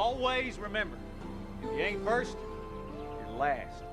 always remember, if you ain't first, you're last.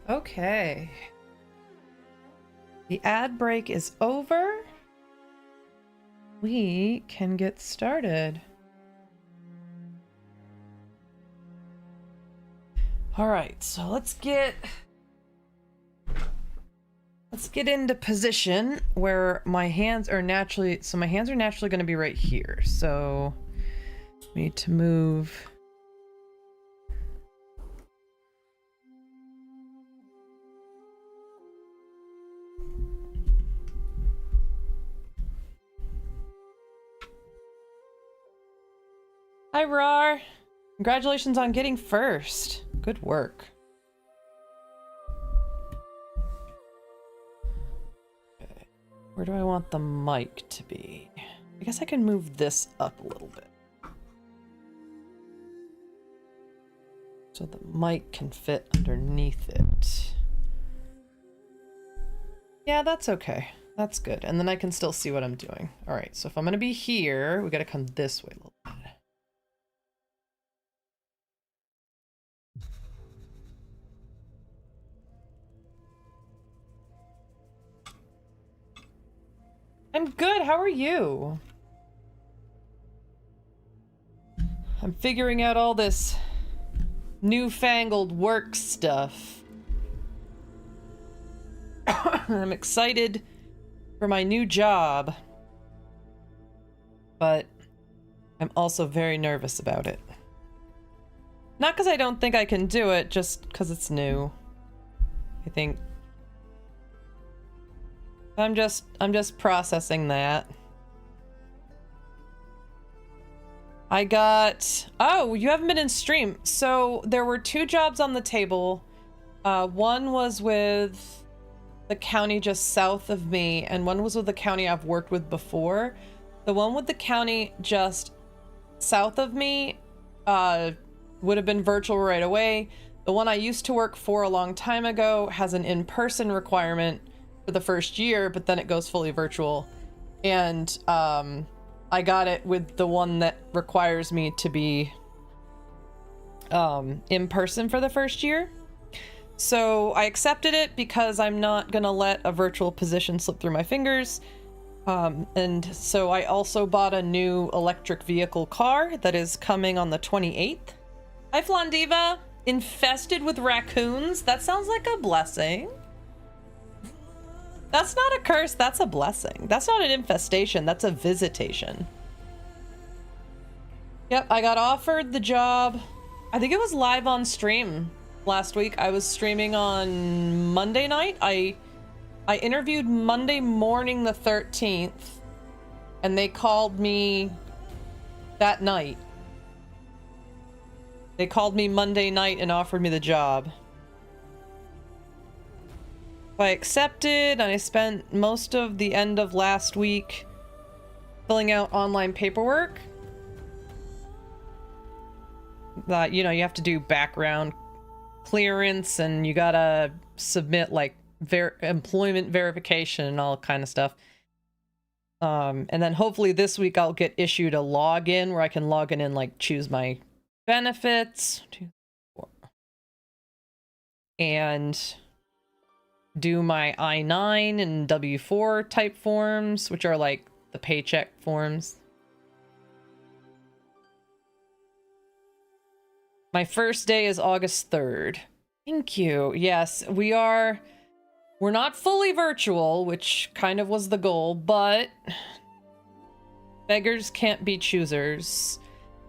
Okay. The ad break is over. We can get started. All right, so let's get into position where my hands are naturally, my hands are naturally going to be right here. So we need to move. Hi, Rar. Congratulations on getting first. Good work. Okay. Where do I want the mic to be? I guess I can move this up a little bit, so the mic can fit underneath it. Yeah, that's okay. That's good. And then I can still see what I'm doing. All right, so if I'm going to be here, we got to come this way a little bit. I'm good. How are you? I'm figuring out all this newfangled work stuff. I'm excited for my new job, but I'm also very nervous about it. Not because I don't think I can do it, just because it's new. I think I'm just processing that. I got... Oh, you haven't been in stream. So there were 2 jobs on the table. One was with the county just south of me, and one was with the county I've worked with before. The one with the county just south of me would have been virtual right away. The one I used to work for a long time ago has an in-person requirement for the first year, but then it goes fully virtual. And I got it with the one that requires me to be in person for the first year. So I accepted it because I'm not gonna let a virtual position slip through my fingers. And so I also bought a new electric vehicle car that is coming on the 28th. Hi, Flondiva. Infested with raccoons? That sounds like a blessing. That's not a curse, that's a blessing. That's not an infestation, that's a visitation. Yep, I got offered the job. I think it was live on stream last week. I was streaming on Monday night. I I interviewed Monday morning the 13th, and they called me that night. They called me Monday night and offered me the job. I accepted, and I spent most of the end of last week filling out online paperwork. That, you know, you have to do background clearance, and you gotta submit like employment verification and all kind of stuff. And then hopefully this week I'll get issued a login where I can log in and like choose my benefits. 2, 4. And do my I-9 and W-4 type forms, which are like the paycheck forms. My first day is August 3rd. Thank you. Yes, we're not fully virtual, which kind of was the goal, but beggars can't be choosers.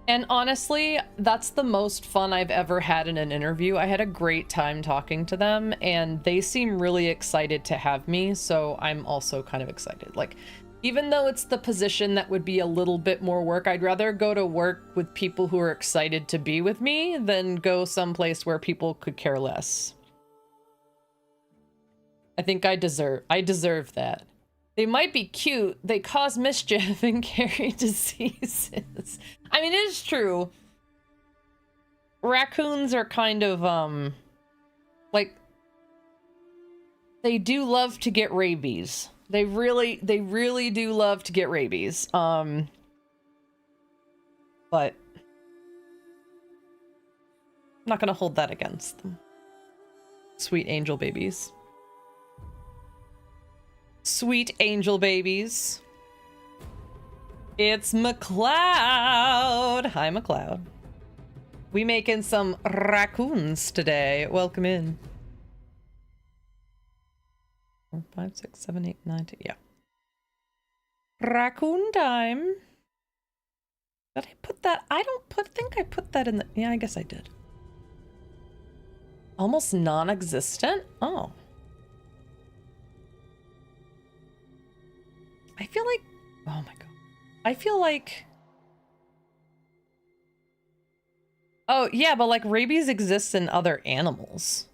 And honestly, that's the most fun I've ever had in an interview. I had a great time talking to them, and they seem really excited to have me, so I'm also kind of excited. Like, even though it's the position that would be a little bit more work, I'd rather go to work with people who are excited to be with me than go someplace where people could care less. I think I deserve that. They might be cute, they cause mischief and carry diseases. I mean, it is true. Raccoons are kind of, like, they do love to get rabies. They really do love to get rabies. But I'm not gonna hold that against them. Sweet angel babies. Sweet angel babies. It's McLeod. Hi, McLeod. We making some raccoons today. Welcome in. 4, 5, 6, 7, 8, 9, 10. Yeah. Raccoon time. Did I put that? I think I put that in the... Yeah, I guess I did. Almost non-existent? Oh. I feel like... Oh my god. I feel like... Oh, yeah, but like rabies exists in other animals.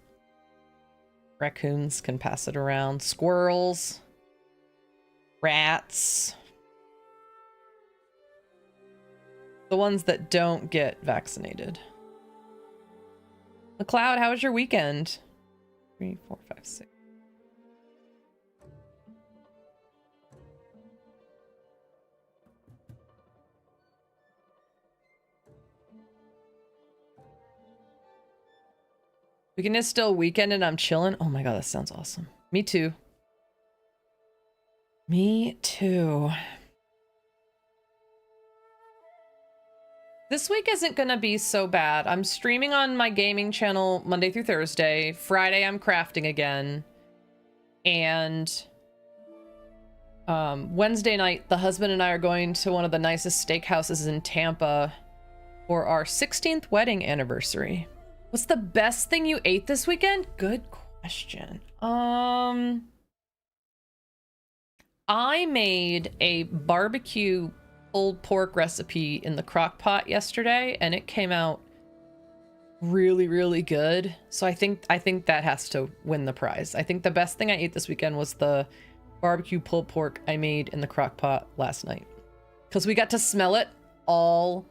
Raccoons can pass it around. Squirrels. Rats. The ones that don't get vaccinated. McLeod, how was your weekend? 3, 4, 5, 6. Weekend is still weekend and I'm chilling. Oh my god, that sounds awesome. Me too. Me too. This week isn't gonna be so bad. I'm streaming on my gaming channel Monday through Thursday. Friday I'm crafting again. And Wednesday night, the husband and I are going to one of the nicest steakhouses in Tampa for our 16th wedding anniversary. What's the best thing you ate this weekend? Good question. I made a barbecue pulled pork recipe in the crock pot yesterday, and it came out really, really good. So I think that has to win the prize. I think the best thing I ate this weekend was the barbecue pulled pork I made in the crock pot last night. Because we got to smell it all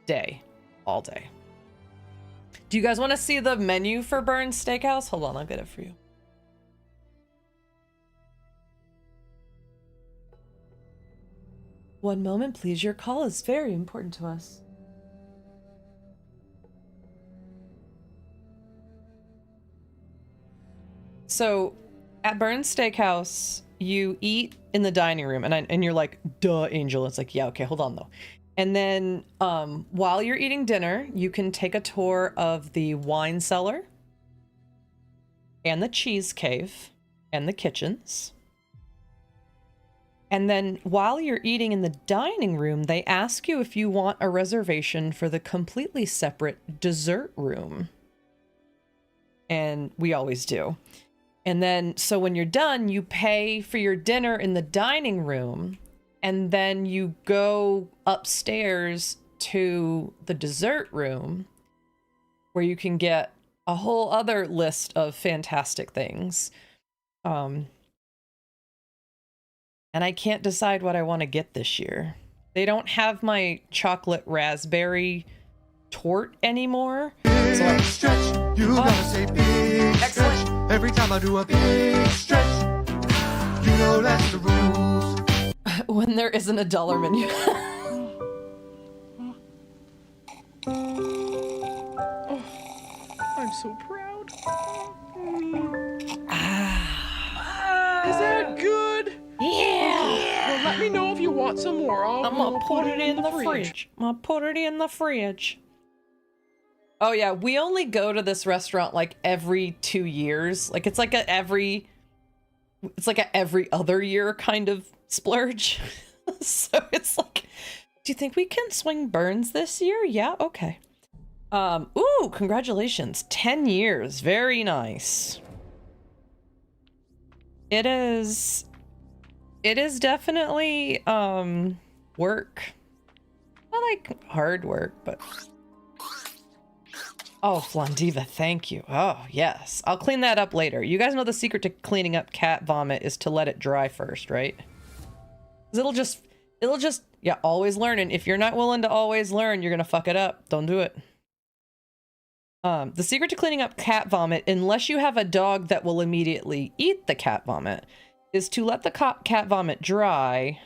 day. All day. Do you guys want to see the menu for Burns Steakhouse? Hold on, I'll get it for you. One moment, please. Your call is very important to us. So, at Burns Steakhouse, you eat in the dining room, and you're like, duh, Angel. It's like, yeah, okay, hold on, though. And then while you're eating dinner, you can take a tour of the wine cellar and the cheese cave and the kitchens. And then while you're eating in the dining room, they ask you if you want a reservation for the completely separate dessert room. And we always do. And then, so when you're done, you pay for your dinner in the dining room, and then you go upstairs to the dessert room where you can get a whole other list of fantastic things. And I can't decide what I want to get this year. They don't have my chocolate raspberry tort anymore. So Stretch, you gotta say big excellent. stretch. Every time I do a big stretch, you know that's the rules. When there isn't a dollar menu. I'm so proud. Is that good? Yeah. Well, let me know if you want some more. I'm gonna put it in the fridge. I'm gonna put it in the fridge. Oh yeah, we only go to this restaurant like every 2 years. Like it's like a every other year kind of splurge. So it's like, do you think we can swing Burns this year? Yeah, okay. Ooh, congratulations. 10 years. Very nice. It is definitely work. Not like hard work, but oh, Flandiva, thank you. Oh, yes. I'll clean that up later. You guys know the secret to cleaning up cat vomit is to let it dry first, right? 'Cause it'll just, yeah, always learning. If you're not willing to always learn, you're gonna fuck it up. Don't do it. The secret to cleaning up cat vomit, unless you have a dog that will immediately eat the cat vomit, is to let the cat vomit dry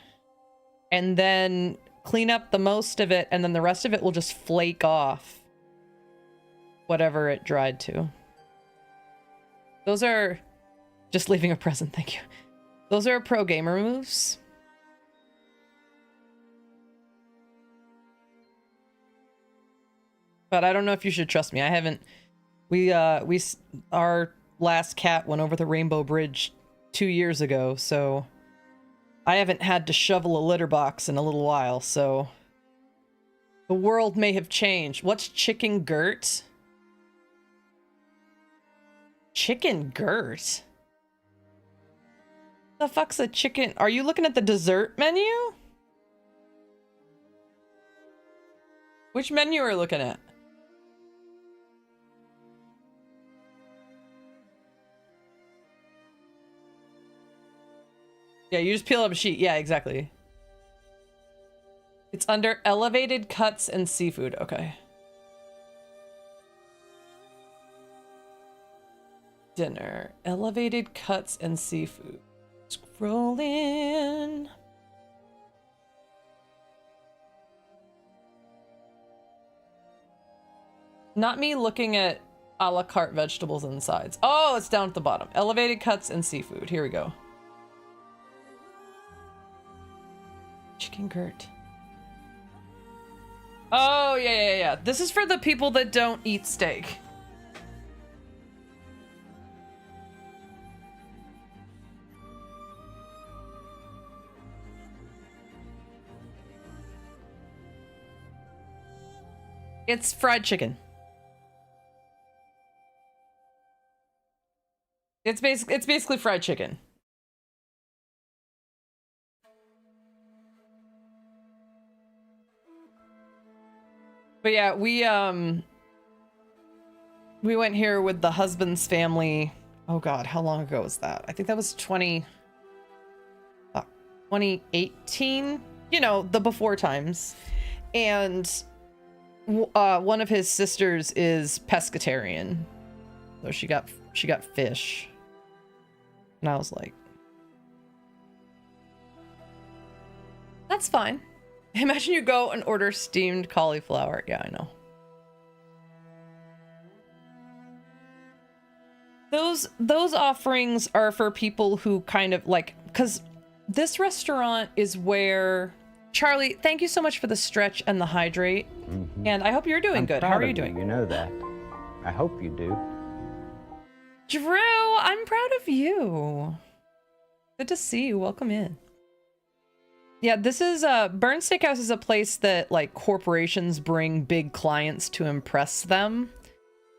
and then clean up the most of it, and then the rest of it will just flake off whatever it dried to. Those are just leaving a present, thank you. Those are pro gamer moves. But I don't know if you should trust me. I haven't. Our last cat went over the Rainbow Bridge 2 years ago, so I haven't had to shovel a litter box in a little while, so the world may have changed. What's chicken girt? Chicken girt? The fuck's a chicken? Are you looking at the dessert menu? Which menu are you looking at? Yeah, you just peel up a sheet. Yeah, exactly. It's under elevated cuts and seafood. Okay. Dinner. Elevated cuts and seafood. Scroll in. Not me looking at a la carte vegetables and sides. Oh, it's down at the bottom. Elevated cuts and seafood. Here we go. Chicken girt. Oh, yeah. This is for the people that don't eat steak. It's fried chicken. It's basically fried chicken. But yeah, we went here with the husband's family. Oh god, how long ago was that? I think that was 2018, you know, the before times. And one of his sisters is pescatarian. So she got fish. And I was like, that's fine. Imagine you go and order steamed cauliflower. Yeah, I know. Those offerings are for people who kind of like, because this restaurant is where Charlie, thank you so much for the stretch and the hydrate. Mm-hmm. And I hope you're doing good. How are you doing? You know that. I hope you do. Drew, I'm proud of you. Good to see you. Welcome in. Yeah, this is Burn Steakhouse is a place that like corporations bring big clients to impress them.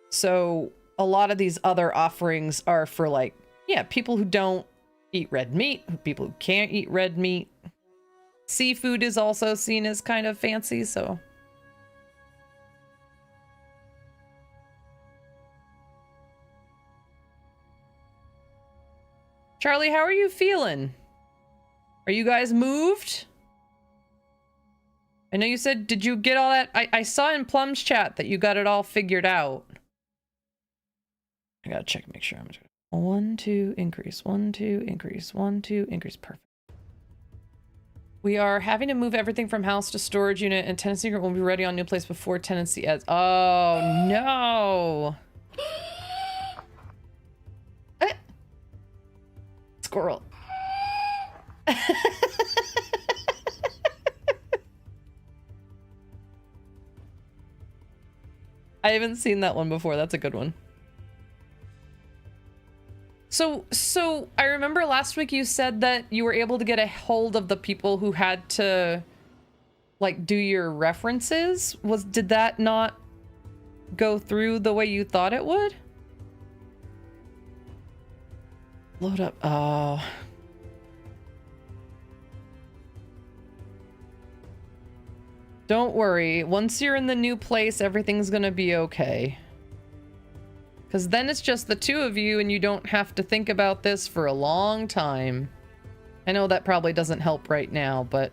So a lot of these other offerings are for like, Yeah, people who don't eat red meat, people who can't eat red meat. Seafood is also seen as kind of fancy, so. Charlie, how are you feeling? Are you guys moved? I know you said, did you get all that? I saw in Plum's chat that you got it all figured out. I gotta check, make sure I'm 1, 2, increase, 1, 2, increase, 1, 2, increase, perfect. We are having to move everything from house to storage unit, and tenancy agreement will be ready on new place before tenancy ends. Oh no! Squirrel. I haven't seen that one before. That's a good one. So I remember last week you said that you were able to get a hold of the people who had to like do your references. Did that not go through the way you thought it would? Load up. Oh. Don't worry. Once you're in the new place, everything's gonna be okay. Because then it's just the two of you and you don't have to think about this for a long time. I know that probably doesn't help right now, but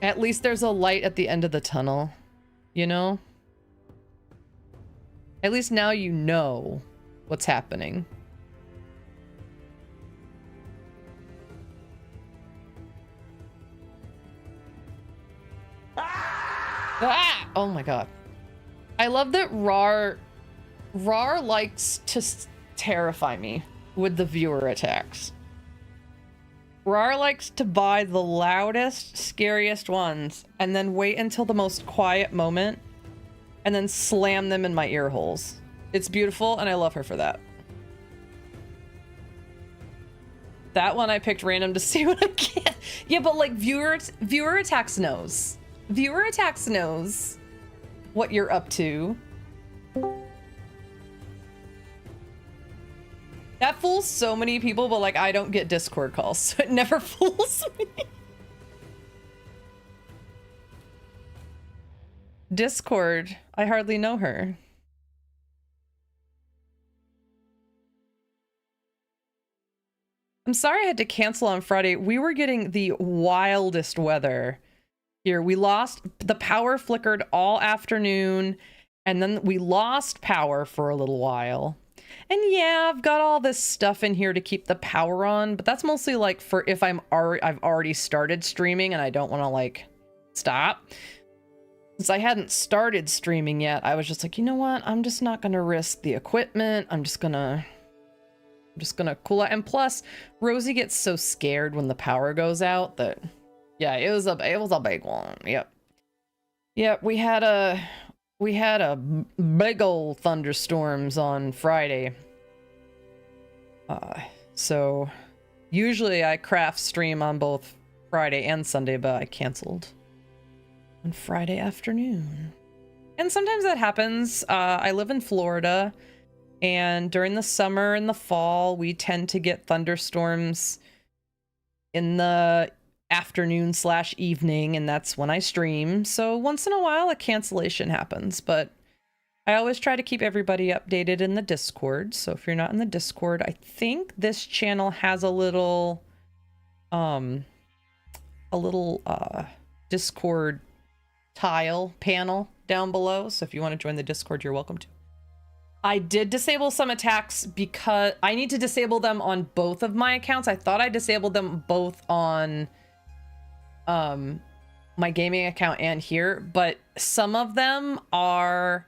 at least there's a light at the end of the tunnel, you know? At least now you know what's happening. Ah! Oh my god. I love that Rar likes to terrify me with the viewer attacks. Rar likes to buy the loudest, scariest ones and then wait until the most quiet moment and then slam them in my ear holes. It's beautiful and I love her for that. That one I picked random to see what I can. Yeah, but like viewer attacks knows. Viewer attacks knows what you're up to. That fools so many people, but like I don't get Discord calls, so it never fools me. Discord, I hardly know her. I'm sorry I had to cancel on Friday. We were getting the wildest weather here. We lost, the power flickered all afternoon, and then we lost power for a little while. And yeah, I've got all this stuff in here to keep the power on, but that's mostly like for if I've already started streaming and I don't want to like stop. Since I hadn't started streaming yet, I was just like, you know what? I'm just not going to risk the equipment. I'm just gonna cool out. And plus, Rosie gets so scared when the power goes out that, yeah, it was a big one. Yep, we had a big old thunderstorms on Friday. So usually I craft stream on both Friday and Sunday, but I canceled on Friday afternoon. And sometimes that happens. I live in Florida, and during the summer and the fall, we tend to get thunderstorms in the afternoon/evening, and that's when I stream. So once in a while a cancellation happens, but I always try to keep everybody updated in the Discord. So if you're not in the Discord, I think this channel has a little Discord tile panel down below. So if you want to join the Discord, you're welcome to. I did disable some attacks because I need to disable them on both of my accounts. I thought I disabled them both on my gaming account and here, but some of them are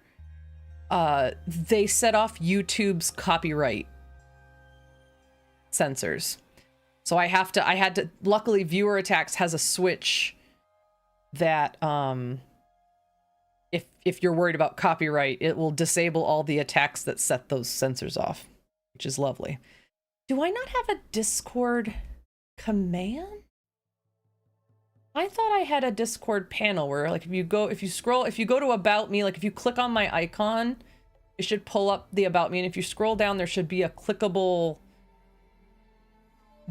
they set off YouTube's copyright sensors. So I had to luckily viewer attacks has a switch that if you're worried about copyright, it will disable all the attacks that set those sensors off, which is lovely. Do I not have a Discord command? I thought I had a Discord panel where like if you go to About Me, like if you click on my icon, it it should pull up the About Me, and if you scroll down, there should be a clickable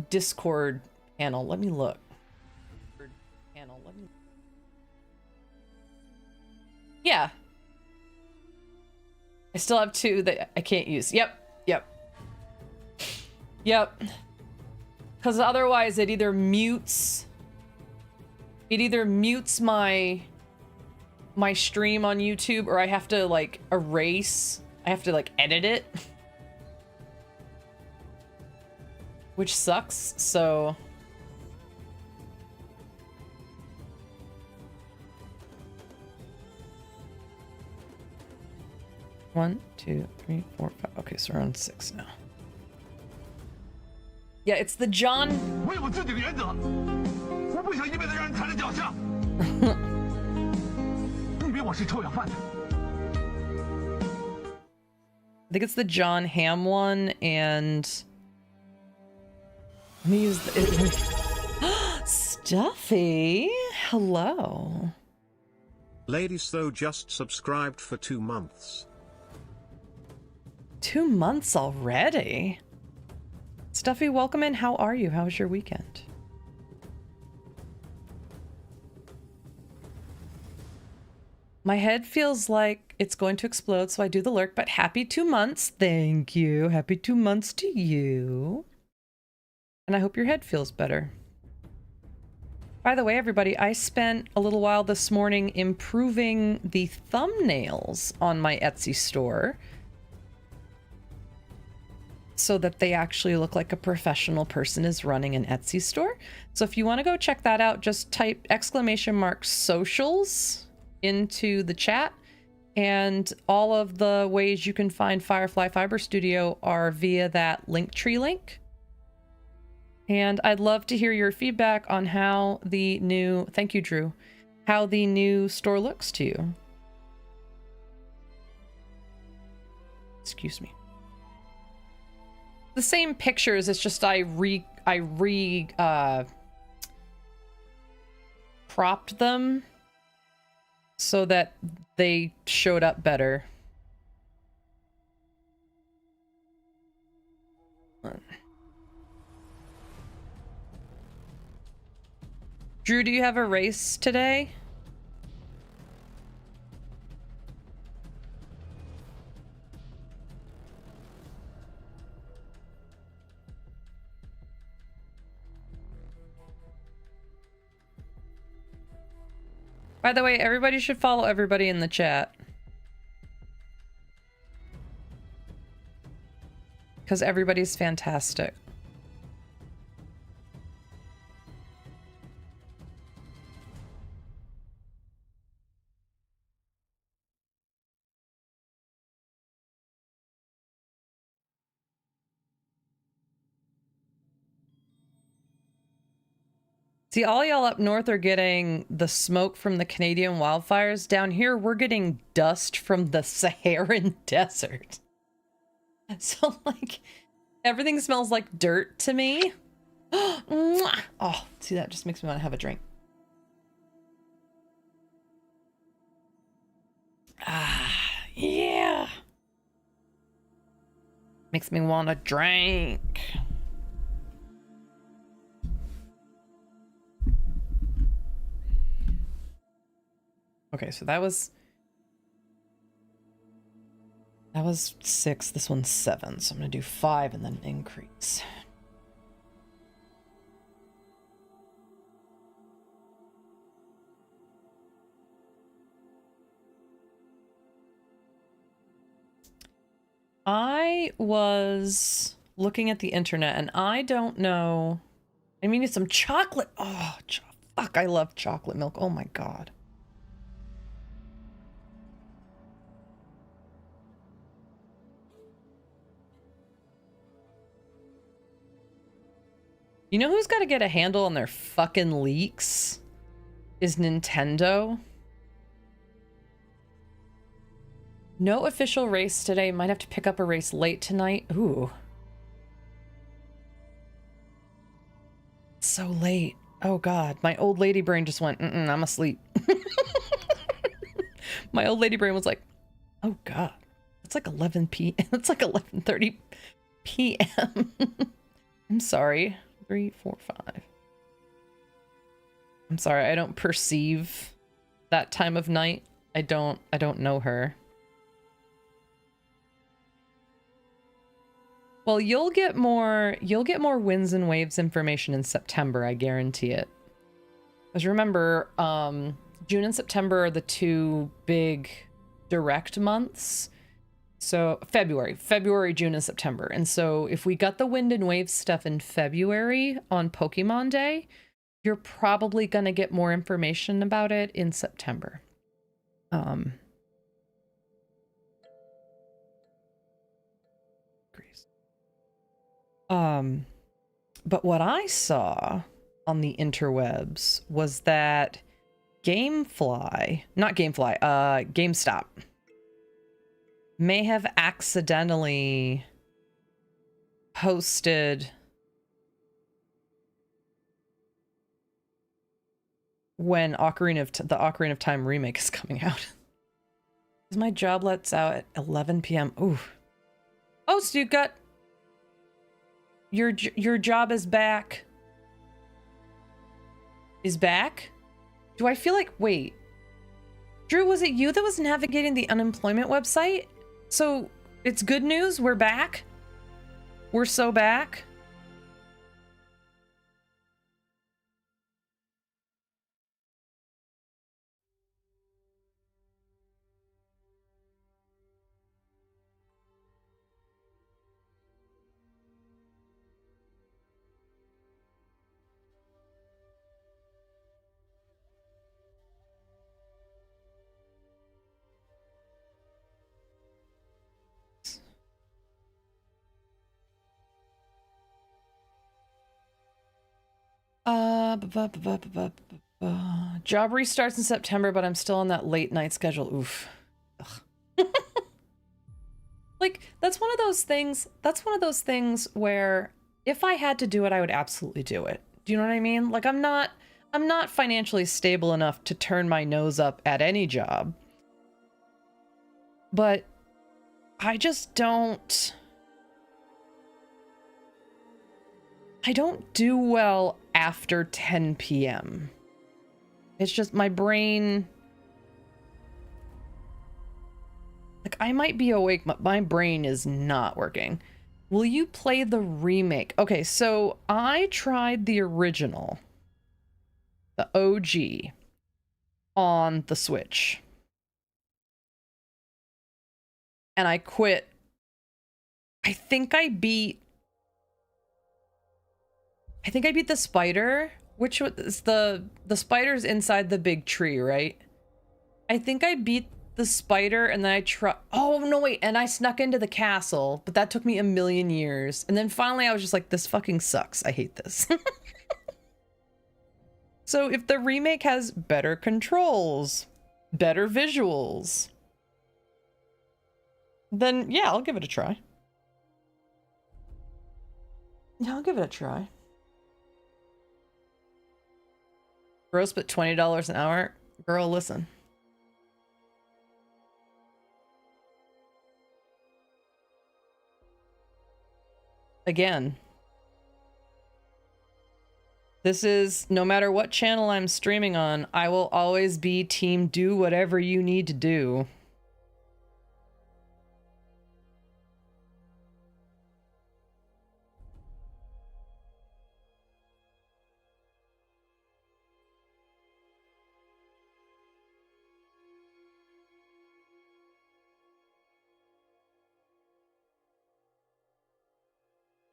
Discord panel. Let me look. Yeah. I still have 2 that I can't use. Yep. Because otherwise it either mutes my stream on YouTube, or I have to like erase. I have to like edit it. Which sucks, so... One, 2, 3, 4, 5. Okay, so we're on 6 now. Yeah, it's the John. 我有自己的原则，我不想一辈子让人踩在脚下。你以为我是臭氧贩子？ I think it's the John Hamm one, and let me use the Stuffy. Hello. Ladies though just subscribed for 2 months. 2 months already? Stuffy, welcome in. How are you? How was your weekend? My head feels like it's going to explode, so I do the lurk, but happy 2 months. Thank you. Happy 2 months to you. And I hope your head feels better. By the way, everybody, I spent a little while this morning improving the thumbnails on my Etsy store so that they actually look like a professional person is running an Etsy store. So if you want to go check that out, just type !socials into the chat, and all of the ways you can find Firefly Fiber Studio are via that Linktree link. And I'd love to hear your feedback on how the new, thank you, Drew, how the new store looks to you. Excuse me. The same pictures, it's just I propped them so that they showed up better. Drew, do you have a race today? By the way, everybody should follow everybody in the chat. Because everybody's fantastic. See, all y'all up north are getting the smoke from the Canadian wildfires. Down here, we're getting dust from the Saharan desert. So, like, everything smells like dirt to me. Oh, see, that just makes me want to have a drink. Ah, yeah. Makes me want a drink. Okay, so that was 6. This one's 7. So I'm gonna do 5 and then increase. I was looking at the internet and I don't know. I mean, it's some chocolate. Oh, fuck! I love chocolate milk. Oh my god. You know who's got to get a handle on their fucking leaks? Is Nintendo. No official race today. Might have to pick up a race late tonight. Ooh. So late. Oh god. My old lady brain just went, I'm asleep. My old lady brain was like, oh god. It's like 11 p. It's like 11:30 p.m. I'm sorry. 3, 4, 5. I'm sorry. I don't perceive that time of night. I don't know her. Well, you'll get more winds and waves information in September, I guarantee it. Because remember, June and September are the two big direct months. So February, June, and September. And so if we got the wind and waves stuff in February on Pokemon Day, you're probably going to get more information about it in September. But what I saw on the interwebs was that GameStop may have accidentally posted when the Ocarina of Time remake is coming out. Because my job lets out at 11 p.m. Ooh. Oh, so you got your job is back. Is back? Do I feel like, wait, Drew, was it you that was navigating the unemployment website? So it's good news. We're back. We're so back. Job restarts in September, but I'm still on that late night schedule. Oof. Like, that's one of those things where if I had to do it, I would absolutely do it. Do you know what I mean? Like, I'm not financially stable enough to turn my nose up at any job. But I just don't do well after 10 p.m. It's just my brain. Like, I might be awake, but my brain is not working. Will you play the remake? Okay, so I tried the original, the OG, on the Switch. And I quit. I think I beat the spider, which was the spider's inside the big tree, right? I think I beat the spider, and then oh no, wait, and I snuck into the castle, but that took me a million years. And then finally I was just like, this fucking sucks. I hate this. So if the remake has better controls, better visuals, then yeah, I'll give it a try. Yeah, I'll give it a try. Gross, but $20 an hour? Girl, listen. Again, this is, no matter what channel I'm streaming on, I will always be team do whatever you need to do.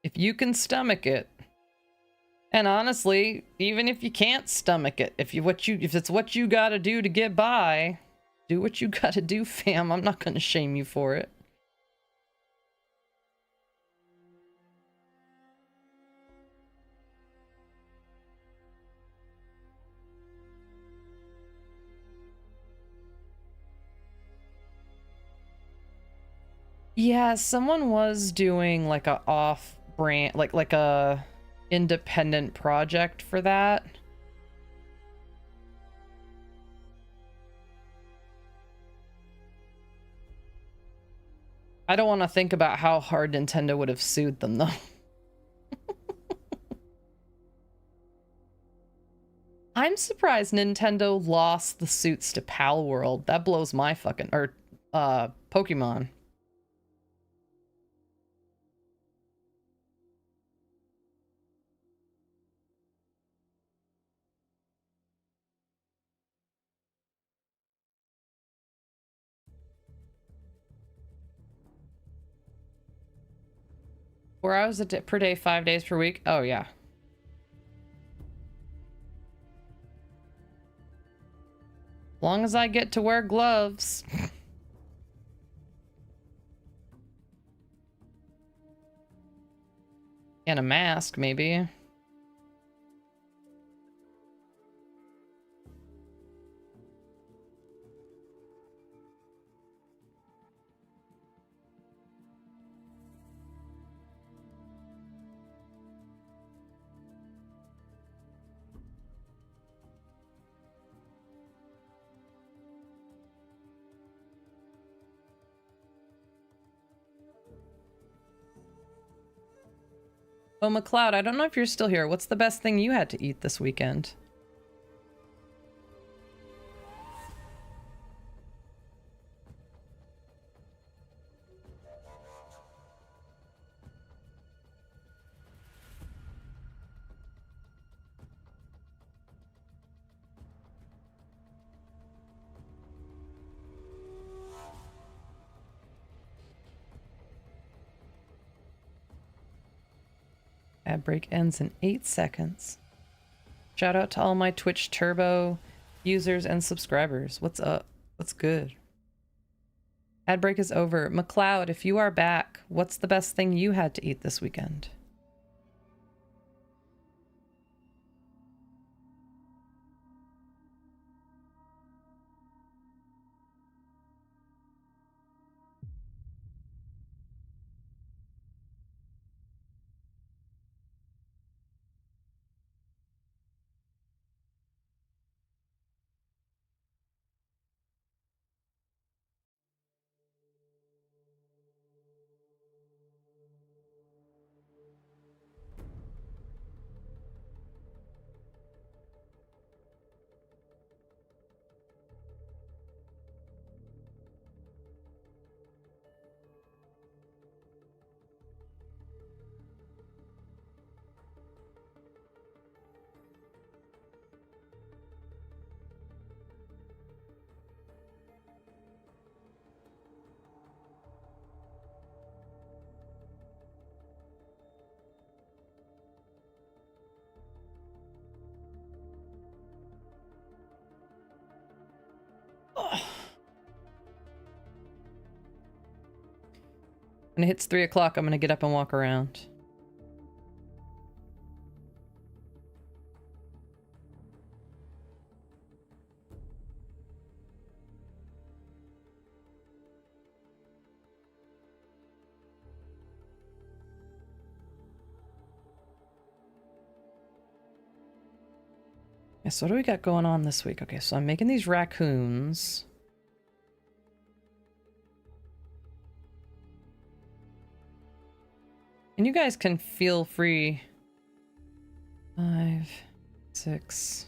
If you can stomach it. And honestly, even if you can't stomach it, if it's what you gotta do to get by, do what you gotta do, fam. I'm not gonna shame you for it. Yeah, someone was doing like a off-brand, like a independent project for that. I don't want to think about how hard Nintendo would have sued them, though. I'm surprised Nintendo lost the suits to Pal World. That blows my fucking... Or, Pokemon. Four hours per day, 5 days per week? Oh, yeah. Long as I get to wear gloves. And a mask, maybe. Oh, McLeod, I don't know if you're still here. What's the best thing you had to eat this weekend? Ad break ends in 8 seconds. Shout out to all my Twitch Turbo users and subscribers. What's up? What's good? Ad break is over. McLeod, if you are back, what's the best thing you had to eat this weekend? When it hits 3 o'clock, I'm gonna get up and walk around. Yeah, so what do we got going on this week? Okay, so I'm making these raccoons. And you guys can feel free. 5, 6.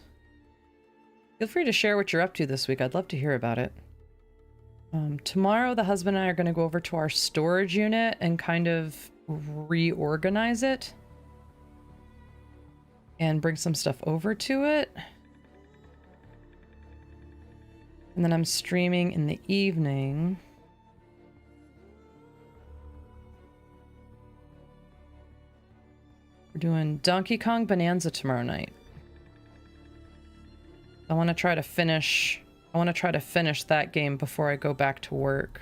Feel free to share what you're up to this week. I'd love to hear about it. Tomorrow, the husband and I are going to go over to our storage unit and kind of reorganize it. And bring some stuff over to it. And then I'm streaming in the evening. We're doing Donkey Kong Bonanza tomorrow night. I want to try to finish that game before I go back to work.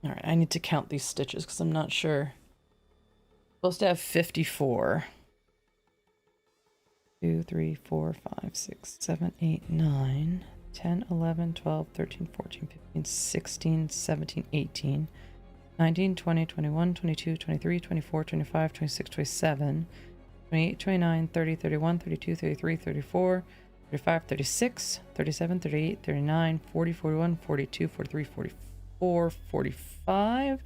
All right, I need to count these stitches because I'm not sure. Supposed to have 54. 2, 3, 4, 5, 6, 7, 8, 9, 10, 11, 12, 13, 14, 15, 16, 17, 18, 19, 20, 21, 22, 23, 24, 25, 26, 27, 28, 29, 30, 31, 32, 33, 34, 35, 36, 37, 38, 39, 40, 41, 42, 43, 44. 44, 45,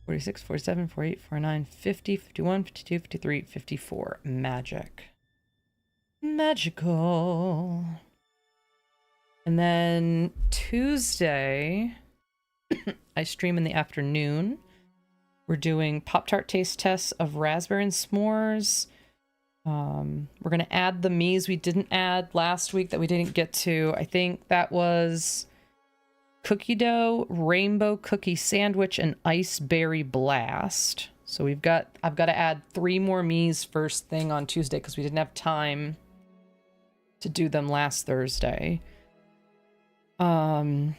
46, 47, 48, 49, 50, 51, 52, 53, 54. Magic. Magical. And then Tuesday, I stream in the afternoon. We're doing Pop-Tart taste tests of raspberry and s'mores. We're going to add the Mii's we didn't add last week that we didn't get to. I think that was cookie dough, rainbow cookie sandwich, and ice berry blast. So I've got to add 3 more Mii's first thing on Tuesday because we didn't have time to do them last Thursday. Wednesday,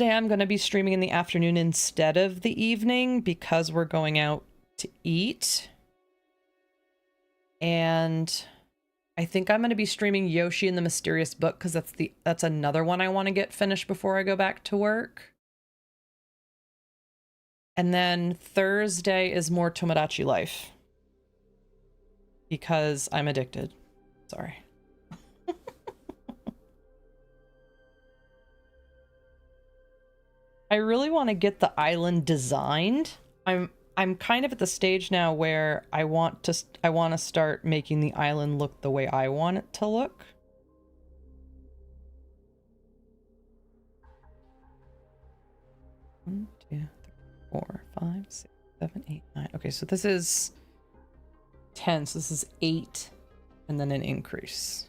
I'm going to be streaming in the afternoon instead of the evening because we're going out to eat. And I think I'm going to be streaming Yoshi and the Mysterious Book because that's another one I want to get finished before I go back to work. And then Thursday is more Tomodachi Life because I'm addicted. Sorry. I really want to get the island designed. I'm kind of at the stage now where I want to start making the island look the way I want it to look. One, 2, 3, 4, 5, 6, 7, 8, 9. Okay, so this is 10. So this is 8, and then an increase.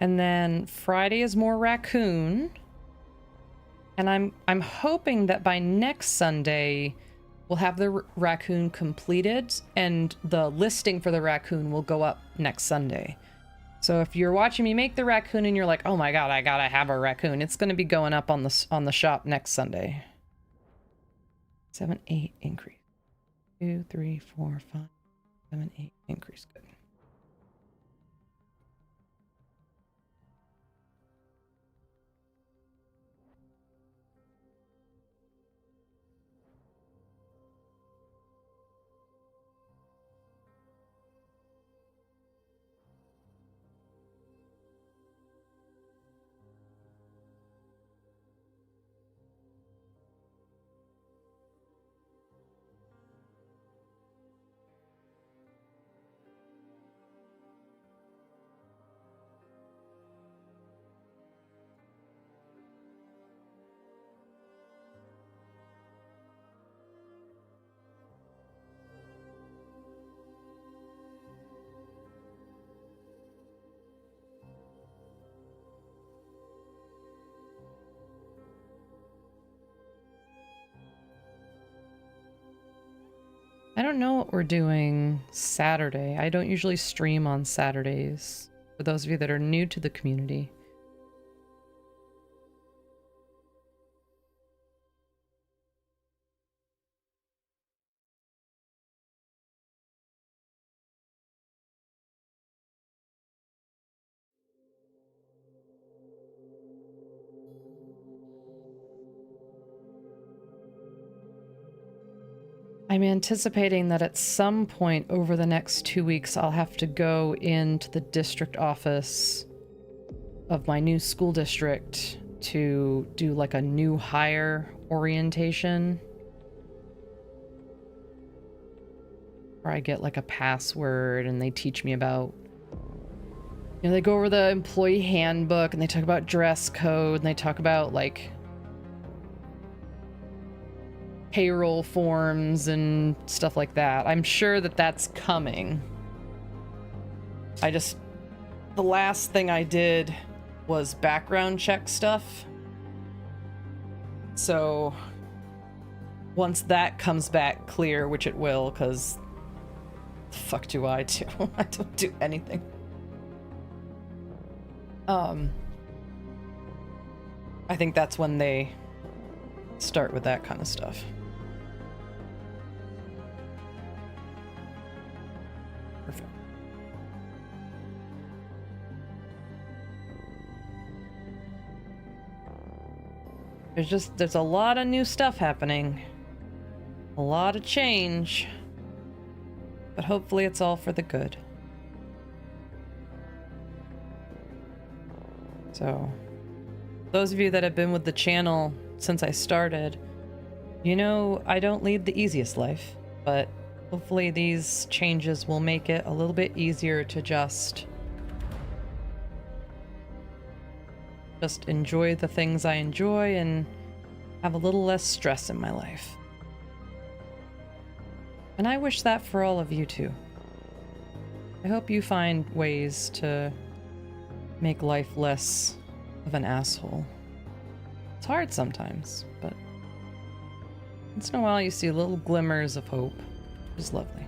And then Friday is more Raccoon. And I'm hoping that by next Sunday we'll have the Raccoon completed and the listing for the Raccoon will go up next Sunday. So if you're watching me make the Raccoon and you're like, "Oh my god, I got to have a Raccoon." It's going to be going up on the shop next Sunday. 7, 8 increase. 2, 3, 4, 5, 7, 8 increase. Good. I don't know what we're doing Saturday. I don't usually stream on Saturdays, for those of you that are new to the community. I'm anticipating that at some point over the next 2 weeks, I'll have to go into the district office of my new school district to do like a new hire orientation. Where I get like a password and they teach me about, you know, they go over the employee handbook and they talk about dress code and they talk about like payroll forms and stuff like that. I'm sure that that's coming. The last thing I did was background check stuff. So once that comes back clear, which it will, because the fuck do I do? I don't do anything. I think that's when they start with that kind of stuff. Perfect. There's a lot of new stuff happening. A lot of change. But hopefully it's all for the good. So, those of you that have been with the channel since I started, you know I don't lead the easiest life, but hopefully these changes will make it a little bit easier to just enjoy the things I enjoy and have a little less stress in my life. And I wish that for all of you too. I hope you find ways to make life less of an asshole. It's hard sometimes, but once in a while you see little glimmers of hope, which is lovely.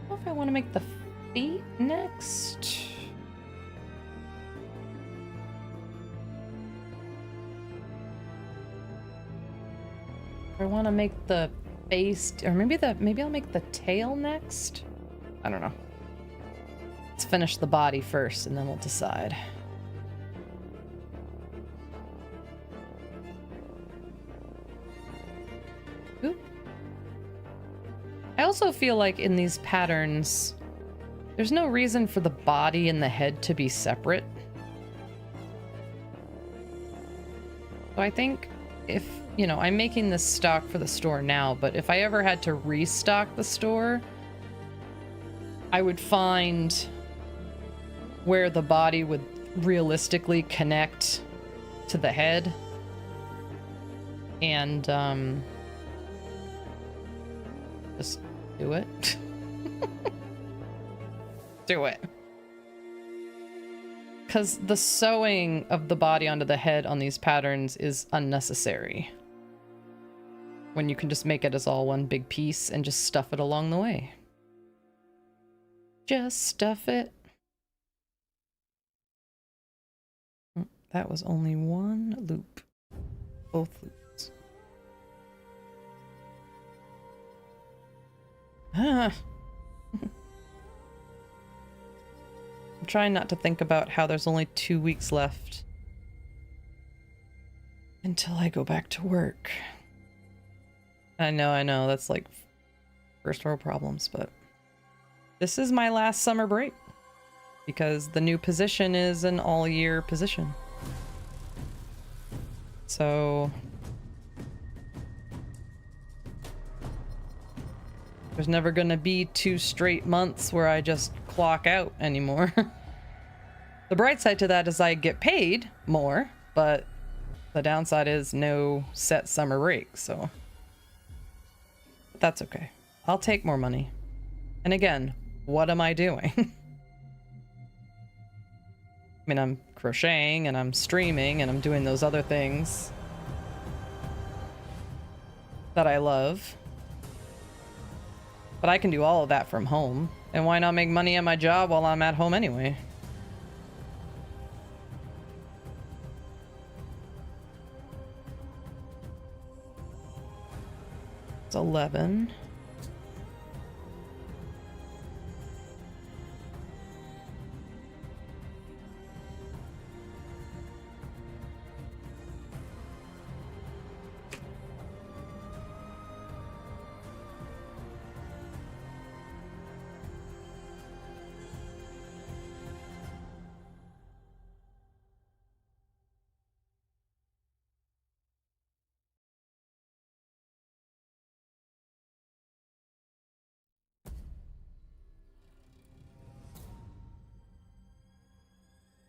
I don't know if I want to make the feet next. I want to make the face, or maybe I'll make the tail next. I don't know. Let's finish the body first, and then we'll decide. Oop. I also feel like in these patterns, there's no reason for the body and the head to be separate. So I think if, you know, I'm making this stock for the store now, but if I ever had to restock the store, I would find where the body would realistically connect to the head. And, just do it. Do it. Because the sewing of the body onto the head on these patterns is unnecessary. When you can just make it as all one big piece and just stuff it along the way. Just stuff it. That was only one loop. Both loops. Ah. I'm trying not to think about how there's only 2 weeks left until I go back to work. I know, that's like first world problems, but this is my last summer break because the new position is an all-year position. So there's never gonna be 2 straight months where I just clock out anymore. The bright side to that is I get paid more, but the downside is no set summer break, so that's okay. I'll take more money. And again, what am I doing? I mean, I'm crocheting and I'm streaming and I'm doing those other things that I love. But I can do all of that from home. And why not make money at my job while I'm at home anyway? It's 11.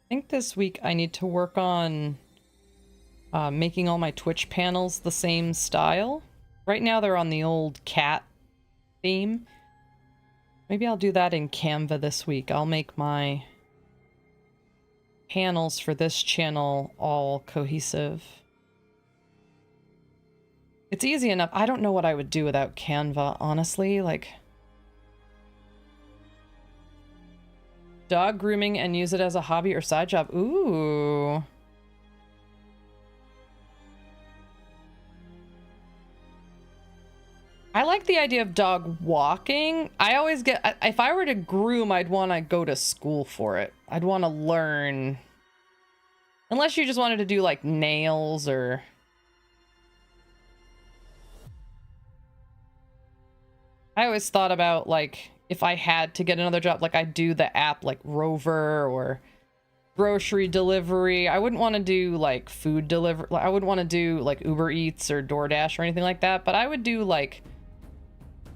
I think this week I need to work on making all my Twitch panels the same style. Right now they're on the old cat theme. Maybe I'll do that in Canva this week. I'll make my panels for this channel all cohesive. It's easy enough. I don't know what I would do without Canva, honestly. Like, dog grooming and use it as a hobby or side job. Ooh. I like the idea of dog walking. I always get, if I were to groom, I'd want to go to school for it. I'd want to learn. Unless you just wanted to do like nails or... I always thought about like, if I had to get another job, like I'd do the app like Rover or grocery delivery. I wouldn't want to do like food delivery. I wouldn't want to do like Uber Eats or DoorDash or anything like that. But I would do like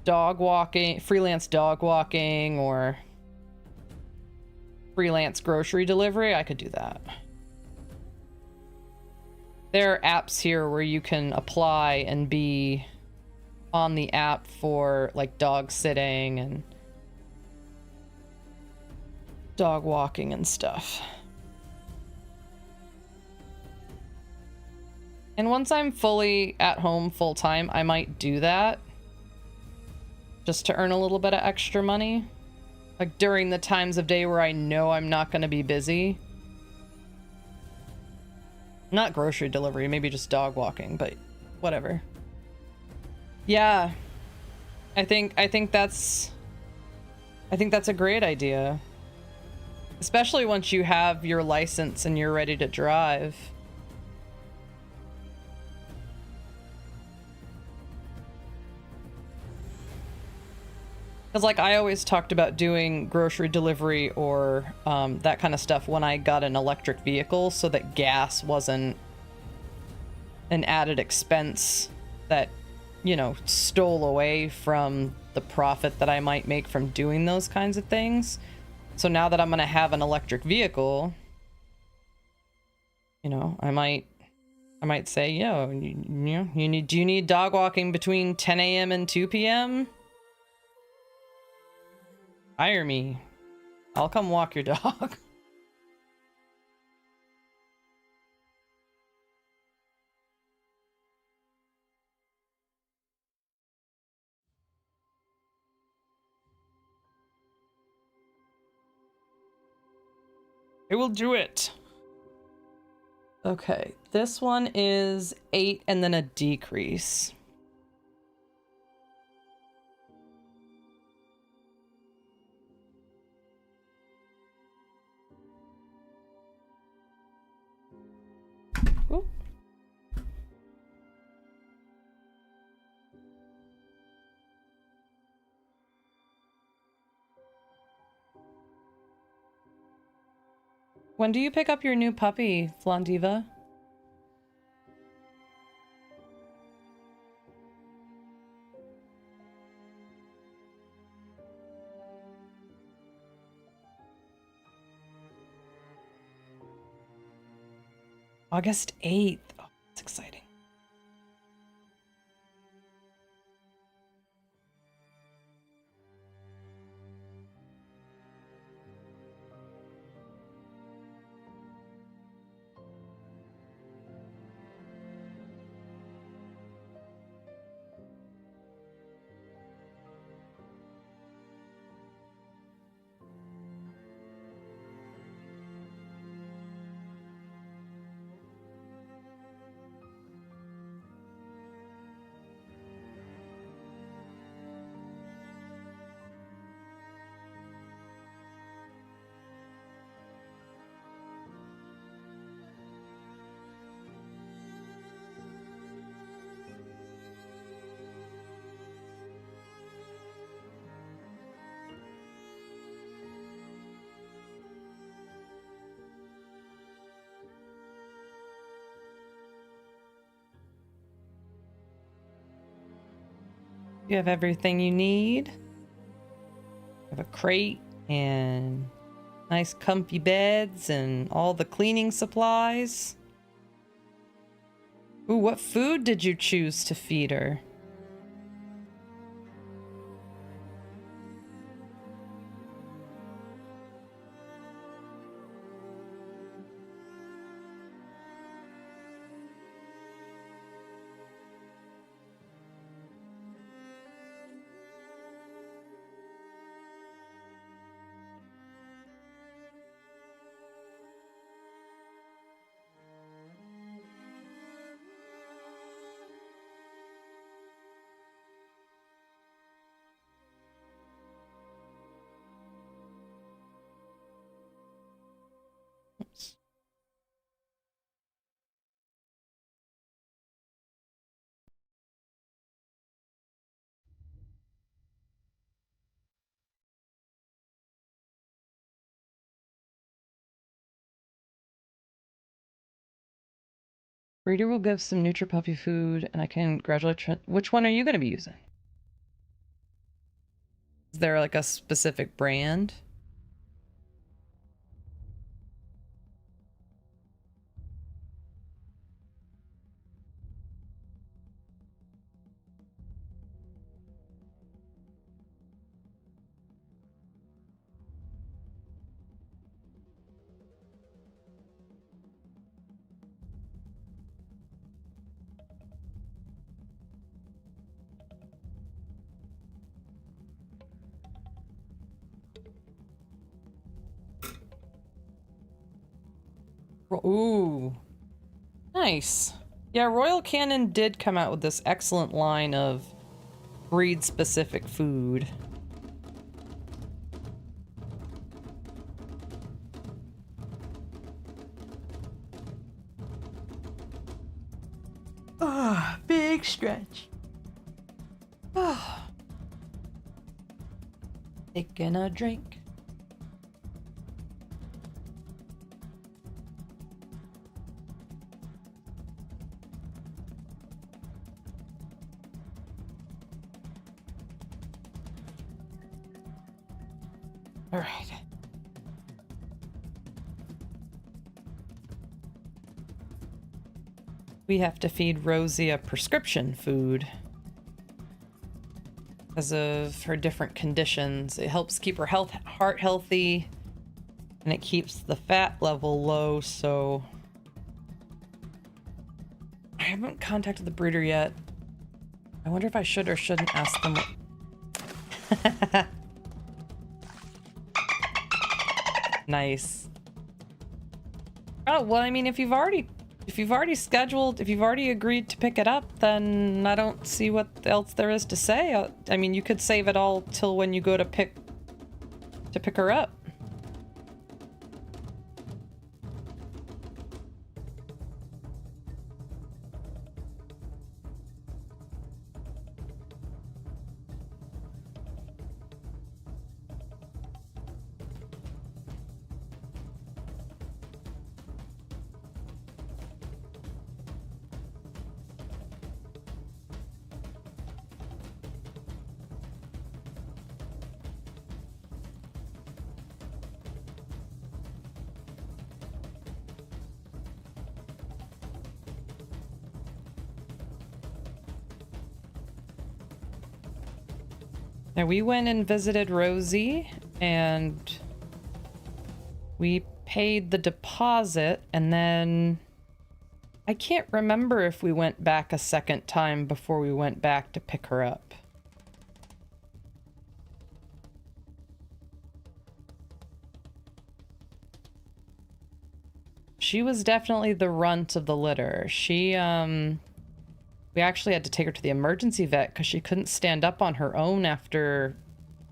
dog walking, freelance dog walking, or freelance grocery delivery. I could do that. There are apps here where you can apply and be on the app for like dog sitting and dog walking and stuff. And once I'm fully at home full time, I might do that just to earn a little bit of extra money. Like during the times of day where I know I'm not going to be busy. Not grocery delivery, maybe just dog walking, but whatever. Yeah. I think that's a great idea. Especially once you have your license and you're ready to drive. Because like I always talked about doing grocery delivery or that kind of stuff when I got an electric vehicle so that gas wasn't an added expense that, you know, stole away from the profit that I might make from doing those kinds of things. So now that I'm going to have an electric vehicle, you know, I might say, yo, do you need dog walking between 10 a.m. and 2 p.m.? Hire me. I'll come walk your dog. I will do it. Okay, this one is 8 and then a decrease. Ooh. When do you pick up your new puppy, Flondiva? August 8th. Oh, that's exciting. You have everything you need. You have a crate and nice comfy beds and all the cleaning supplies. Ooh, what food did you choose to feed her? Breeder will give some Puppy food, and I can gradually... Which one are you going to be using? Is there like a specific brand? Ooh. Nice. Yeah, Royal Canin did come out with this excellent line of breed-specific food. Ah, big stretch. Ah. Taking a drink. All right. We have to feed Rosie a prescription food because of her different conditions. It helps keep her heart healthy, and it keeps the fat level low, so... I haven't contacted the breeder yet. I wonder if I should or shouldn't ask them what... Nice. Oh, well, I mean, if you've already scheduled, if you've already agreed to pick it up, then I don't see what else there is to say. I mean, you could save it all till when you go to pick her up. Now, we went and visited Rosie, and we paid the deposit, and then I can't remember if we went back a second time before we went back to pick her up. She was definitely the runt of the litter. We actually had to take her to the emergency vet because she couldn't stand up on her own after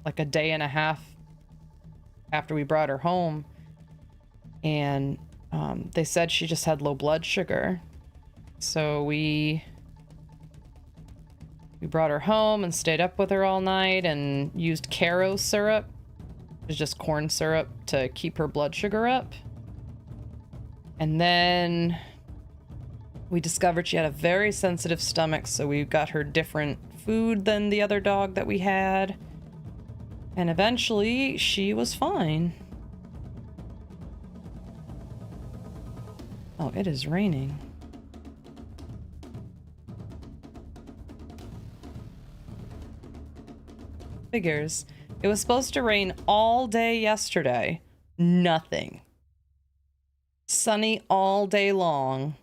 like a day and a half after we brought her home. And they said she just had low blood sugar. So we brought her home and stayed up with her all night and used Caro syrup. It's just corn syrup to keep her blood sugar up. And then we discovered she had a very sensitive stomach, so we got her different food than the other dog that we had. And eventually, she was fine. Oh, it is raining. Figures. It was supposed to rain all day yesterday. Nothing. Sunny all day long.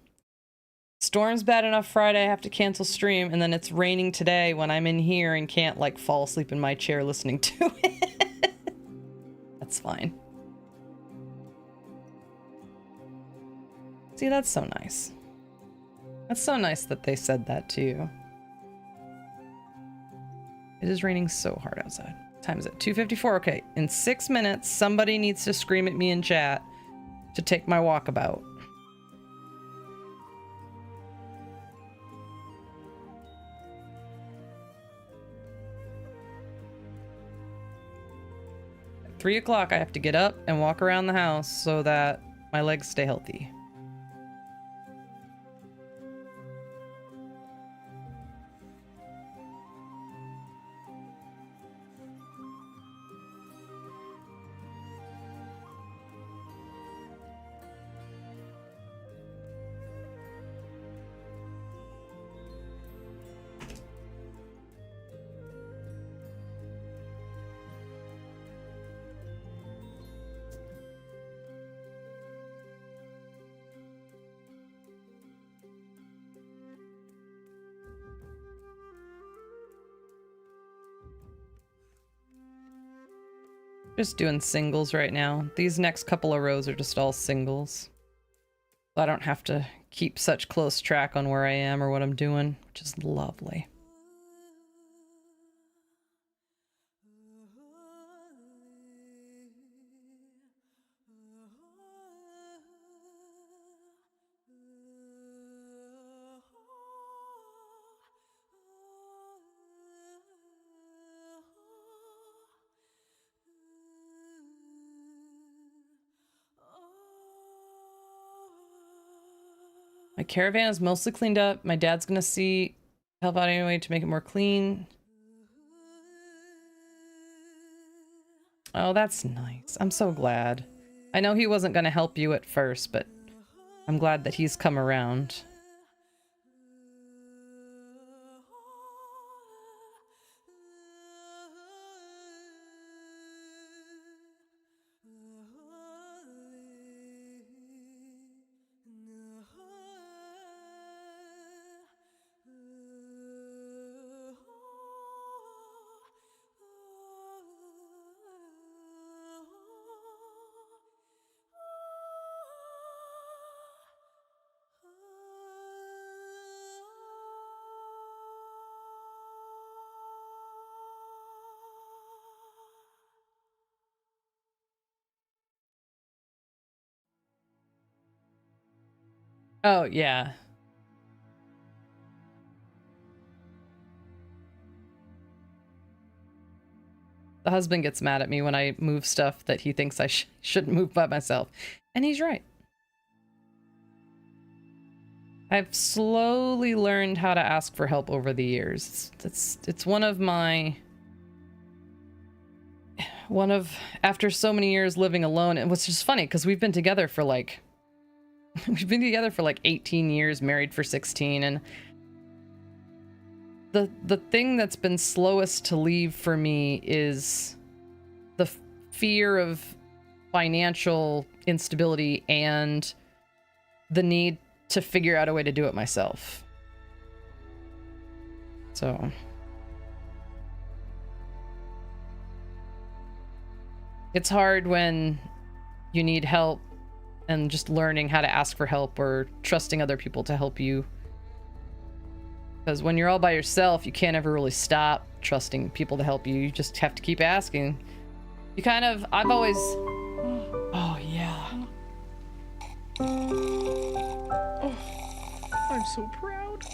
Storm's bad enough Friday, I have to cancel stream, and then it's raining today when I'm in here and can't, like, fall asleep in my chair listening to it. That's fine. See, that's so nice. That's so nice that they said that to you. It is raining so hard outside. What time is it? 2:54. Okay, in 6 minutes, somebody needs to scream at me in chat to take my walkabout. At 3 o'clock, I have to get up and walk around the house so that my legs stay healthy. Just doing singles right now. These next couple of rows are just all singles. So I don't have to keep such close track on where I am or what I'm doing, which is lovely. My caravan is mostly cleaned up. My dad's gonna help out anyway to make it more clean. Oh, that's nice. I'm so glad. I know he wasn't gonna help you at first, but I'm glad that he's come around. Oh, yeah. The husband gets mad at me when I move stuff that he thinks I shouldn't move by myself. And he's right. I've slowly learned how to ask for help over the years. It's one of after so many years living alone, and what's just funny because we've been together for like 18 years, married for 16, and the thing that's been slowest to leave for me is the fear of financial instability and the need to figure out a way to do it myself. So it's hard when you need help and just learning how to ask for help or trusting other people to help you. Because when you're all by yourself, you can't ever really stop trusting people to help you. You just have to keep asking. I've always... Oh, yeah. Oh, I'm so proud.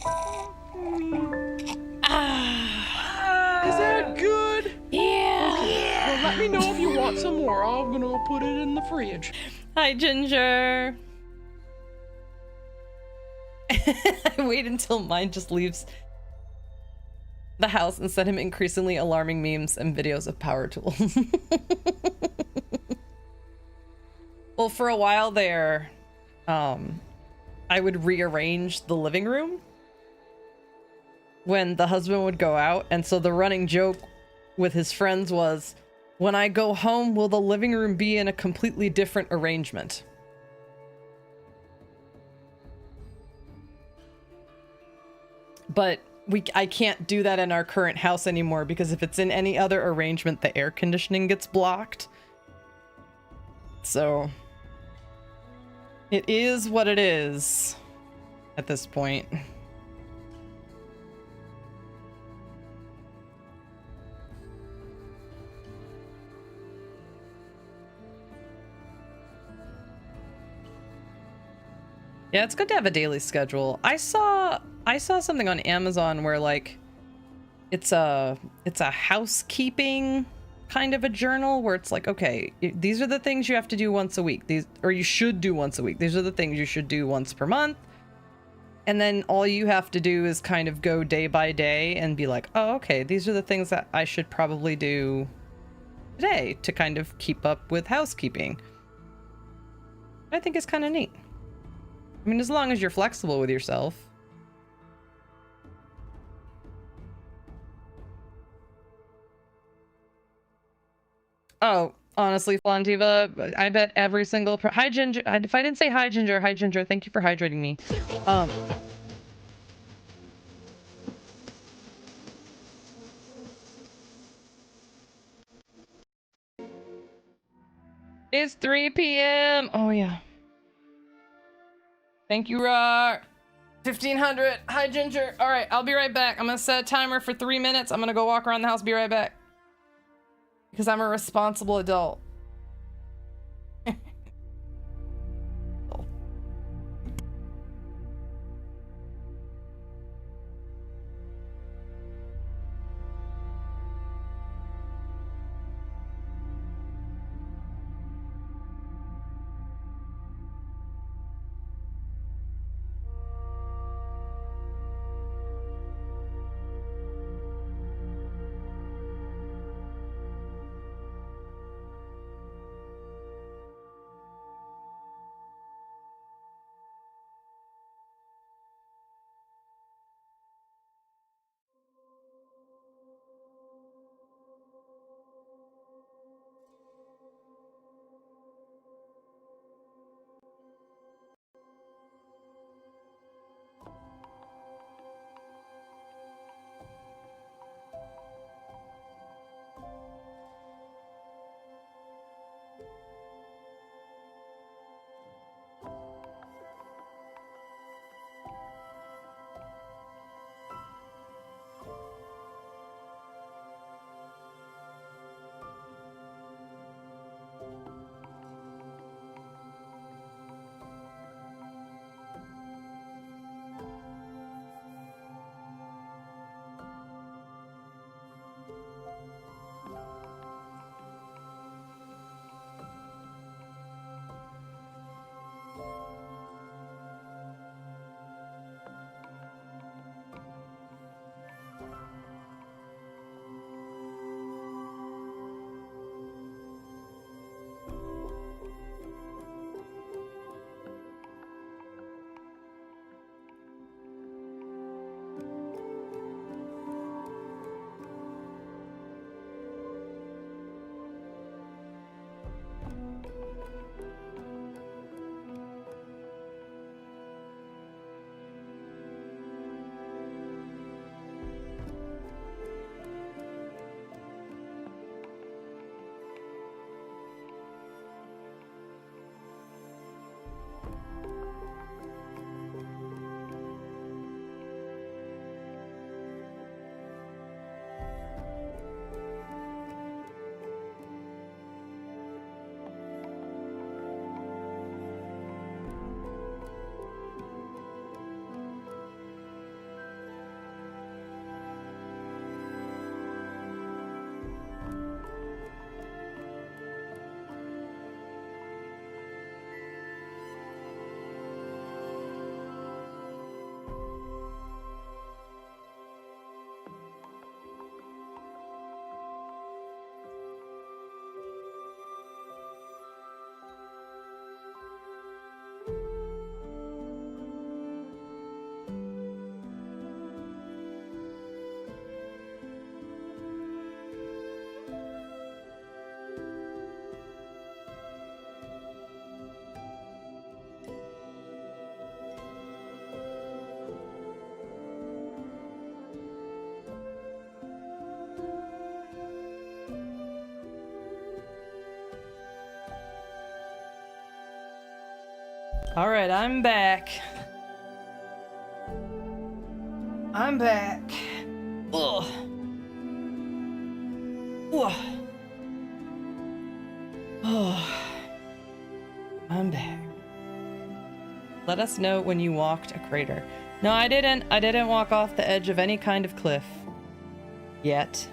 Is that good? Yeah. Okay. Well, let me know if you want some more. I'm gonna go put it in the fridge. Hi, Ginger. I wait until mine just leaves the house and send him increasingly alarming memes and videos of power tools. Well, for a while there, I would rearrange the living room when the husband would go out, and so the running joke with his friends was, when I go home, will the living room be in a completely different arrangement? But I can't do that in our current house anymore, because if it's in any other arrangement, the air conditioning gets blocked. So it is what it is at this point. Yeah, it's good to have a daily schedule. I saw something on Amazon where like it's a housekeeping kind of a journal where it's like, okay, these are the things you have to do once a week. Or you should do once a week. These are the things you should do once per month. And then all you have to do is kind of go day by day and be like, oh, okay, these are the things that I should probably do today to kind of keep up with housekeeping. I think it's kind of neat. I mean, as long as you're flexible with yourself. Oh, honestly, Flantiva, I bet every single... Hi, Ginger. If I didn't say hi, Ginger. Hi, Ginger. Thank you for hydrating me. It's 3 p.m. Oh, yeah. Thank you, Rock. 1500. Hi, Ginger. All right, I'll be right back. I'm gonna set a timer for 3 minutes. I'm gonna go walk around the house. Be right back. Because I'm a responsible adult. All right, I'm back. I'm back. Ugh. Ugh. Oh. I'm back. Let us know when you walked a crater. No, I didn't. I didn't walk off the edge of any kind of cliff. Yet.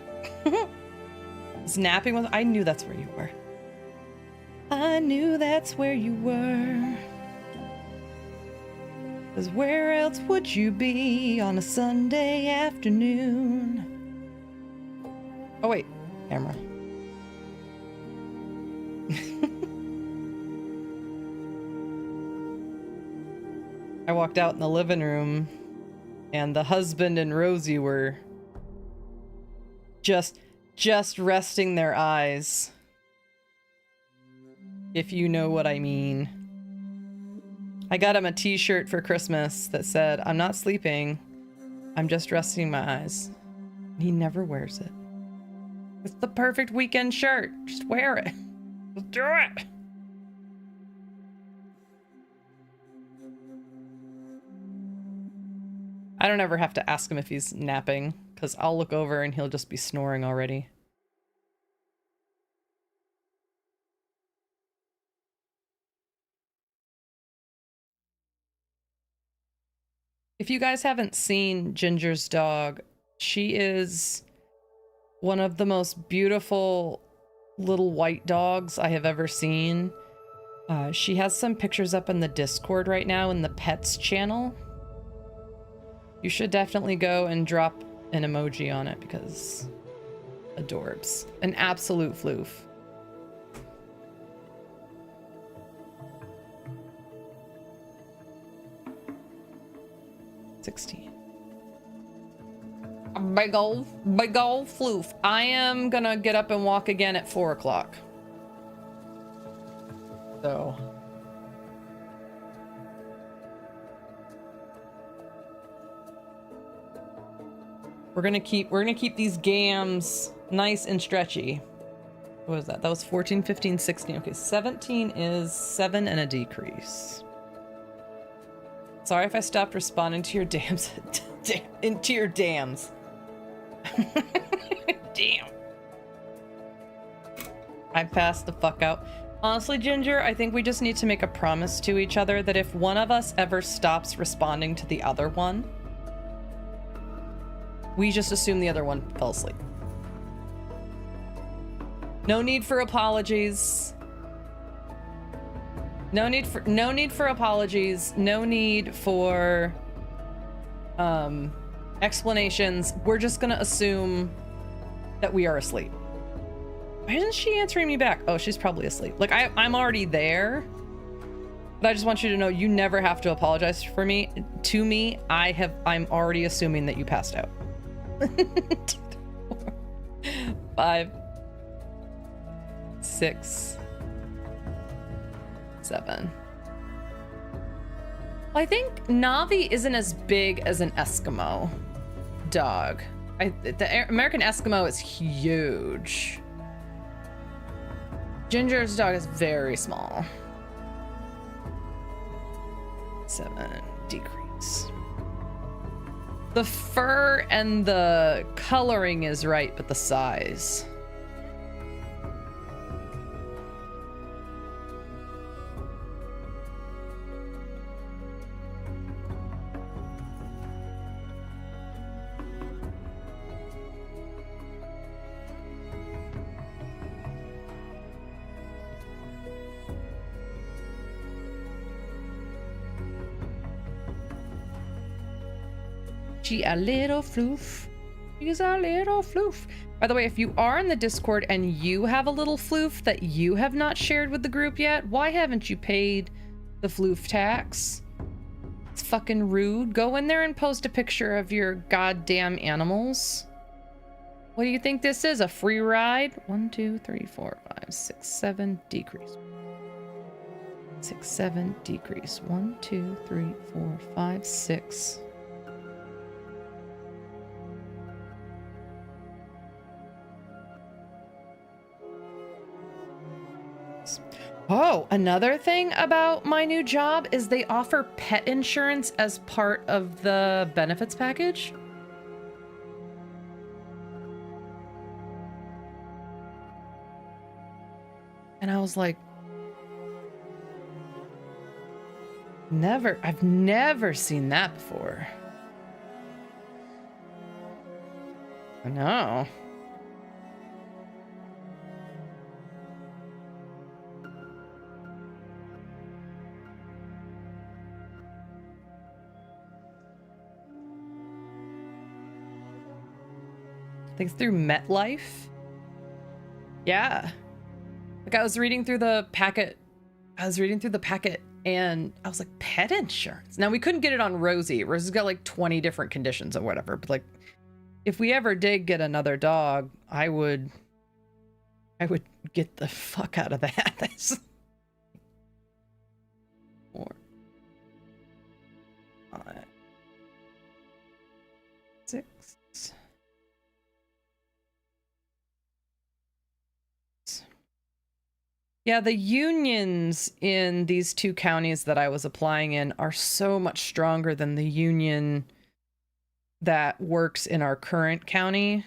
Snapping with... I knew that's where you were. I knew that's where you were. 'Cause where else would you be on a Sunday afternoon? Oh wait, camera. I walked out in the living room and the husband and Rosie were just resting their eyes. If you know what I mean. I got him a t-shirt for Christmas that said, "I'm not sleeping, I'm just resting my eyes." He never wears it. It's the perfect weekend shirt. Just wear it. Just do it. I don't ever have to ask him if he's napping, because I'll look over and he'll just be snoring already. If you guys haven't seen Ginger's dog, she is one of the most beautiful little white dogs I have ever seen. She has some pictures up in the Discord right now in the pets channel. You should definitely go and drop an emoji on it because adorbs. An absolute floof. A big old floof. I am gonna get up and walk again at 4 o'clock. So. We're gonna keep these gams nice and stretchy. What was that? That was 14, 15, 16. Okay, 17 is 7 and a decrease. Sorry if I stopped responding to your dams. Into your dams. Damn. I passed the fuck out. Honestly, Ginger, I think we just need to make a promise to each other that if one of us ever stops responding to the other one, we just assume the other one fell asleep. No need for apologies. No need for apologies. No need for explanations. We're just gonna assume that we are asleep. Why isn't she answering me back? Oh, she's probably asleep. Like I'm already there. But I just want you to know you never have to apologize for me. To me, I'm already assuming that you passed out. 5, 6, 7. I think Navi isn't as big as an Eskimo dog. The American Eskimo is huge. Ginger's dog is very small. 7 decrease. The fur and the coloring is right, but the size. She a little floof. She's a little floof. By the way, if you are in the Discord and you have a little floof that you have not shared with the group yet, why haven't you paid the floof tax? It's fucking rude. Go in there and post a picture of your goddamn animals. What do you think this is? A free ride? 1, 2, 3, 4, 5, 6, 7, decrease. 6, 7, decrease. 1, 2, 3, 4, 5, 6. Oh, another thing about my new job is they offer pet insurance as part of the benefits package. And I was like, I've never seen that before. I know. I think through MetLife. Yeah. Like I was reading through the packet and I was like, pet insurance. Now we couldn't get it on Rosie. Rosie's got like 20 different conditions or whatever. But like, if we ever did get another dog, I would get the fuck out of that. That's 4, 5, 6. Yeah, the unions in these 2 counties that I was applying in are so much stronger than the union that works in our current county.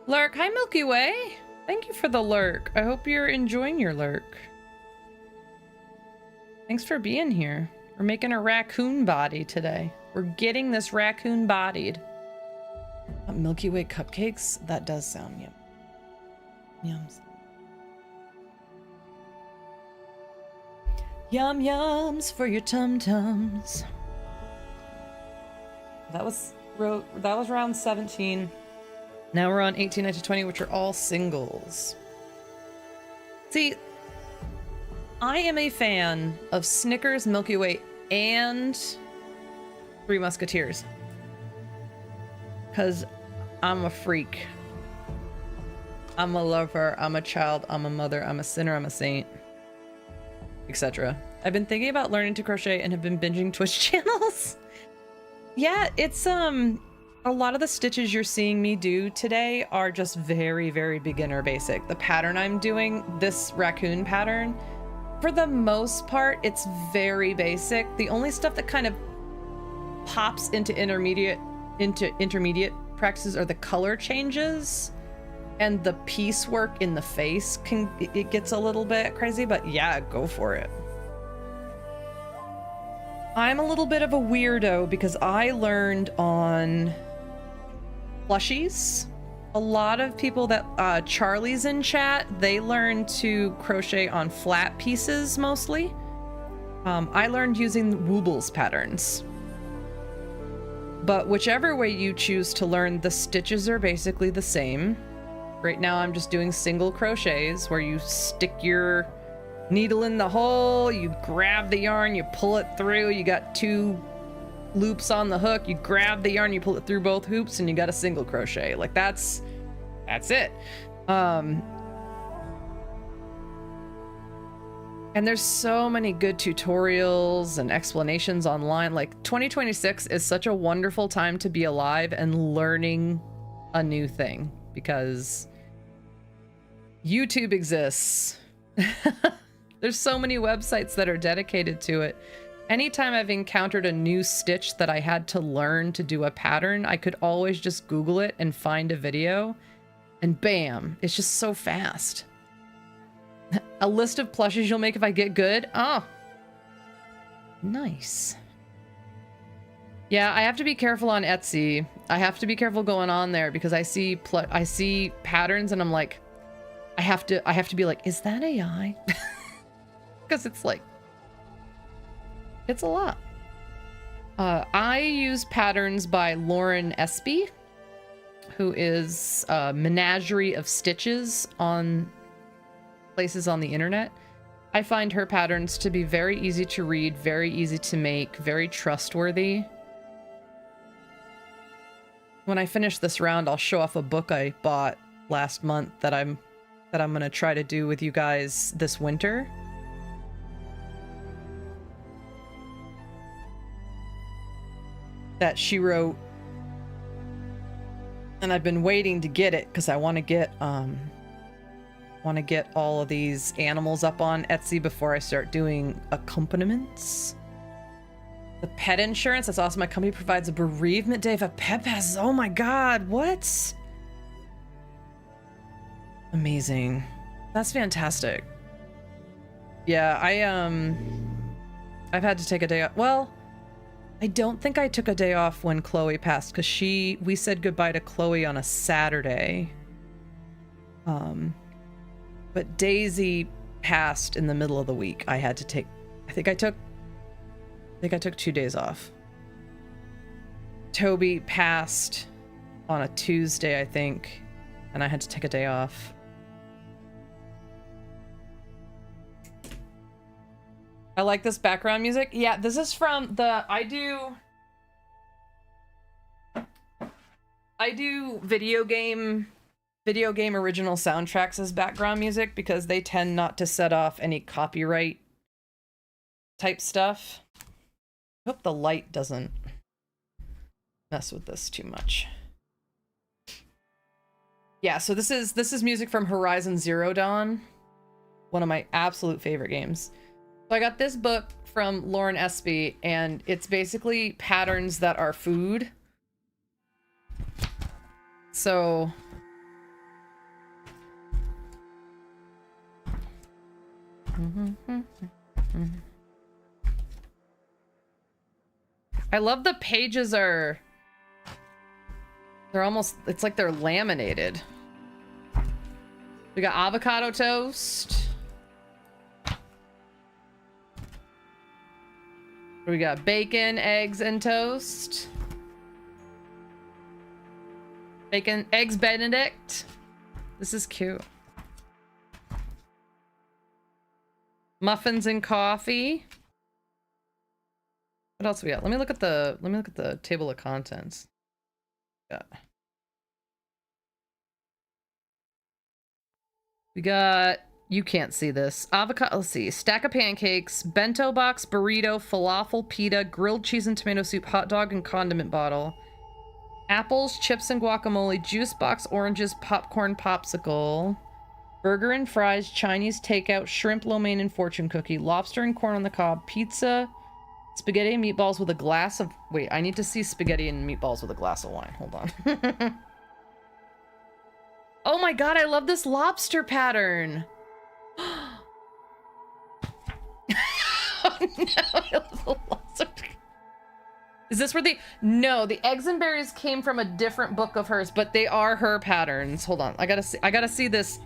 Lurk, hi Milky Way. Thank you for the lurk. I hope you're enjoying your lurk. Thanks for being here. We're making a raccoon body today. We're getting this raccoon bodied. Milky Way cupcakes? That does sound yum. Yums. Yum yums for your tum-tums. That was round 17. Now we're on 18, 19, 20, which are all singles. See, I am a fan of Snickers, Milky Way, and Three Musketeers. Because I'm a freak. I'm a lover, I'm a child, I'm a mother, I'm a sinner, I'm a saint, etc. I've been thinking about learning to crochet and have been binging Twitch channels. Yeah, it's a lot of the stitches you're seeing me do today are just very, very beginner basic. The pattern I'm doing, this raccoon pattern, for the most part, it's very basic. The only stuff that kind of pops into intermediate practices are the color changes and the piecework in the face. It gets a little bit crazy, but yeah, go for it. I'm a little bit of a weirdo because I learned on plushies. A lot of people that Charlie's in chat, they learned to crochet on flat pieces mostly. I learned using Woobles patterns. But whichever way you choose to learn, the stitches are basically the same. Right now I'm just doing single crochets where you stick your needle in the hole, you grab the yarn, you pull it through, you got 2 loops on the hook, you grab the yarn, you pull it through both hoops, and you got a single crochet. Like that's it. And there's so many good tutorials and explanations online. Like 2026 is such a wonderful time to be alive and learning a new thing because YouTube exists. There's so many websites that are dedicated to it. Anytime I've encountered a new stitch that I had to learn to do a pattern, I could always just Google it and find a video, and bam, it's just so fast. A list of plushies you'll make if I get good? Oh, nice. Yeah, I have to be careful on Etsy. I have to be careful going on there because I see patterns and I'm like, I have to be like, is that AI? Because it's like, it's a lot. I use patterns by Lauren Espy, who is a menagerie of stitches on places on the internet. I find her patterns to be very easy to read, very easy to make, very trustworthy. When I finish this round, I'll show off a book I bought last month that I'm gonna try to do with you guys this winter. That she wrote, and I've been waiting to get it because I want to get all of these animals up on Etsy before I start doing accompaniments. The pet insurance, that's awesome. My company provides a bereavement day if a pet passes. Oh my god, what? Amazing. That's fantastic. Yeah, I've had to take a day off. Well, I don't think I took a day off when Chloe passed because we said goodbye to Chloe on a Saturday. But Daisy passed in the middle of the week. I had to take, I think I took 2 days off. Toby passed on a Tuesday, I think, and I had to take a day off. I like this background music. Yeah, this is from the, I do video game original soundtracks as background music because they tend not to set off any copyright type stuff. I hope the light doesn't mess with this too much. Yeah, so this is music from Horizon Zero Dawn, one of my absolute favorite games. So I got this book from Lauren Espy, and it's basically patterns that are food. So I love the pages are, they're almost, it's like they're laminated. We got avocado toast. We got bacon, eggs, and toast. Bacon, eggs Benedict. This is cute. Muffins and coffee. What else we got? Let me look at the table of contents. Yeah. We got, you can't see this. Avocado, let's see. Stack of pancakes, bento box, burrito, falafel, pita, grilled cheese and tomato soup, hot dog and condiment bottle. Apples, chips and guacamole, juice box, oranges, popcorn, popsicle. Burger and fries, Chinese takeout, shrimp, lo mein, and fortune cookie, lobster and corn on the cob, pizza, spaghetti and meatballs with a glass of... Wait, I need to see spaghetti and meatballs with a glass of wine. Hold on. Oh my god, I love this lobster pattern. Oh no, I love the lobster. Is this where the... No, the eggs and berries came from a different book of hers, but they are her patterns. Hold on, I gotta see this.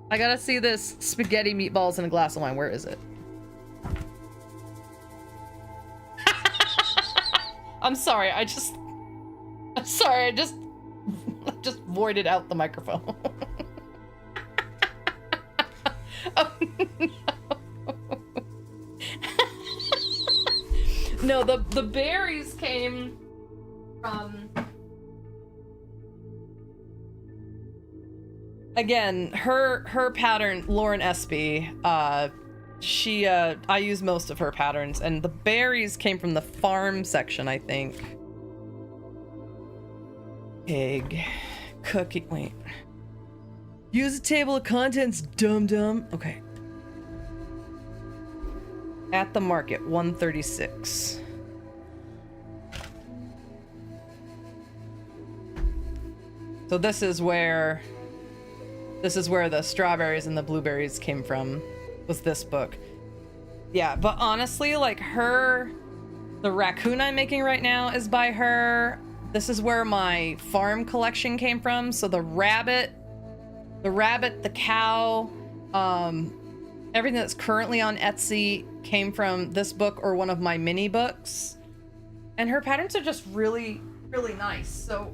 I gotta see this spaghetti, meatballs, and a glass of wine. Where is it? I'm sorry, I just voided out the microphone. Oh no. No, the berries came from, again, her pattern, Lauren Espy, I use most of her patterns, and the berries came from the farm section, I think. Egg, cookie, wait. Use a table of contents, dum-dum. Okay. At the market, 136. So this is where the strawberries and the blueberries came from, was this book. Yeah, but honestly, like the raccoon I'm making right now is by her. This is where my farm collection came from. So the rabbit, the cow, everything that's currently on Etsy came from this book or one of my mini books. And her patterns are just really, really nice. So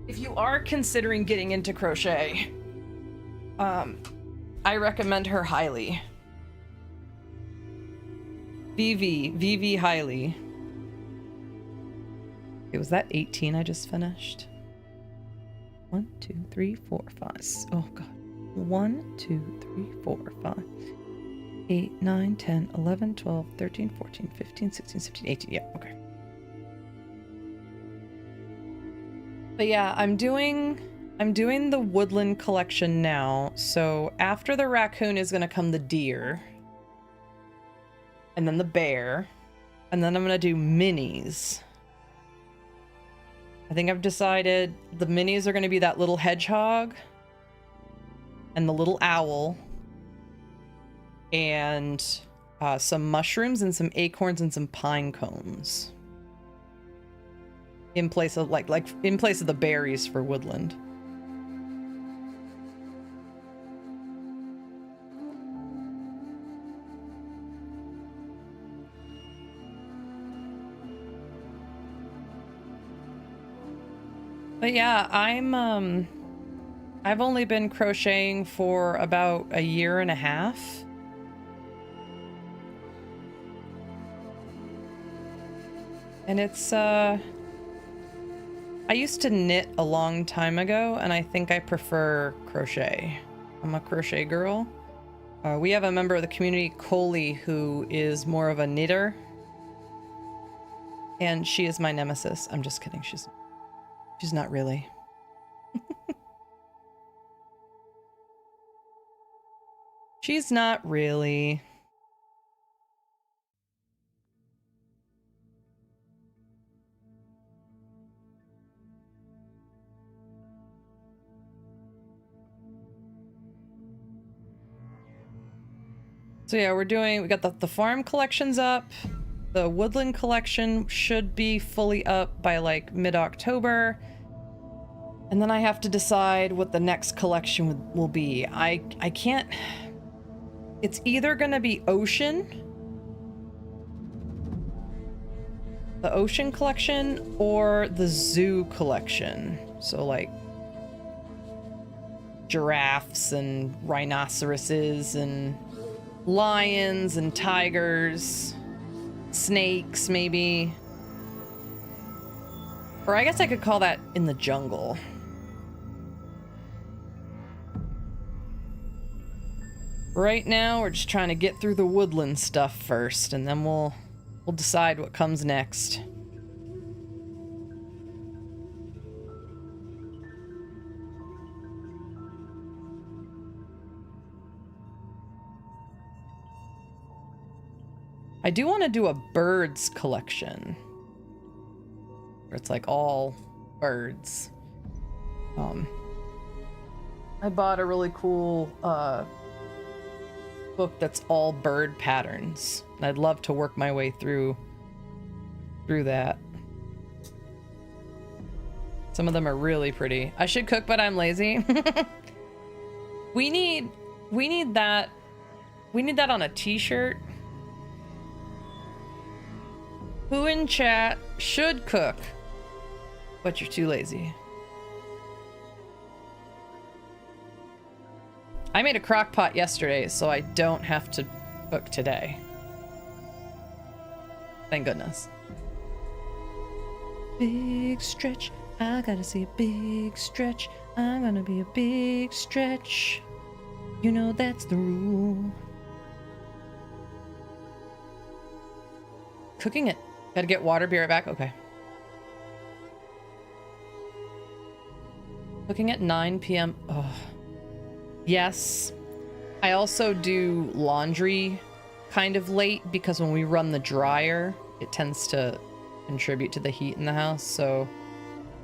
if you are considering getting into crochet, I recommend her highly. VV highly. Okay, was that 18 I just finished? 1, 2, 3, 4, 5. Oh god. 1, 2, 3, 4, 5. 8, 9, 10, 11, 12, 13, 14, 15, 16, 17, 18. Yeah, okay. But yeah, I'm doing the Woodland collection now. So after the raccoon is gonna come the deer. And then the bear. And then I'm gonna do minis. I think I've decided the minis are gonna be that little hedgehog. And the little owl. And some mushrooms and some acorns and some pine cones. In place of in place of the berries for Woodland. But yeah, I've only been crocheting for about a year and a half. And it's I used to knit a long time ago, and I think I prefer crochet. I'm a crochet girl. We have a member of the community, Coley, who is more of a knitter. And she is my nemesis. I'm just kidding. She's not really. She's not really. So yeah, we got the farm collections up. The Woodland collection should be fully up by like mid-October. And then I have to decide what the next collection will be. I can't... It's either gonna be Ocean, the Ocean collection, or the Zoo collection. So like giraffes and rhinoceroses and lions and tigers, snakes maybe. Or I guess I could call that in the jungle. Right now we're just trying to get through the Woodland stuff first, and then we'll decide what comes next. I do want to do a birds collection, where it's like all birds. I bought a really cool book that's all bird patterns, and I'd love to work my way through that. Some of them are really pretty. I should cook, but I'm lazy. We need that. We need that on a t-shirt. Who in chat should cook, but you're too lazy? I made a crock pot yesterday, so I don't have to cook today. Thank goodness. Big stretch. I gotta see a big stretch. I'm gonna be a big stretch. You know that's the rule. Cooking it. Gotta get water, be right back. Okay. Cooking at 9 p.m. Oh. Yes. I also do laundry kind of late because when we run the dryer, it tends to contribute to the heat in the house. So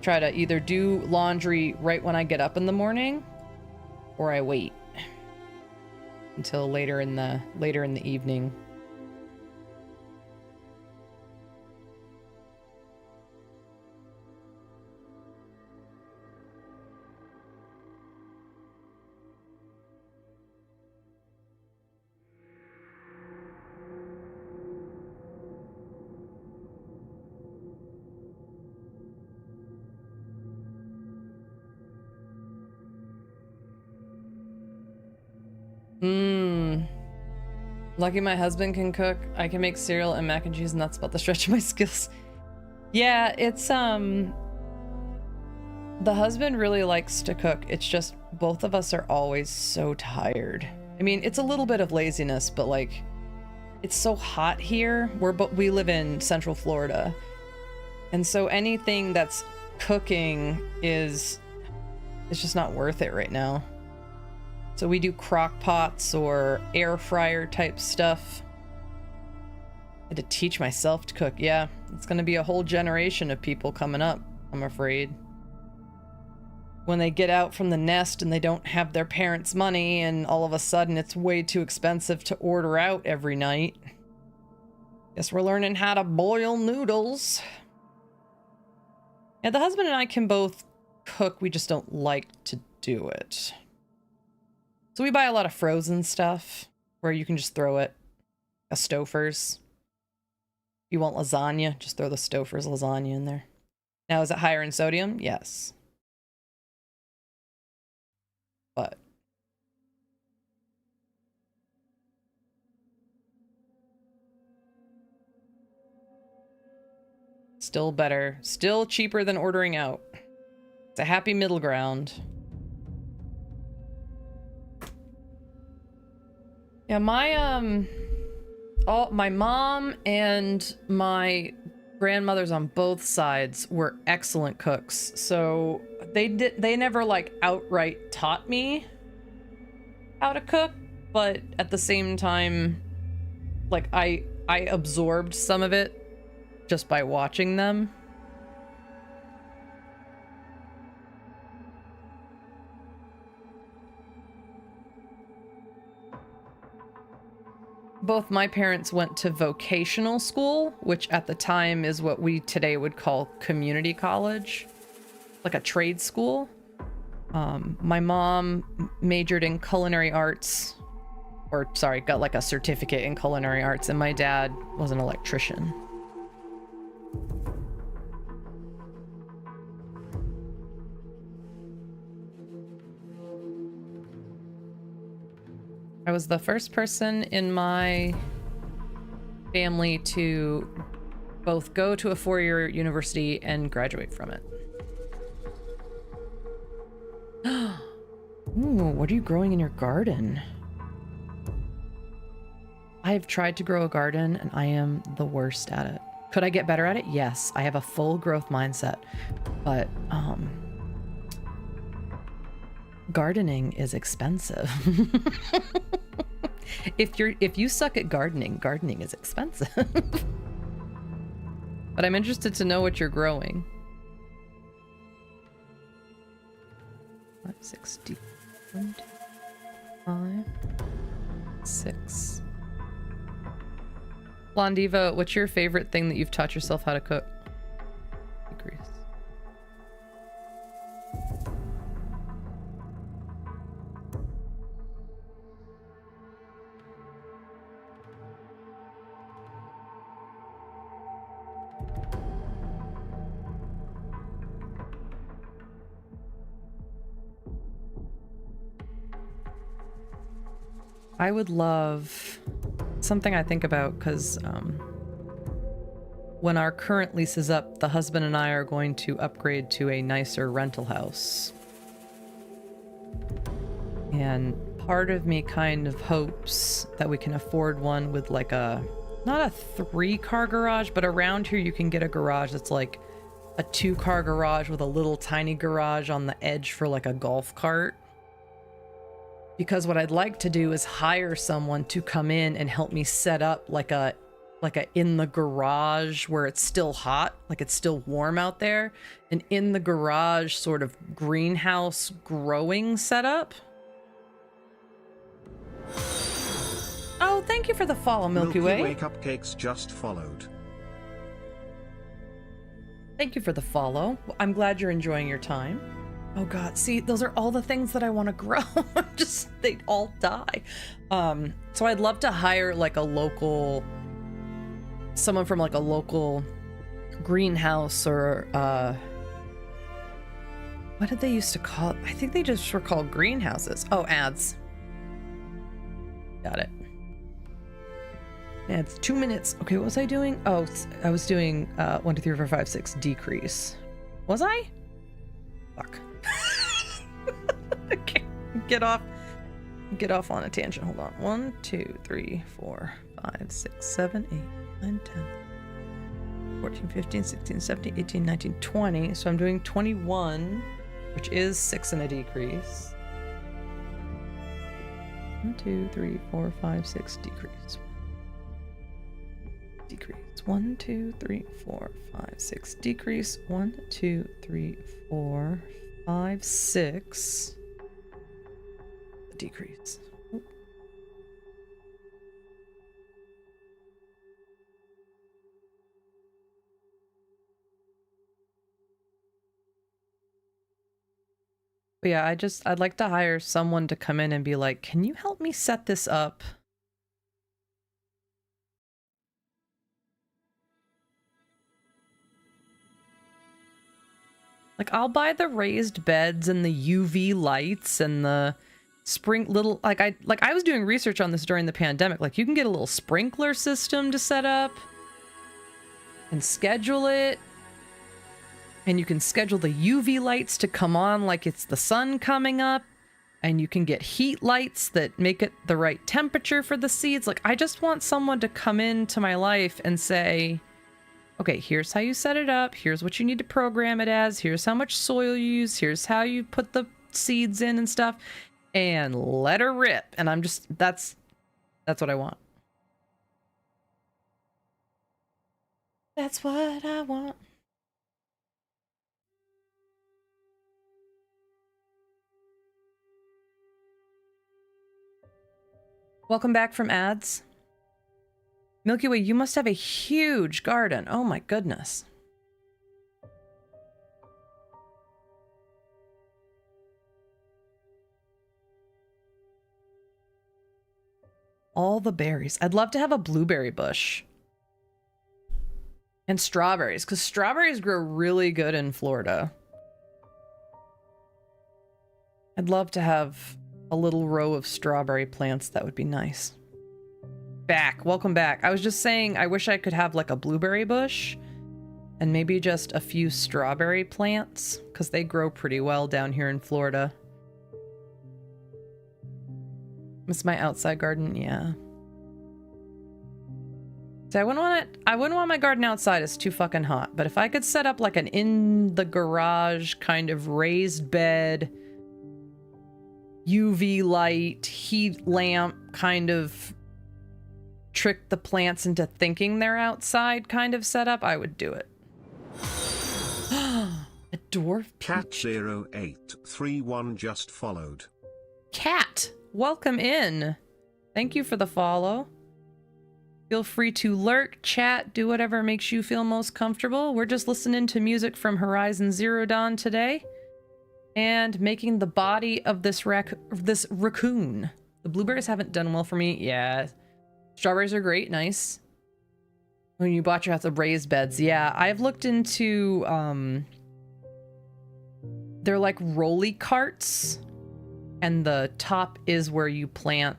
try to either do laundry right when I get up in the morning, or I wait until later in the evening. Lucky my husband can cook. I can make cereal and mac and cheese, and that's about the stretch of my skills. Yeah, it's the husband really likes to cook. It's just both of us are always so tired. I mean, it's a little bit of laziness, but like it's so hot here. We live in Central Florida. And so anything that's cooking it's just not worth it right now. So we do crock pots or air fryer type stuff. I had to teach myself to cook. Yeah, it's going to be a whole generation of people coming up, I'm afraid. When they get out from the nest and they don't have their parents' money, and all of a sudden it's way too expensive to order out every night. Guess we're learning how to boil noodles. Yeah, the husband and I can both cook. We just don't like to do it. So we buy a lot of frozen stuff where you can just throw it. A Stouffer's. If you want lasagna, just throw the Stouffer's lasagna in there. Now, is it higher in sodium? Yes. But still better. Still cheaper than ordering out. It's a happy middle ground. Yeah, my mom and my grandmothers on both sides were excellent cooks. So they never like outright taught me how to cook, but at the same time, like I absorbed some of it just by watching them. Both my parents went to vocational school, which at the time is what we today would call community college, like a trade school. My mom majored in culinary arts, or sorry, got like a certificate in culinary arts, and my dad was an electrician. I was the first person in my family to both go to a four-year university and graduate from it. Ooh, what are you growing in your garden? I have tried to grow a garden and I am the worst at it. Could I get better at it? Yes, I have a full growth mindset, but gardening is expensive. If you suck at gardening is expensive. But I'm interested to know what you're growing. 560. 1, 2, 5, 6. Blondiva, what's your favorite thing that you've taught yourself how to cook? Decrease. I would love something I think about because when our current lease is up, the husband and I are going to upgrade to a nicer rental house. And part of me kind of hopes that we can afford one with like a, not a 3-car garage, but around here you can get a garage that's like a 2-car garage with a little tiny garage on the edge for like a golf cart. Because what I'd like to do is hire someone to come in and help me set up like a in the garage where it's still hot, like it's still warm out there, and in the garage sort of greenhouse growing setup. Oh, thank you for the follow, Milky Way. Cupcakes just followed. Thank you for the follow. I'm glad you're enjoying your time. Oh god, see, those are all the things that I want to grow. Just, they all die. So I'd love to hire like a local, someone from like a local greenhouse or, what did they used to call it? I think they just were called greenhouses. Oh, ads. Got it. Ads, 2 minutes. Okay, what was I doing? Oh, I was doing 1, 2, 3, 4, 5, 6 decrease. Was I? Fuck. Okay, get off on a tangent. Hold on. 1, 2, 3, 4, 5, 6, 7, 8, 9, 10, 14, 15, 16, 17, 18, 19, 20. So I'm doing 21, which is 6 and a decrease. 1, 2, 3, 4, 5, 6, decrease. Decrease. 1, 2, 3, 4, 5, 6, decrease. 1, 2, 3, 4, 5, 6. Decrease. Oop. But yeah, I'd like to hire someone to come in and be like, can you help me set this up? Like, I'll buy the raised beds and the UV lights and the little, I was doing research on this during the pandemic. Like, you can get a little sprinkler system to set up and schedule it. And you can schedule the UV lights to come on like it's the sun coming up. And you can get heat lights that make it the right temperature for the seeds. Like, I just want someone to come into my life and say, okay, here's how you set it up. Here's what you need to program it as. Here's how much soil you use. Here's how you put the seeds in and stuff. And let her rip. And I'm just, that's what I want. That's what I want. Welcome back from ads. Milky Way, you must have a huge garden. Oh my goodness. All the berries. I'd love to have a blueberry bush. And strawberries, because strawberries grow really good in Florida. I'd love to have a little row of strawberry plants. That would be nice. Back. Welcome back. I was just saying, I wish I could have like a blueberry bush and maybe just a few strawberry plants, because they grow pretty well down here in Florida. Miss my outside garden? Yeah. So I wouldn't want my garden outside. It's too fucking hot. But if I could set up like an in the garage kind of raised bed, UV light, heat lamp, kind of trick the plants into thinking they're outside kind of setup, I would do it. A dwarf peach. Cat0831 just followed. Cat, welcome in. Thank you for the follow. Feel free to lurk, chat, do whatever makes you feel most comfortable. We're just listening to music from Horizon Zero Dawn today and making the body of this raccoon. The blueberries haven't done well for me. Yeah. Strawberries are great. Nice. When you bought your house of raised beds. Yeah, I've looked into, they're like rolly carts, and the top is where you plant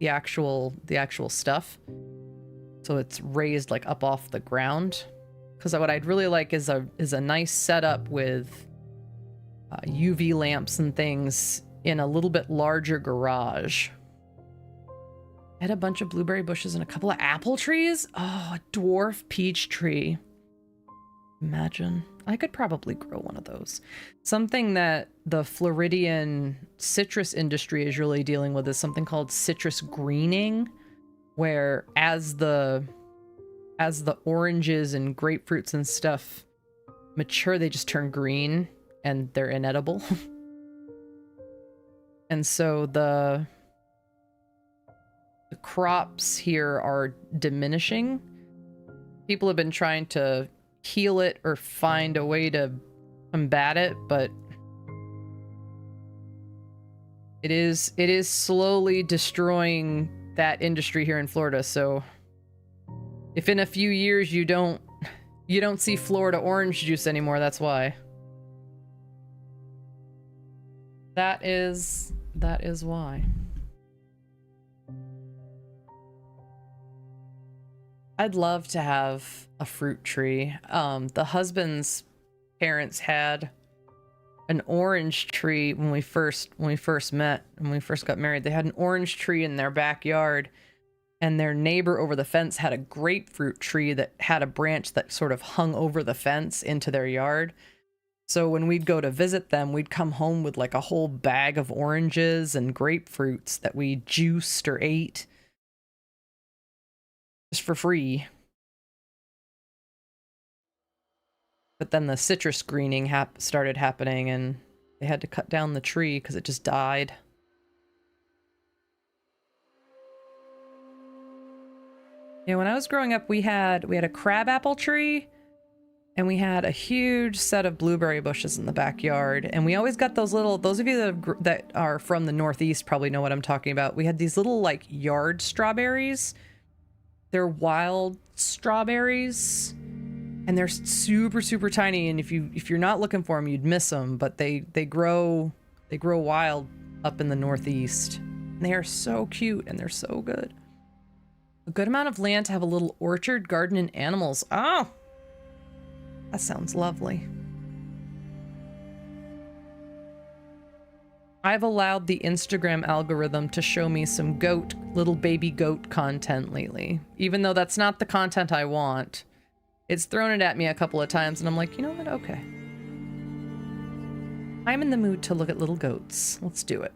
the actual stuff, so it's raised like up off the ground. Because what I'd really like is a nice setup with UV lamps and things in a little bit larger garage. I had a bunch of blueberry bushes and a couple of apple trees. Oh, a dwarf peach tree. Imagine. I could probably grow one of those. Something that the Floridian citrus industry is really dealing with is something called citrus greening, where as the oranges and grapefruits and stuff mature, they just turn green and they're inedible. And so the crops here are diminishing. People have been trying to heal it or find a way to combat it, but it is slowly destroying that industry here in Florida. So if in a few years you don't see Florida orange juice anymore, that's why. That is why. I'd love to have a fruit tree. The husband's parents had an orange tree when we first met, when we first got married. They had an orange tree in their backyard, and their neighbor over the fence had a grapefruit tree that had a branch that sort of hung over the fence into their yard. So when we'd go to visit them, we'd come home with like a whole bag of oranges and grapefruits that we juiced or ate just for free. But then the citrus greening started happening, and they had to cut down the tree because it just died. Yeah, when I was growing up, we had a crabapple tree, and we had a huge set of blueberry bushes in the backyard. And we always got those of you that are from the Northeast probably know what I'm talking about. We had these little like yard strawberries. They're wild strawberries, and they're super, super tiny. And if you're not looking for them, you'd miss them. But they grow wild up in the Northeast. And they are so cute, and they're so good. A good amount of land to have a little orchard, garden, and animals. Oh, that sounds lovely. I've allowed the Instagram algorithm to show me some little baby goat content lately. Even though that's not the content I want, It's thrown it at me a couple of times, and I'm like, you know what? Okay. I'm in the mood to look at little goats. Let's do it.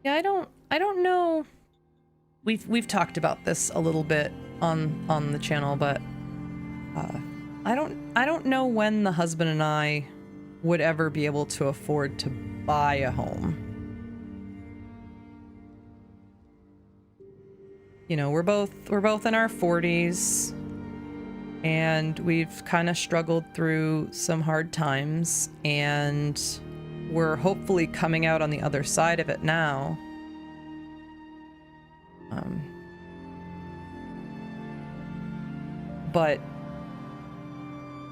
Yeah, I don't know. We've talked about this a little bit on the channel, but I don't know when the husband and I would ever be able to afford to buy a home. You know, we're both in our 40s, and we've kind of struggled through some hard times, and we're hopefully coming out on the other side of it now. But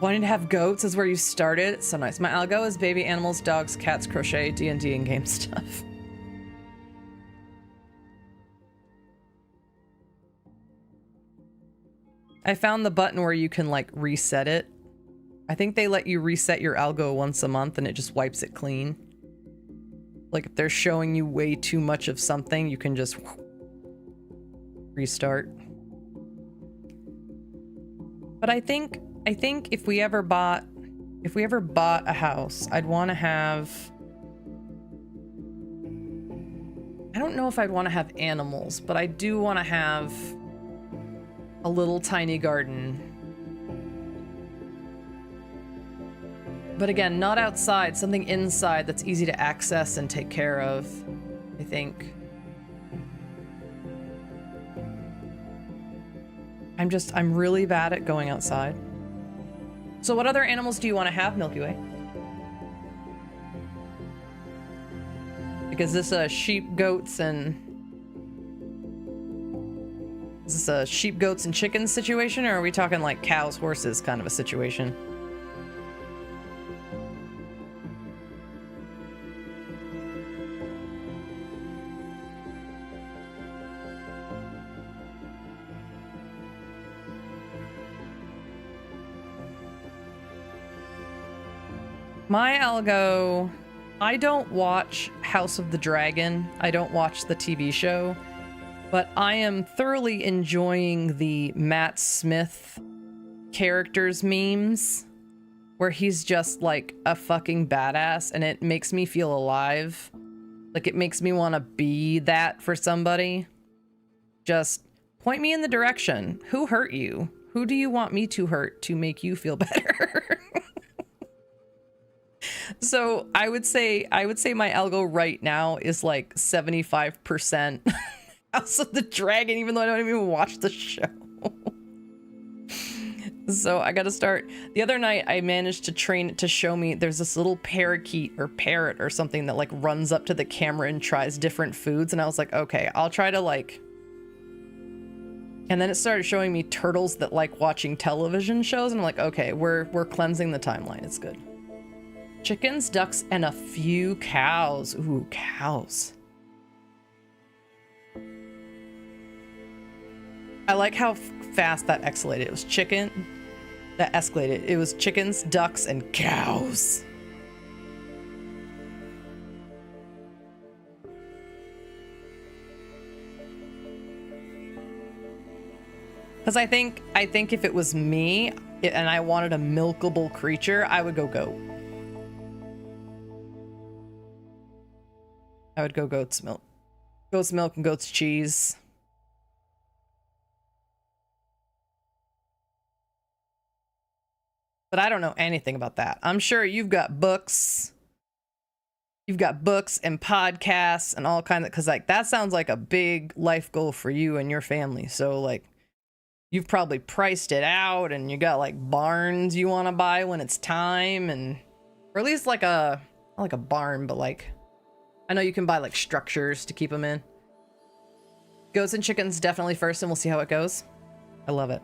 wanting to have goats is where you started. It's so nice. My algo is baby animals, dogs, cats, crochet, D&D, and game stuff. I found the button where you can like reset it. I think they let you reset your algo once a month and it just wipes it clean. Like if they're showing you way too much of something, you can just restart. But I think if we ever bought a house, I'd want to have, I don't know if I'd want to have animals, but I do want to have a little tiny garden. But again, not outside, something inside that's easy to access and take care of, I think. I'm really bad at going outside. So what other animals do you want to have, Milky Way? Like, is this a sheep, goats, and... Is this a sheep, goats, and chickens situation, or are we talking like cows, horses kind of a situation? My algo, I don't watch House of the Dragon. I don't watch the TV show, but I am thoroughly enjoying the Matt Smith characters memes where he's just like a fucking badass and it makes me feel alive. Like it makes me want to be that for somebody. Just point me in the direction. Who hurt you? Who do you want me to hurt to make you feel better? So I would say my algo right now is like 75% House of the Dragon, even though I don't even watch the show. So I gotta start. The other night I managed to train it to show me there's this little parakeet or parrot or something that like runs up to the camera and tries different foods, and I was like, okay, I'll try to like. And then it started showing me turtles that like watching television shows, and I'm like, okay, we're cleansing the timeline. It's good. Chickens, ducks, and a few cows. Ooh, cows. I like how fast that escalated. It was chicken that escalated. It was chickens, ducks, and cows. Because I think if it was me and I wanted a milkable creature, I would go goat. I would go goat's milk. Goat's milk and goat's cheese. But I don't know anything about that. I'm sure you've got books. You've got books and podcasts and all kinds of, because like that sounds like a big life goal for you and your family. So like you've probably priced it out and you got like barns you want to buy when it's time, and or at least like a, not like a barn, but like I know you can buy like structures to keep them in. Goats and chickens definitely first, and we'll see how it goes. I love it.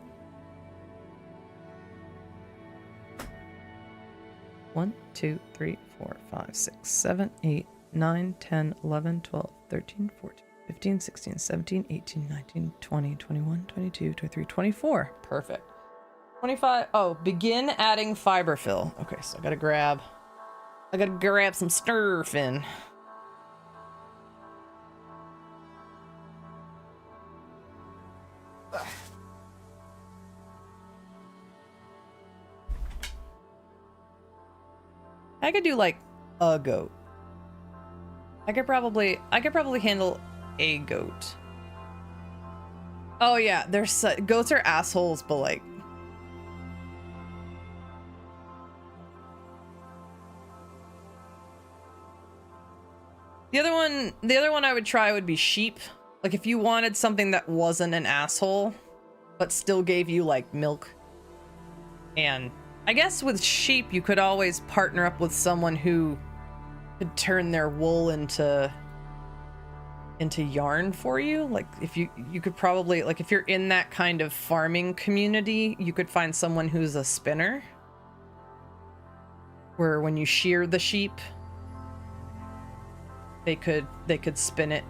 1, 2, 3, 4, 5, 6, 7, 8, 9, 10, 11, 12, 13, 14, 15, 16, 17, 18, 19, 20, 21, 22, 23, 24. Perfect. 25. Oh, begin adding fiber fill. Okay, so I gotta grab some sturfing. I could do like a goat. I could probably handle a goat. Oh yeah, goats are assholes, but like the other one I would try would be sheep. Like if you wanted something that wasn't an asshole, but still gave you like milk. And I guess with sheep, you could always partner up with someone who could turn their wool into yarn for you. Like if you could probably, like if you're in that kind of farming community, you could find someone who's a spinner. Where when you shear the sheep, they could spin it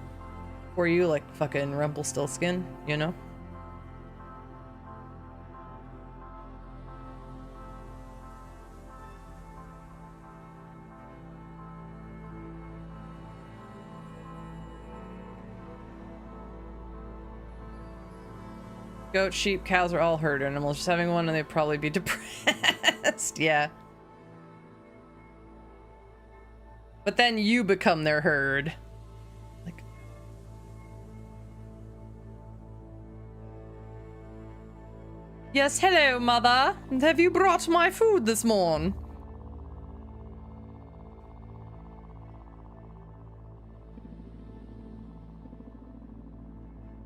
for you like fucking Rumpelstiltskin, you know? Goat, sheep, cows are all herd animals. Just having one and they'd probably be depressed. Yeah. But then you become their herd. Like, yes, hello, mother. Have you brought my food this morn?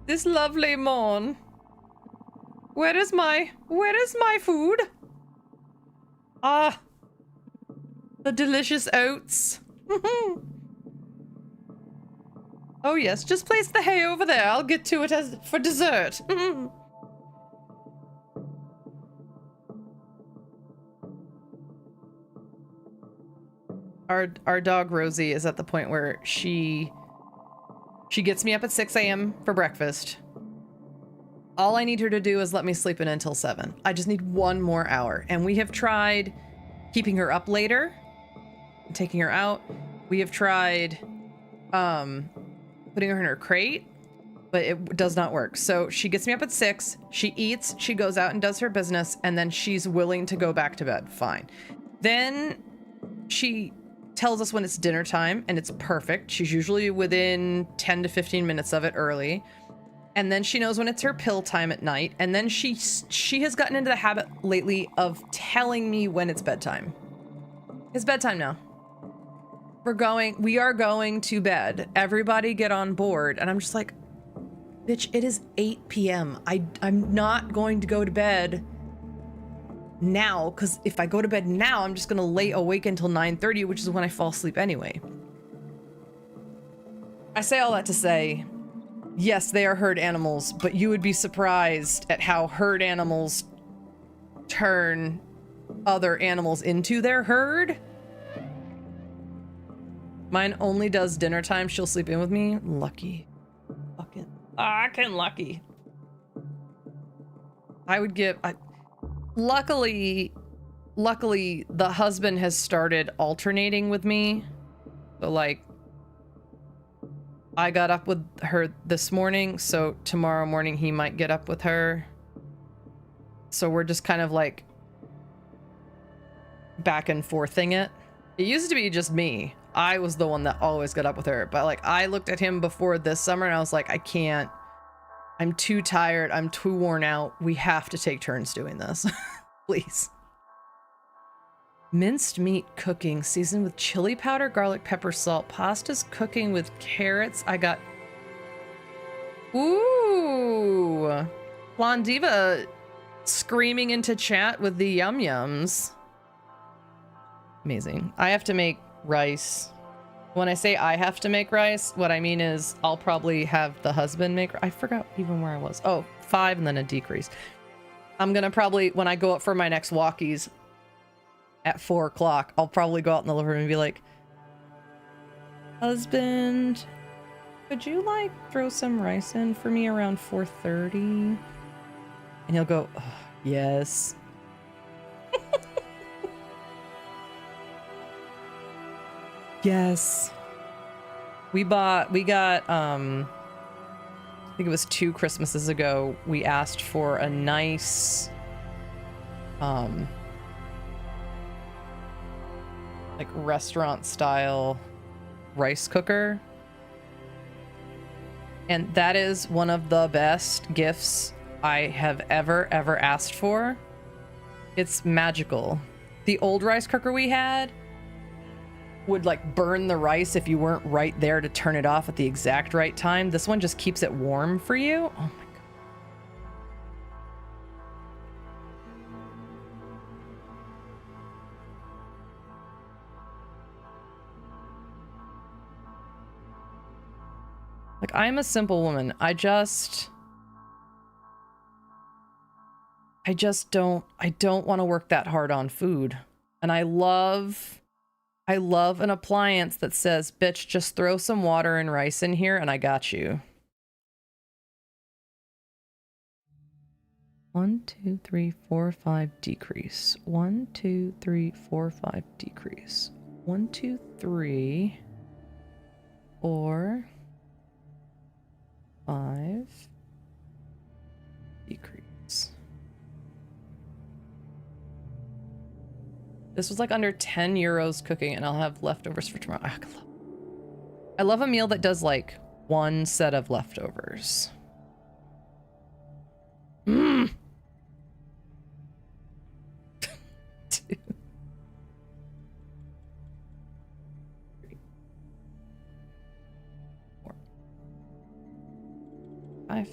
This lovely morn. Where is my food? Ah, the delicious oats. Oh yes, just place the hay over there. I'll get to it for dessert. Our dog Rosie is at the point where she gets me up at 6 a.m. for breakfast. All I need her to do is let me sleep in until 7. I just need 1 more hour. And we have tried keeping her up later, taking her out. We have tried putting her in her crate, but it does not work. So she gets me up at 6, she eats, she goes out and does her business, and then she's willing to go back to bed. Fine. Then she tells us when it's dinner time, and it's perfect. She's usually within 10 to 15 minutes of it early. And then she knows when it's her pill time at night. And then she has gotten into the habit lately of telling me when it's bedtime. It's bedtime now. We are going to bed. Everybody get on board. And I'm just like, bitch, it is 8 p.m. I'm not going to go to bed now, because if I go to bed now, I'm just going to lay awake until 9:30, which is when I fall asleep anyway. I say all that to say, yes, they are herd animals, but you would be surprised at how herd animals turn other animals into their herd. Mine only does dinner time. She'll sleep in with me. Lucky. Fucking lucky. I would give... Luckily, the husband has started alternating with me. So, like, I got up with her this morning, so tomorrow morning he might get up with her. So we're just kind of like back and forthing it. It used to be just me. I was the one that always got up with her. But like, I looked at him before this summer and I was like, I can't. I'm too tired. I'm too worn out. We have to take turns doing this. Please. Minced meat cooking, seasoned with chili powder, garlic, pepper, salt. Pasta's cooking with carrots. I got... Ooh. Blondiva screaming into chat with the yum-yums. Amazing. I have to make rice. When I say I have to make rice, what I mean is I'll probably have the husband make... I forgot even where I was. Oh, 5 and then a decrease. I'm gonna probably, when I go up for my next walkies at 4 o'clock, I'll probably go out in the living room and be like, husband, could you like throw some rice in for me around 4:30? And he'll go, oh, yes. Yes. We got, I think it was 2 Christmases ago, we asked for a nice, like restaurant style rice cooker. And that is one of the best gifts I have ever asked for. It's magical. The old rice cooker we had would like burn the rice if you weren't right there to turn it off at the exact right time. This one just keeps it warm for you. Oh my god. Like, I'm a simple woman. I don't want to work that hard on food. And I love an appliance that says, bitch, just throw some water and rice in here and I got you. 1, 2, 3, 4, 5, decrease. 1, 2, 3, 4, 5, decrease. 1, 2, 3, 4, 5, decrease. This was like under 10 euros cooking, and I'll have leftovers for tomorrow. I love a meal that does like one set of leftovers. Mmm. 2, 3, 4, 5,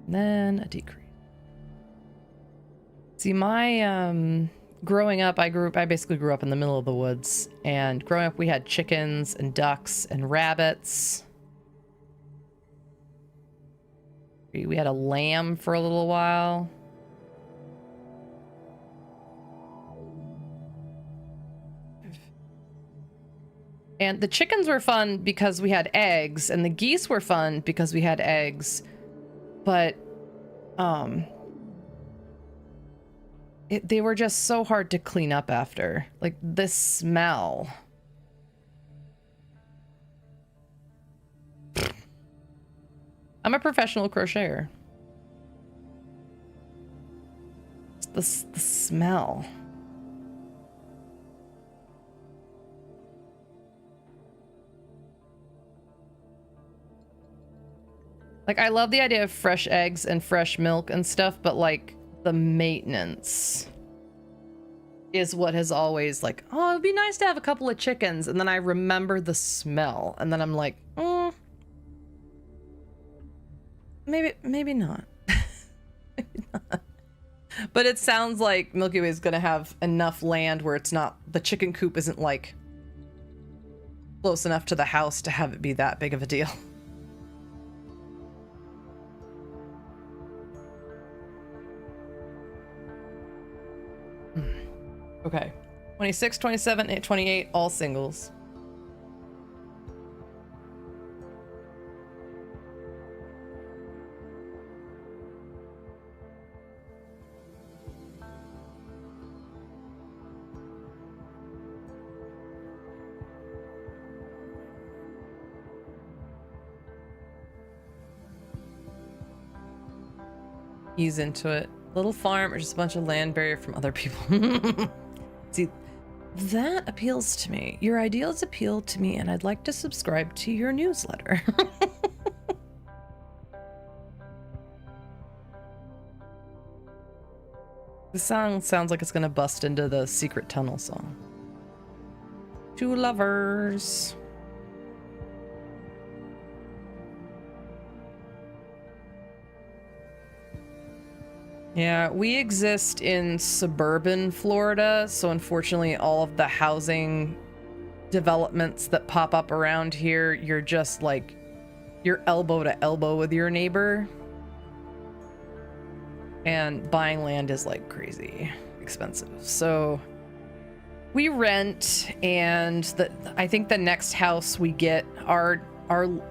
then a decrease. See, my growing up, I basically grew up in the middle of the woods, and growing up we had chickens and ducks and rabbits. We had a lamb for a little while. And the chickens were fun because we had eggs, and the geese were fun because we had eggs. But they were just so hard to clean up after. Like, this smell. I'm a professional crocheter. It's the smell. Like, I love the idea of fresh eggs and fresh milk and stuff, but like, the maintenance is what has always like, oh, it'd be nice to have a couple of chickens, and then I remember the smell, and then I'm like, maybe not. Maybe not. But it sounds like Milky Way is gonna have enough land where it's not, the chicken coop isn't like close enough to the house to have it be that big of a deal. Okay. 26, 27, 28, all singles. Ease into it. Little farm or just a bunch of land buried from other people. See, that appeals to me. Your ideals appeal to me, and I'd like to subscribe to your newsletter. The song sounds like it's gonna bust into the Secret Tunnel song. Two lovers. Yeah, we exist in suburban Florida, so unfortunately all of the housing developments that pop up around here, you're just like, you're elbow to elbow with your neighbor. And buying land is like crazy expensive. So we rent, and I think the next house we get, our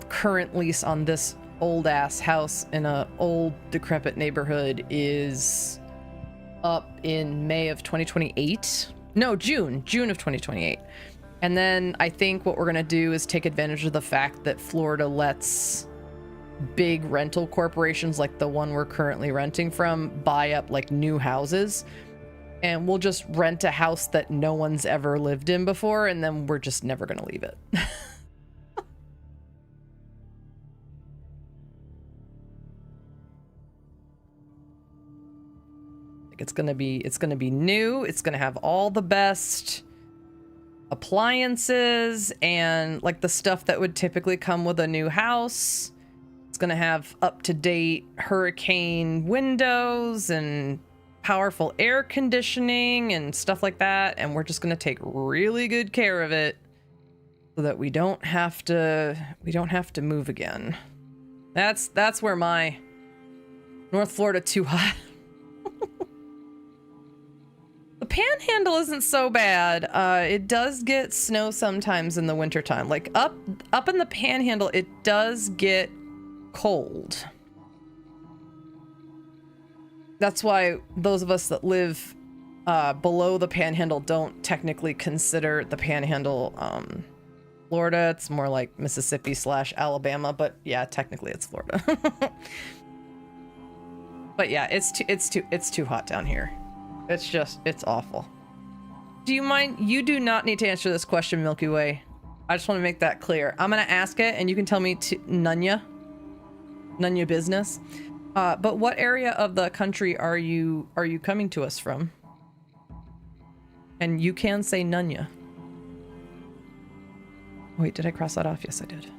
current lease on this old ass house in a old decrepit neighborhood is up in May of 2028. No, June of 2028. And then I think what we're gonna do is take advantage of the fact that Florida lets big rental corporations like the one we're currently renting from buy up like new houses. and we'll just rent a house that no one's ever lived in before, and then we're just never gonna leave it. It's gonna be new. It's gonna have all the best appliances and like the stuff that would typically come with a new house. It's gonna have up-to-date hurricane windows and powerful air conditioning and stuff like that. And we're just gonna take really good care of it so that we don't have to move again. That's where my North Florida too hot. The Panhandle isn't so bad. It does get snow sometimes in the wintertime. Like up in the Panhandle, it does get cold. That's why those of us that live below the Panhandle don't technically consider the Panhandle Florida. It's more like Mississippi / Alabama, but yeah, technically it's Florida. But yeah, it's too hot down here. It's awful. Do you mind? You do not need to answer this question, Milky Way. I just want to make that clear. I'm going to ask it and you can tell me none ya business. But what area of the country are you coming to us from? And you can say none ya. Wait, did I cross that off? Yes, I did.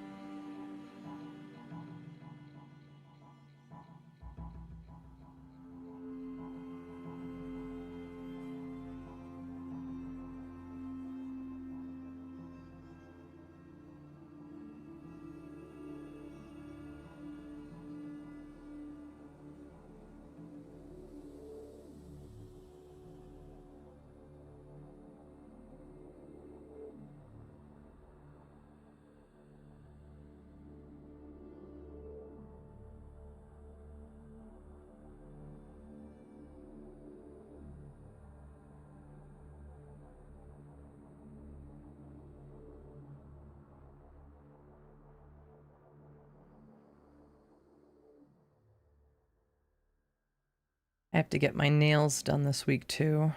I have to get my nails done this week too.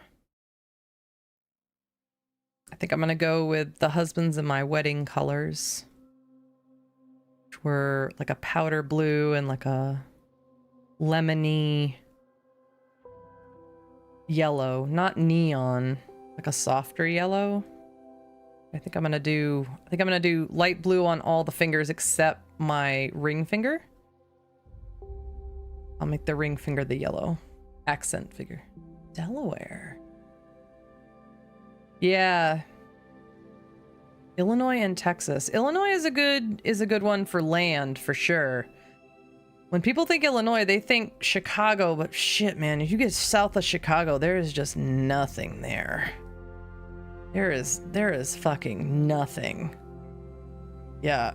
I think I'm gonna go with the husband's and my wedding colors, which were like a powder blue and like a lemony yellow, not neon, like a softer yellow. I think I'm gonna do light blue on all the fingers except my ring finger. I'll make the ring finger the yellow accent figure. Delaware. Yeah. Illinois and Texas. Illinois is a good one for land for sure. When people think Illinois, they think Chicago, but shit, man, if you get south of Chicago, there is just nothing there. There is fucking nothing. Yeah.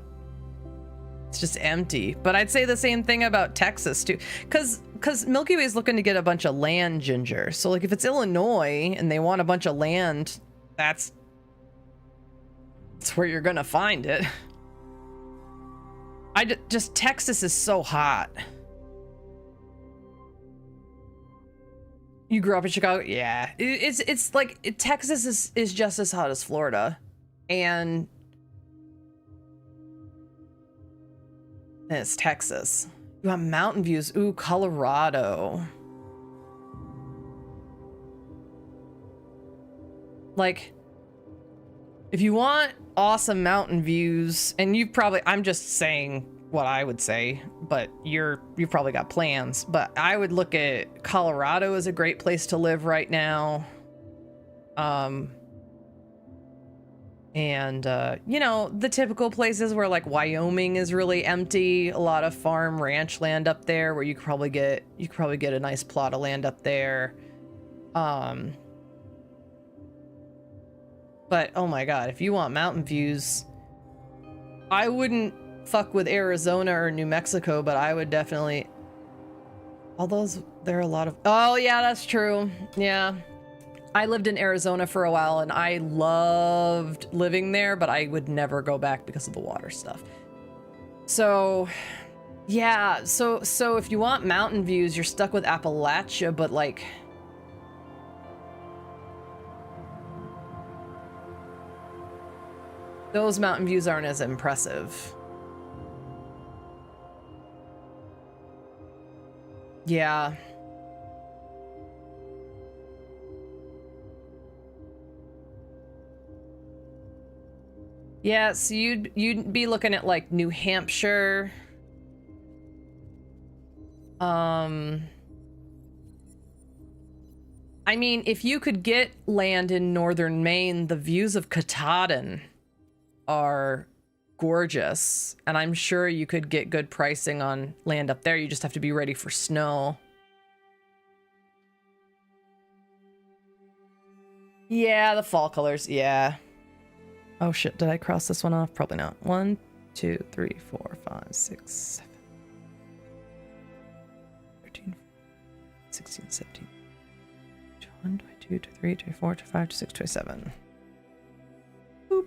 It's just empty. But I'd say the same thing about Texas too. Cause Milky Way's looking to get a bunch of land, Ginger. So like if it's Illinois and they want a bunch of land, that's where you're gonna find it. Just Texas is so hot. You grew up in Chicago? Yeah. It's like Texas is just as hot as Florida. And it's Texas. You want mountain views. Ooh, Colorado. Like, if you want awesome mountain views, and I'm just saying what I would say, but you've probably got plans, but I would look at Colorado as a great place to live right now. And you know, the typical places where like Wyoming is really empty, a lot of farm ranch land up there where you could probably get a nice plot of land up there. But oh my god, if you want mountain views, I wouldn't fuck with Arizona or New Mexico, but I would definitely. All those, there are a lot of. Oh yeah, that's true. Yeah. I lived in Arizona for a while and I loved living there, but I would never go back because of the water stuff. So yeah, so if you want mountain views, you're stuck with Appalachia, but like Those mountain views aren't as impressive. Yeah. Yeah, so you'd be looking at like New Hampshire. I mean, if you could get land in northern Maine, the views of Katahdin are gorgeous, and I'm sure you could get good pricing on land up there. You just have to be ready for snow. Yeah, the fall colors, yeah. Oh shit, did I cross this one off? Probably not. 1, 2, 3, 4, 5, 6, 7, 13, 16, 17, 21, 22, 23, 24, 25, 26, 27. Boop.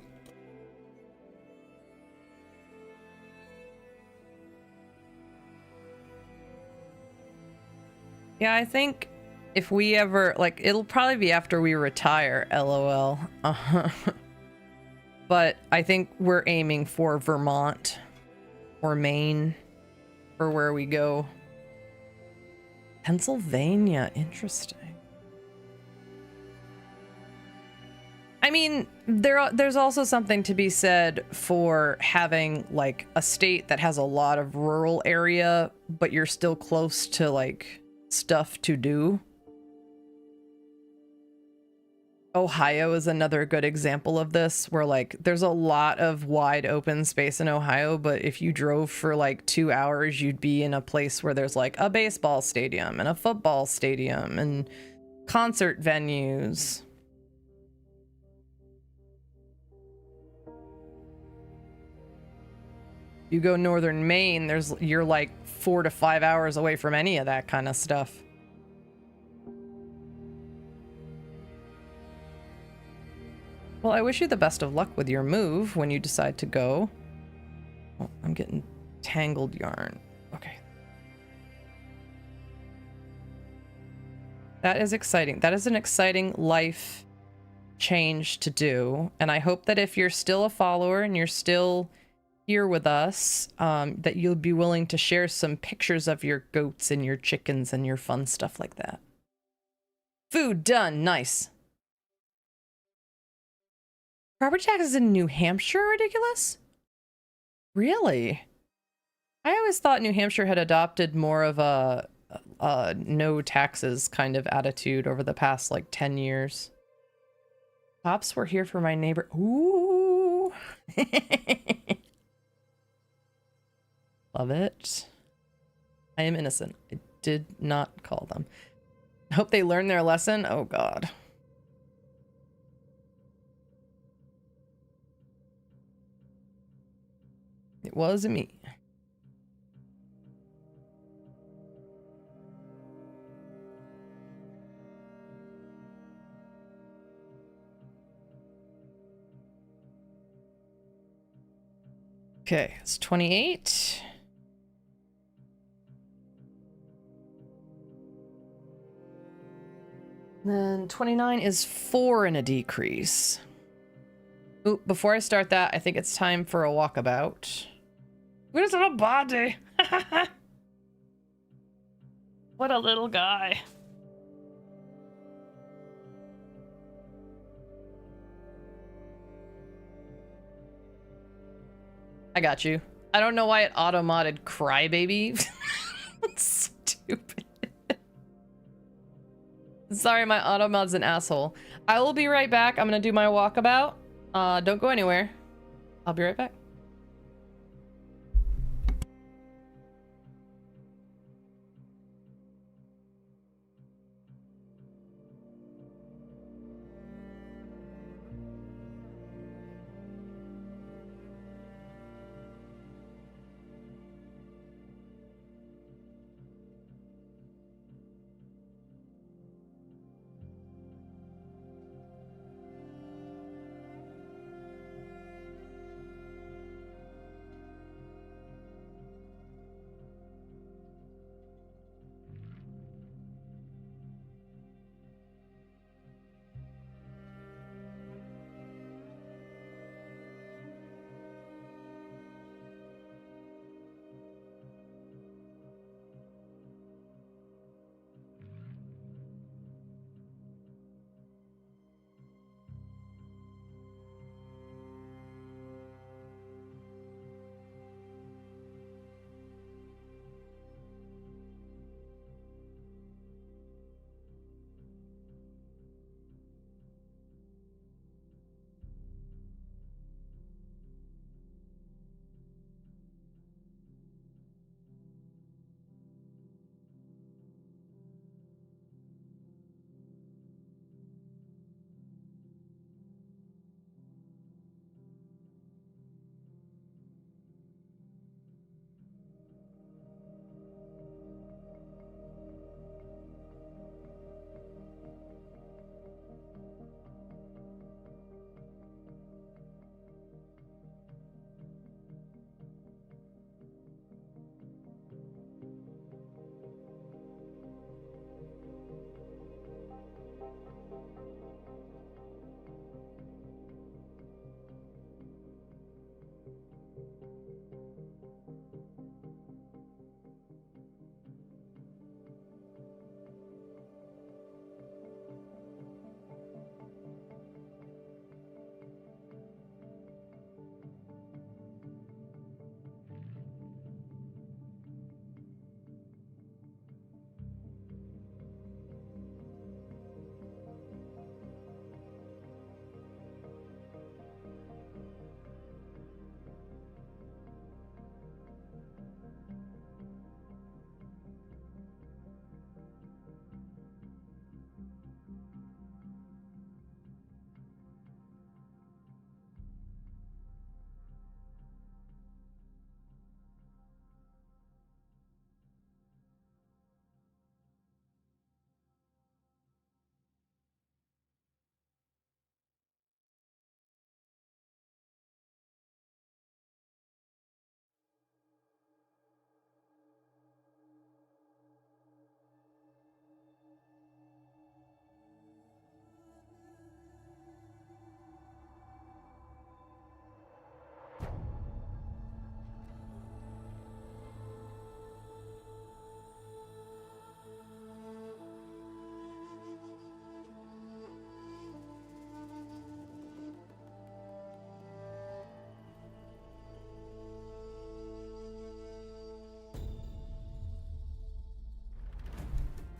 Yeah, I think if we ever, like, it'll probably be after we retire, LOL. But I think we're aiming for Vermont or Maine for where we go. Pennsylvania, interesting. I mean, there's also something to be said for having like a state that has a lot of rural area, but you're still close to like stuff to do. Ohio is another good example of this, where like there's a lot of wide open space in Ohio, but if you drove for like 2 hours, you'd be in a place where there's like a baseball stadium and a football stadium and concert venues. You go northern Maine, you're like 4 to 5 hours away from any of that kind of stuff. Well, I wish you the best of luck with your move when you decide to go. Oh, I'm getting tangled yarn. Okay. That is exciting. That is an exciting life change to do. And I hope that if you're still a follower and you're still here with us, that you'll be willing to share some pictures of your goats and your chickens and your fun stuff like that. Food done. Nice. Property taxes in New Hampshire are ridiculous? Really? I always thought New Hampshire had adopted more of a no taxes kind of attitude over the past like 10 years. Cops were here for my neighbor. Ooh. Love it. I am innocent. I did not call them. I hope they learned their lesson. Oh God. It wasn't me. Okay, it's 28. Then 29 is 4 in a decrease. Ooh, before I start that, I think it's time for a walkabout. Look at his little body. What a little guy. I got you. I don't know why it auto-modded crybaby. That's stupid. Sorry, my auto-mod's an asshole. I will be right back. I'm gonna do my walkabout. Don't go anywhere. I'll be right back.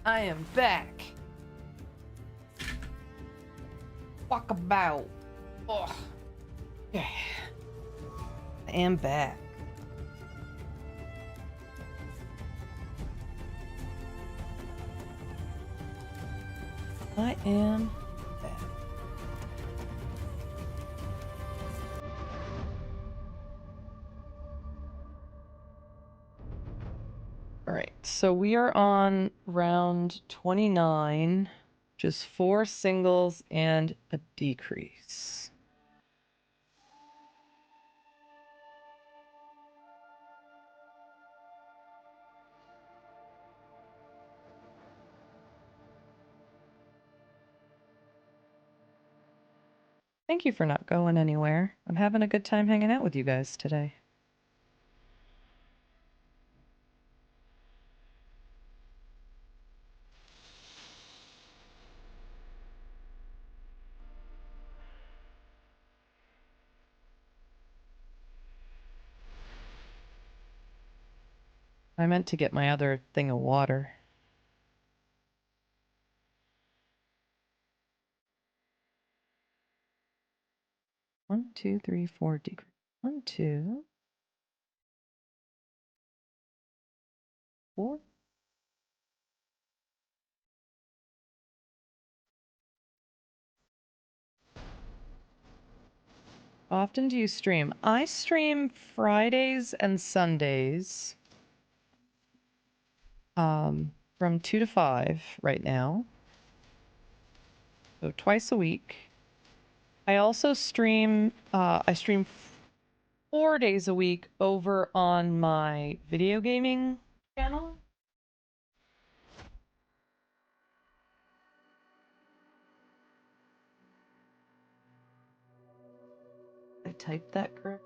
I am back. Walk about. Oh, yeah. I am back. I am back. All right, so we are on round 29, just 4 singles and a decrease. Thank you for not going anywhere. I'm having a good time hanging out with you guys today. I meant to get my other thing of water. One, two, three, four, decrease. 1, 2, 4. Often do you stream? I stream Fridays and Sundays. From 2 to 5 right now. So twice a week. I also stream, I stream 4 days a week over on my video gaming channel. I typed that correct.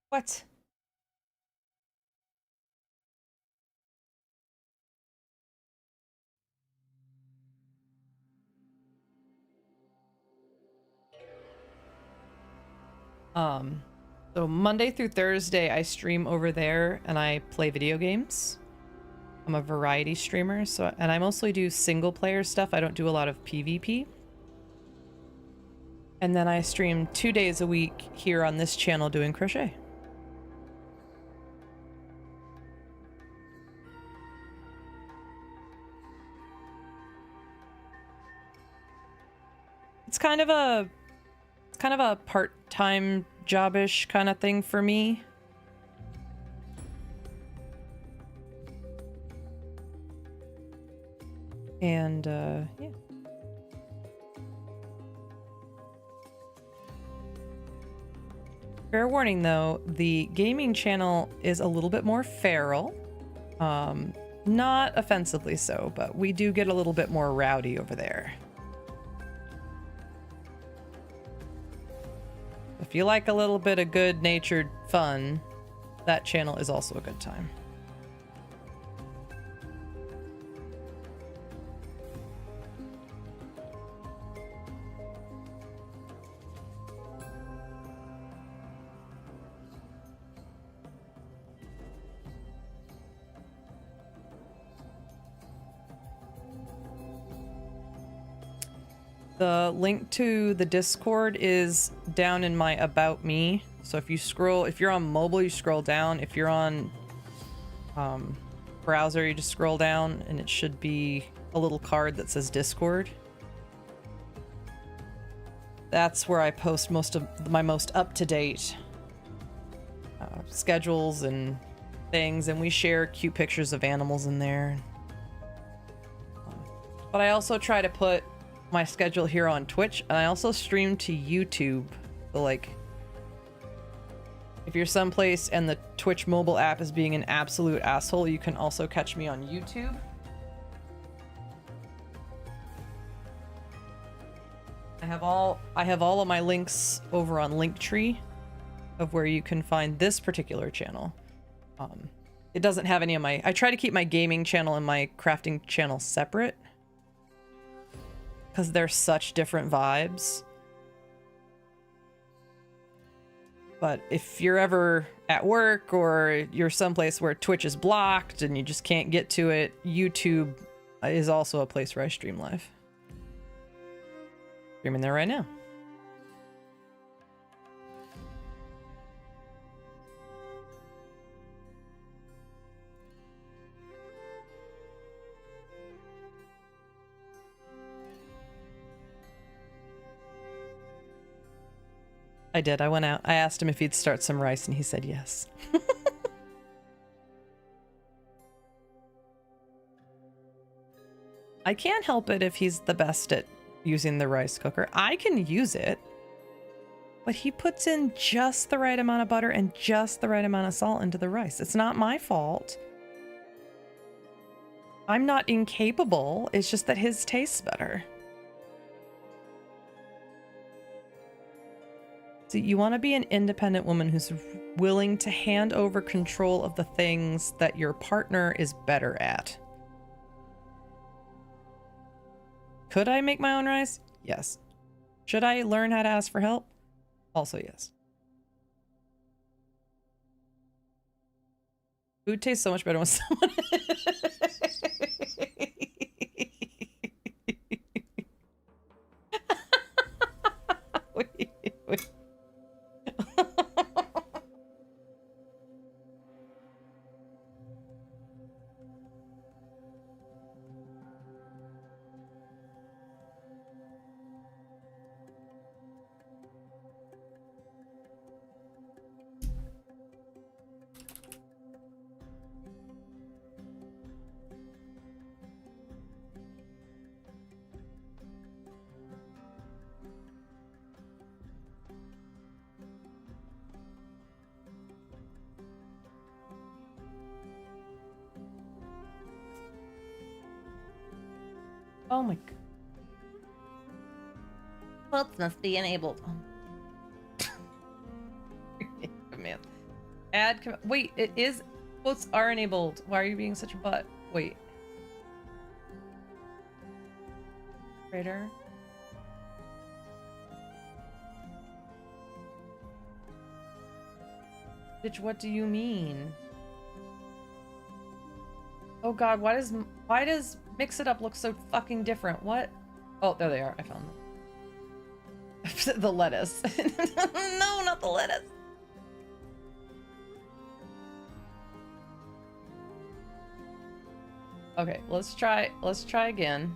What? So Monday through Thursday I stream over there and I play video games. I'm a variety streamer, and I mostly do single player stuff. I don't do a lot of PvP. And then I stream 2 days a week here on this channel doing crochet. It's kind of a part-time job-ish kind of thing for me. And yeah. Fair warning though, the gaming channel is a little bit more feral. Not offensively so, but we do get a little bit more rowdy over there. If you like a little bit of good-natured fun, that channel is also a good time. The link to the Discord is down in my About Me. So if you scroll, if you're on mobile, you scroll down. If you're on browser, you just scroll down and it should be a little card that says Discord. That's where I post most of my most up-to-date schedules and things, and we share cute pictures of animals in there. But I also try to put my schedule here on Twitch, and I also stream to YouTube. So like, if you're someplace and the Twitch mobile app is being an absolute asshole, you can also catch me on YouTube. I have all of my links over on Linktree of where you can find this particular channel. It doesn't have any of my, I try to keep my gaming channel and my crafting channel separate, because they're such different vibes. But if you're ever at work or you're someplace where Twitch is blocked and you just can't get to it, YouTube is also a place where I stream live. Streaming there right now. I did. I went out. I asked him if he'd start some rice, and he said yes. I can't help it if he's the best at using the rice cooker. I can use it, but he puts in just the right amount of butter and just the right amount of salt into the rice. It's not my fault. I'm not incapable. It's just that his tastes better. So you want to be an independent woman who's willing to hand over control of the things that your partner is better at. Could I make my own rice? Yes. Should I learn how to ask for help? Also yes. Food tastes so much better when someone... wait. Oh my god. Quotes must be enabled. Man. Wait, it is. Quotes are enabled. Why are you being such a butt? Wait. Trader. Bitch, what do you mean? Oh god, why does Mix It Up look so fucking different? What? Oh, there they are. I found them. The lettuce. No, not the lettuce. Okay, let's try again.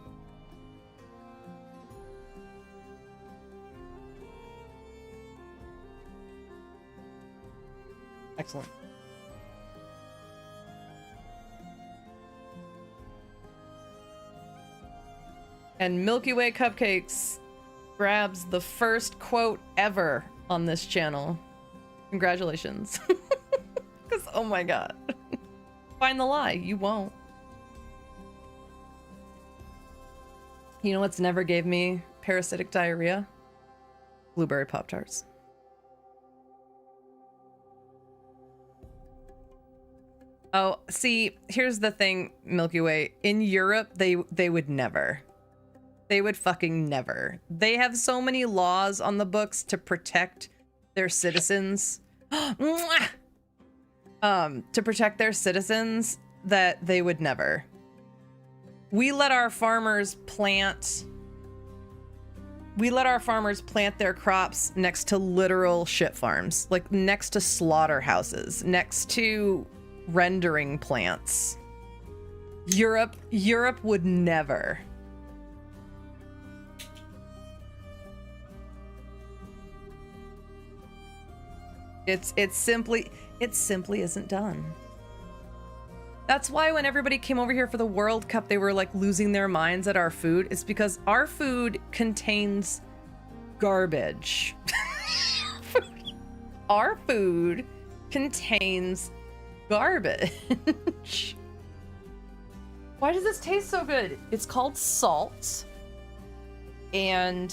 Excellent. And Milky Way Cupcakes grabs the first quote ever on this channel. Congratulations. Because, oh my god. Find the lie. You won't. You know what's never gave me parasitic diarrhea? Blueberry Pop-Tarts. Oh, see, here's the thing, Milky Way. In Europe, they would never. They would fucking never. They have so many laws on the books to protect their citizens. To protect their citizens that they would never. We let our farmers plant their crops next to literal shit farms, like next to slaughterhouses, next to rendering plants. Europe would never. It simply isn't done. That's why when everybody came over here for the World Cup, they were like losing their minds at our food. It's because our food contains garbage. Our food contains garbage. Why does this taste so good? It's called salt. And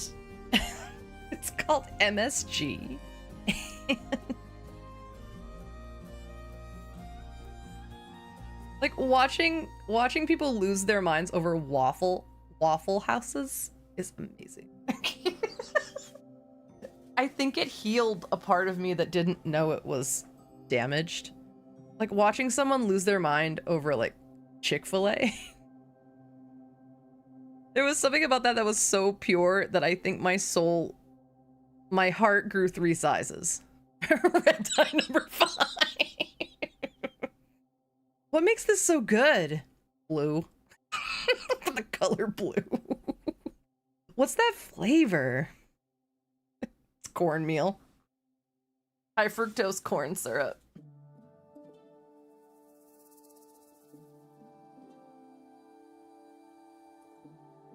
it's called MSG. Like watching people lose their minds over waffle houses is amazing. I think it healed a part of me that didn't know it was damaged. Like watching someone lose their mind over like Chick-fil-A. There was something about that was so pure that I think my heart grew 3 sizes. Red dye number 5. What makes this so good? Blue. The color blue. What's that flavor? It's cornmeal. High fructose corn syrup.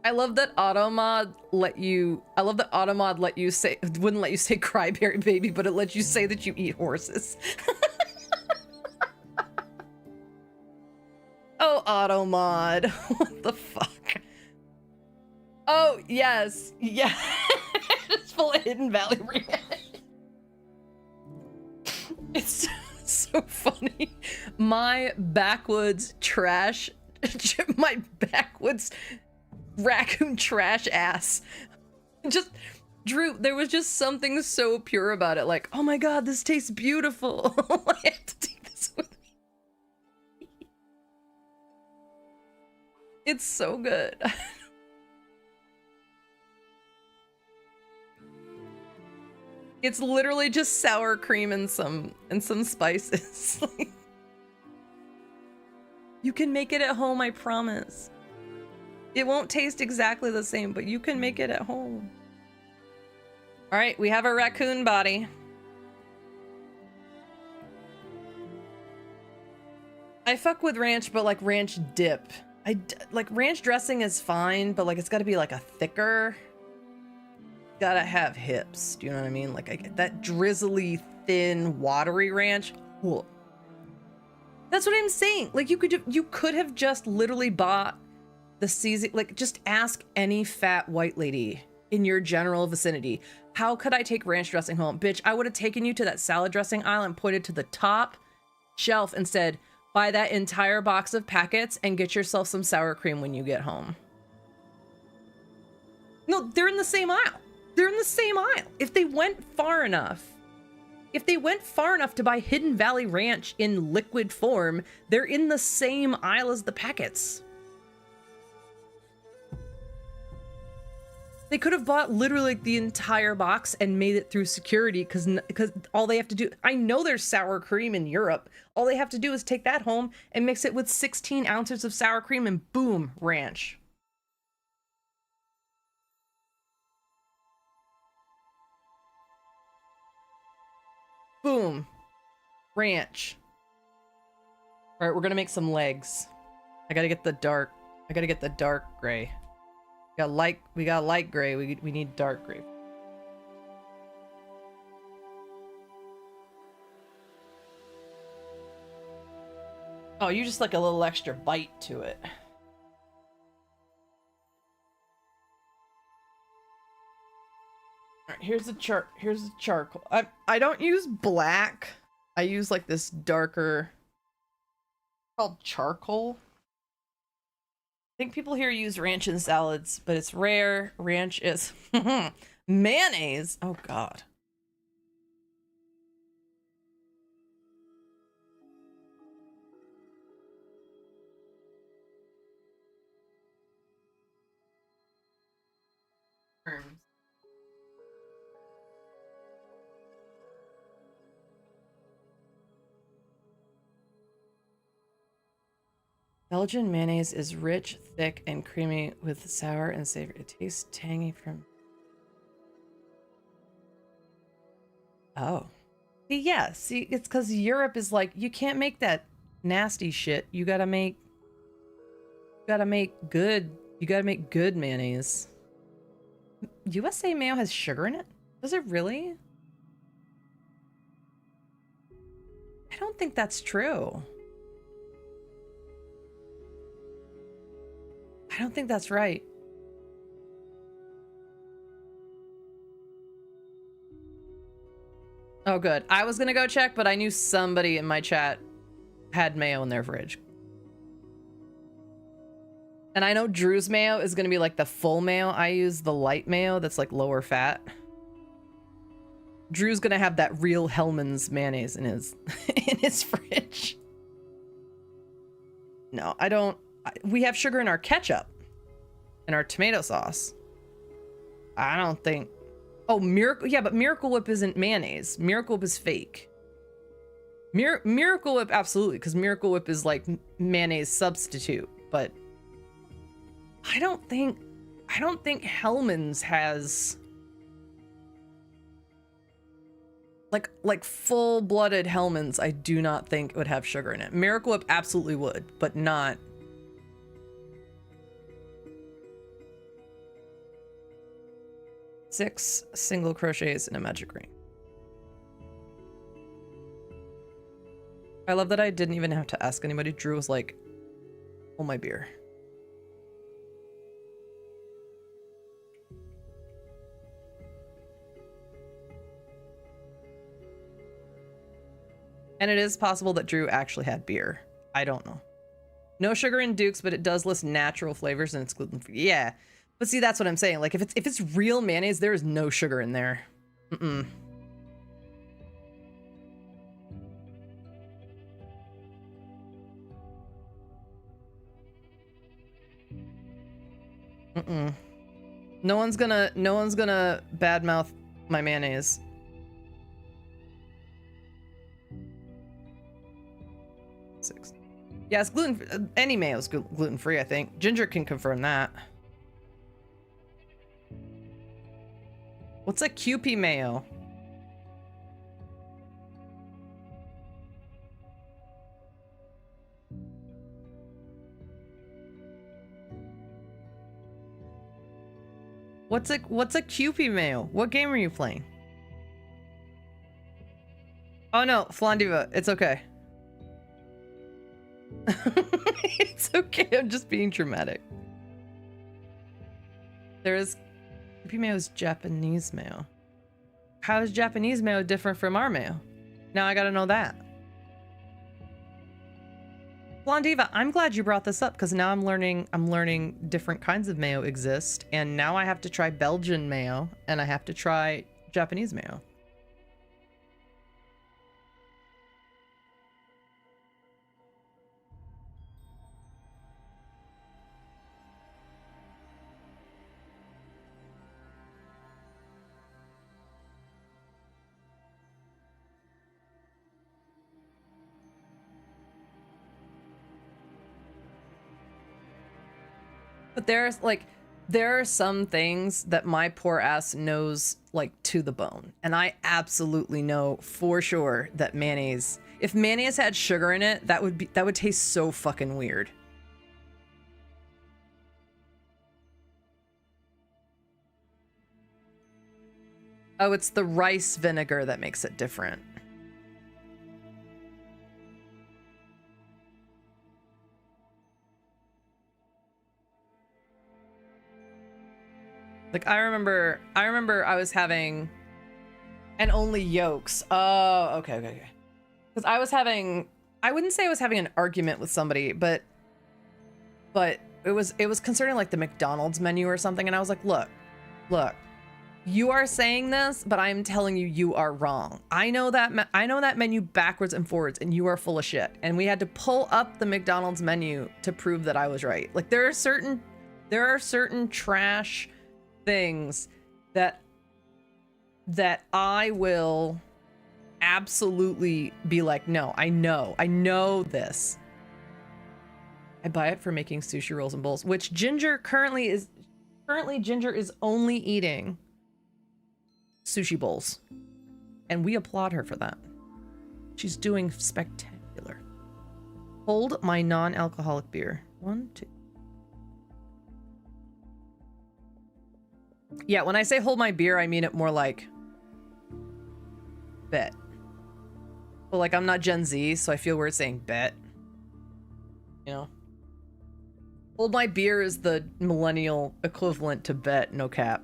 I love that Automod wouldn't let you say cryberry baby, but it lets you say that you eat horses. Oh, Automod. What the fuck? Oh, yes. Yeah. It's full of Hidden Valley Ranch. It's so funny. My backwoods Raccoon trash ass. Just, Drew, there was just something so pure about it. Like, oh my god, this tastes beautiful. I have to take this with me. It's so good. It's literally just sour cream and some spices. You can make it at home, I promise. It won't taste exactly the same, but you can make it at home. All right, we have a raccoon body. I fuck with ranch, but like ranch dip. Like ranch dressing is fine, but like it's got to be like a thicker. Gotta have hips. Do you know what I mean? Like that drizzly, thin, watery ranch. Cool. That's what I'm saying. Like you could have just literally bought the season. Like just ask any fat white lady in your general vicinity. How could I take ranch dressing home? Bitch, I would have taken you to that salad dressing aisle and pointed to the top shelf and said, buy that entire box of packets and get yourself some sour cream when you get home. No, they're in the same aisle. They're in the same aisle. If they went far enough to buy Hidden Valley Ranch in liquid form, they're in the same aisle as the packets. They could have bought literally like the entire box and made it through security because all they have to do, I know there's sour cream in Europe. All they have to do is take that home and mix it with 16 ounces of sour cream and boom, ranch. Boom. Ranch. All right, we're gonna make some legs. I gotta get the dark gray. We got light gray. We need dark gray. Oh, you just like a little extra bite to it. All right, here's the charcoal. I don't use black. I use like this darker called charcoal. I think people here use ranch in salads, but it's rare. Ranch is mayonnaise. Oh god. Belgian mayonnaise is rich, thick, and creamy with sour and savory. It tastes tangy from... Oh. See, it's because Europe is like, you can't make that nasty shit. You gotta make good mayonnaise. USA mayo has sugar in it? Does it really? I don't think that's true. I don't think that's right. Oh, good. I was gonna go check, but I knew somebody in my chat had mayo in their fridge. And I know Drew's mayo is gonna be like the full mayo. I use the light mayo that's like lower fat. Drew's gonna have that real Hellman's mayonnaise in his fridge. No, I don't. We have sugar in our ketchup and our tomato sauce. I don't think... Oh, yeah, but Miracle Whip isn't mayonnaise. Miracle Whip is fake. Miracle Whip, absolutely, because Miracle Whip is like mayonnaise substitute, but I don't think Hellman's has like full-blooded Hellman's. I do not think it would have sugar in it. Miracle Whip absolutely would, but not... 6 single crochets in a magic ring. I love that I didn't even have to ask anybody. Drew was like, hold my beer. And it is possible that Drew actually had beer. I don't know. No sugar in Duke's, but it does list natural flavors and it's gluten-free. Yeah. But see, that's what I'm saying. Like, if it's real mayonnaise, there is no sugar in there. Mm-mm. Mm-mm. No one's gonna badmouth my mayonnaise. Six. Yeah, it's gluten. Any mayo is gluten-free, I think. Ginger can confirm that. What's a Kewpie mayo? What's a Kewpie mayo? What game are you playing? Oh no, Flandiva, it's okay. It's okay, I'm just being dramatic. There is... Kewpie mayo is Japanese mayo. How is Japanese mayo different from our mayo? Now I gotta know that. Blondiva, I'm glad you brought this up because now I'm learning different kinds of mayo exist, and now I have to try Belgian mayo and I have to try Japanese mayo. But there are some things that my poor ass knows like to the bone. And I absolutely know for sure that mayonnaise, if mayonnaise had sugar in it, that would taste so fucking weird. Oh, it's the rice vinegar that makes it different. Like I remember I was having, and only yolks. Oh, okay. Because I was having, I wouldn't say I was having an argument with somebody, but it was concerning like the McDonald's menu or something, and I was like, look, you are saying this, but I'm telling you, you are wrong. I know that menu backwards and forwards, and you are full of shit. And we had to pull up the McDonald's menu to prove that I was right. Like there are certain trash things that I will absolutely be like, no, I know this. I buy it for making sushi rolls and bowls, which Ginger currently Ginger is only eating sushi bowls, and we applaud her for that. She's doing spectacular. Hold my non-alcoholic beer. 1, 2. Yeah, when I say hold my beer, I mean it more like bet. But like I'm not Gen Z, so I feel weird saying bet. You know? Hold my beer is the millennial equivalent to bet, no cap.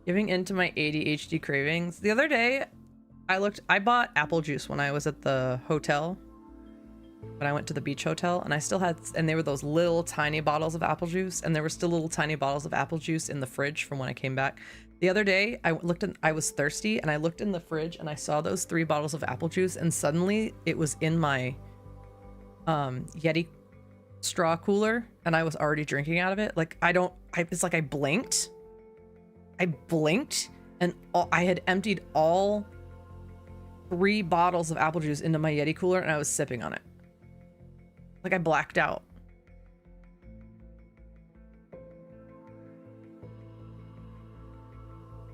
Giving in to my ADHD cravings. The other day, I bought apple juice when I was at the hotel. When I went to the beach hotel, and I still had, and they were those little tiny bottles of apple juice, and there were still little tiny bottles of apple juice in the fridge from when I came back. The other day, I was thirsty, and I looked in the fridge, and I saw those 3 bottles of apple juice, and suddenly it was in my Yeti straw cooler, and I was already drinking out of it. Like it's like I blinked, and I had emptied all 3 bottles of apple juice into my Yeti cooler, and I was sipping on it. Like I blacked out.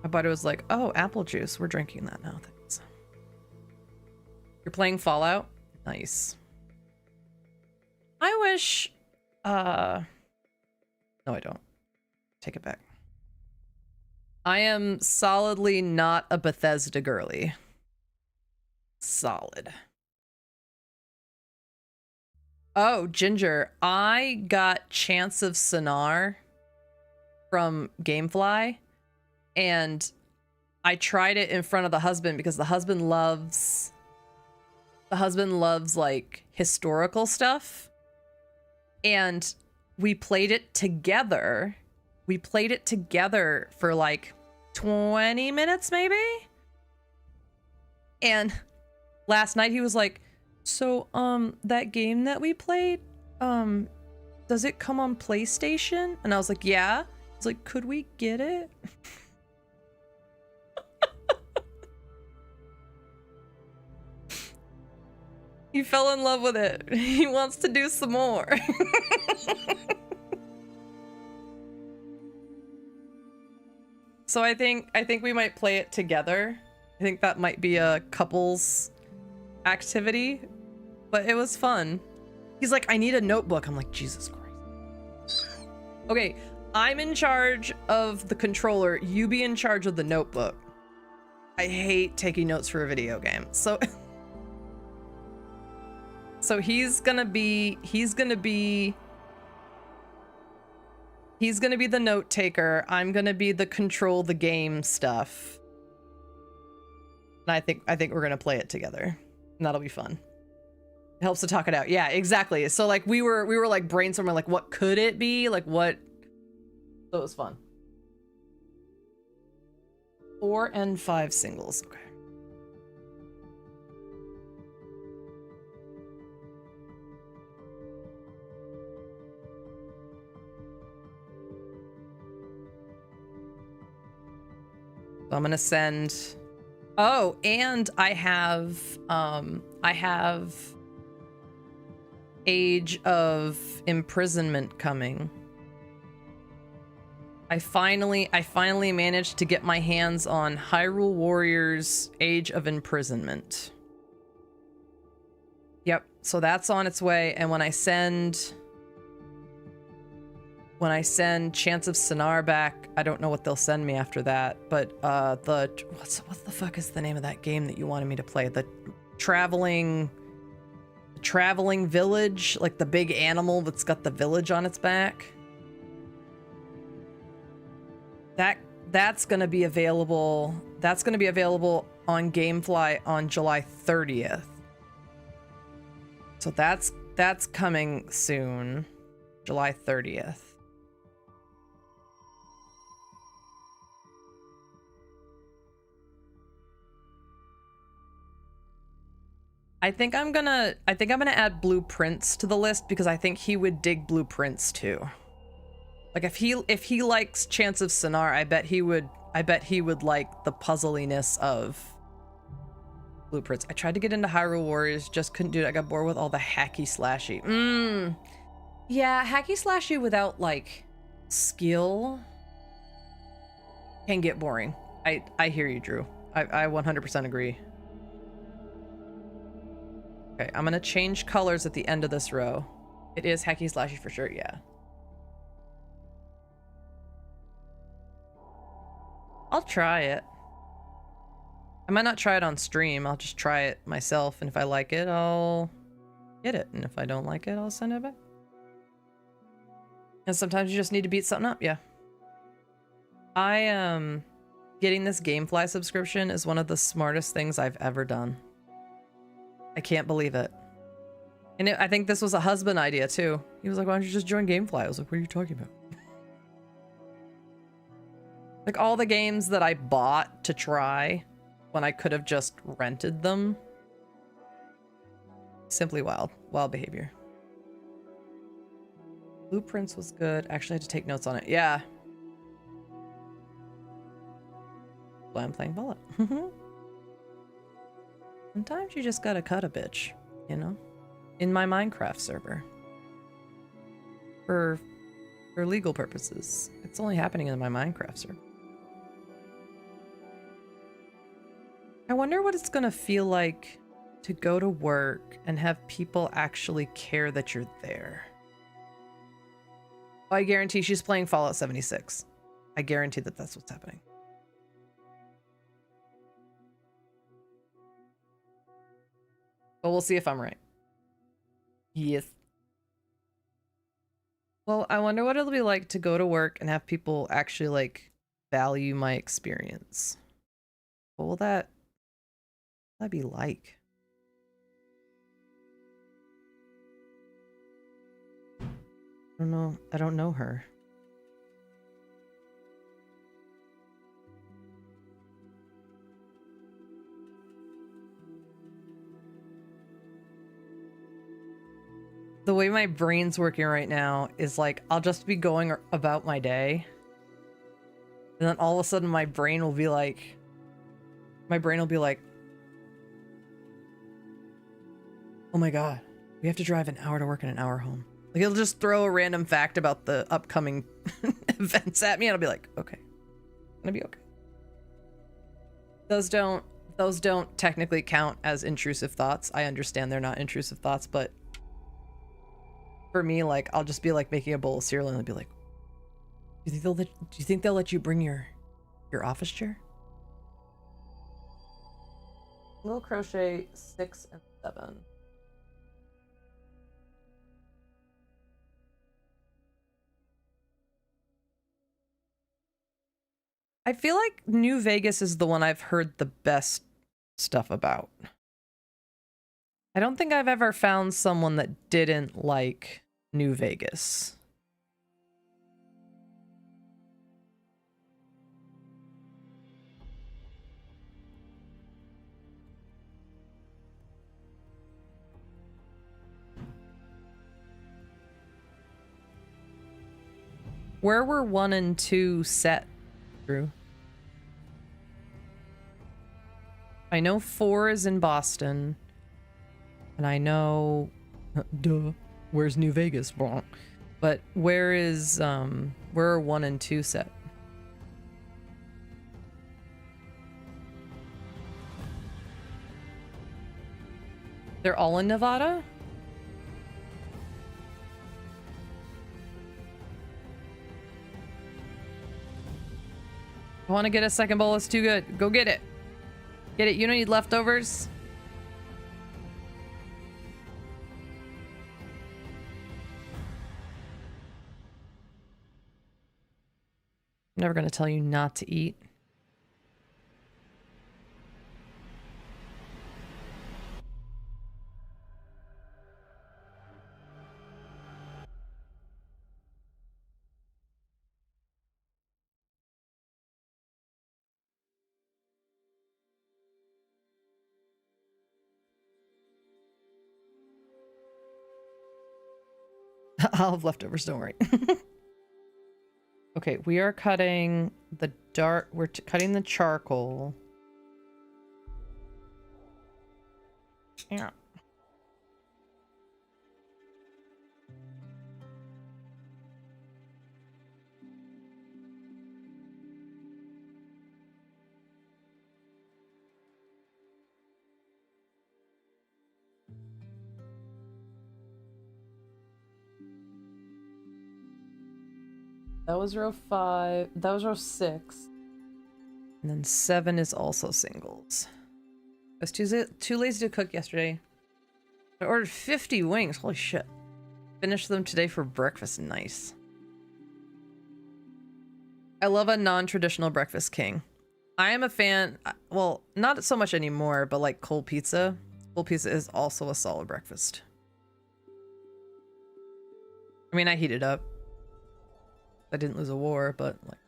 My buddy was like, oh, apple juice. We're drinking that now. Thanks. You're playing Fallout? Nice. I wish... No, I don't. Take it back. I am solidly not a Bethesda girly. Solid. Oh, Ginger, I got Chance of Sonar from Gamefly, and I tried it in front of the husband because the husband loves like historical stuff, and we played it together. We played it together for like 20 minutes maybe, and last night he was like, so, that game that we played, does it come on PlayStation? And I was like, yeah. He's like, could we get it? He fell in love with it. He wants to do some more. So I think we might play it together. I think that might be a couples activity, but it was fun. He's like, I need a notebook. I'm like, Jesus Christ. Okay, I'm in charge of the controller. You be in charge of the notebook. I hate taking notes for a video game. So he's gonna be the note taker. I'm gonna be the control the game stuff. And I think we're gonna play it together. And that'll be fun. It helps to talk it out. Yeah, exactly. So like we were like brainstorming like what could it be? Like what? So it was fun. 4 and 5 singles. Okay. So I'm gonna send. Oh, and I have Age of Imprisonment coming. I finally managed to get my hands on Hyrule Warriors Age of Imprisonment. Yep, so that's on its way, and when I send Chance of Sonar back, I don't know what they'll send me after that, but what the fuck is the name of that game that you wanted me to play? The traveling traveling village, like the big animal that's got the village on its back. That's gonna be available. That's gonna be available on GameFly on July 30th. So that's coming soon, July 30th. I think I'm gonna add blueprints to the list because I think he would dig blueprints too. Like if he likes Chants of Sonar, I bet he would like the puzzliness of blueprints. I tried to get into Hyrule Warriors, just couldn't do it. I got bored with all the hacky slashy. Yeah, hacky slashy without like skill can get boring. I hear you, Drew. I 100% agree. Okay, I'm gonna change colors at the end of this row. It is hacky slashy for sure, yeah. I'll try it. I might not try it on stream. I'll just try it myself, and if I like it, I'll get it. And if I don't like it, I'll send it back. And sometimes you just need to beat something up, yeah. Getting this GameFly subscription is one of the smartest things I've ever done. I can't believe it. And I think this was a husband idea too. He was like, why don't you just join GameFly? I was like, what are you talking about? Like all the games that I bought to try when I could have just rented them. Simply wild. Wild behavior. Blueprints was good. Actually, I had to take notes on it. Yeah. Why I'm playing Bullet. Sometimes you just gotta cut a bitch, you know? In my Minecraft server. For legal purposes. It's only happening in my Minecraft server. I wonder what it's gonna feel like to go to work and have people actually care that you're there. Oh, I guarantee she's playing Fallout 76. I guarantee that that's what's happening. But we'll see if I'm right. Yes. Well, I wonder what it'll be like to go to work and have people actually like value my experience. What will that be like? I don't know. I don't know her. The way my brain's working right now is like, I'll just be going about my day. And then all of a sudden my brain will be like, oh my God, we have to drive an hour to work and an hour home. Like it'll just throw a random fact about the upcoming events at me and I'll be like, okay, gonna be okay. Those don't technically count as intrusive thoughts. I understand they're not intrusive thoughts, but for me, like, I'll just be like making a bowl of cereal and I'll be like, do you think they'll let you bring your office chair? Little crochet 6 and 7. I feel like New Vegas is the one I've heard the best stuff about. I don't think I've ever found someone that didn't like New Vegas. Where were 1 and 2 set, Drew? I know 4 is in Boston. And I know, duh, where's New Vegas? But where are 1 and 2 set? They're all in Nevada? I want to get a second bowl. It's too good. Go get it. Get it. You don't need leftovers. never gonna tell you not to eat. I'll have leftovers, don't worry. Okay, we are cutting the cutting the charcoal. Yeah. That was row 5. That was row 6. And then 7 is also singles. I was too lazy to cook yesterday. I ordered 50 wings. Holy shit. Finished them today for breakfast. Nice. I love a non-traditional breakfast king. I am a fan, well, not so much anymore, but like cold pizza. Cold pizza is also a solid breakfast. I mean, I heat it up. I didn't lose a war, but like.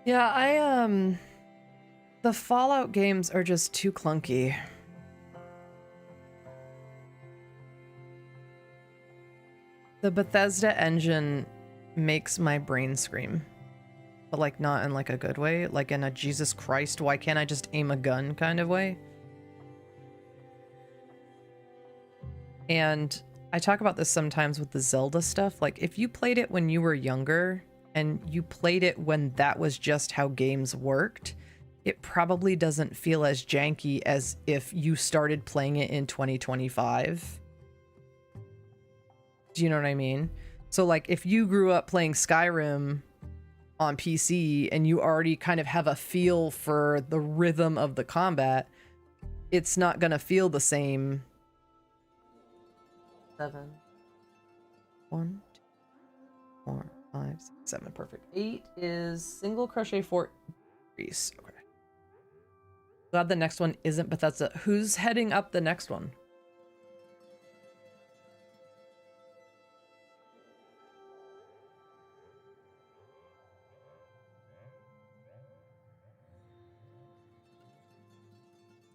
Yeah, the Fallout games are just too clunky. The Bethesda engine makes my brain scream. But like not in like a good way, like in a Jesus Christ, why can't I just aim a gun kind of way? And I talk about this sometimes with the Zelda stuff. Like if you played it when you were younger and you played it when that was just how games worked, it probably doesn't feel as janky as if you started playing it in 2025. Do you know what I mean? So like if you grew up playing Skyrim on PC and you already kind of have a feel for the rhythm of the combat, it's not gonna feel the same. 7, 1, 2, 4, 5, 6, 7. Perfect. 8 is single crochet 4 increase. Okay. Glad the next one isn't Bethesda. Who's heading up the next one?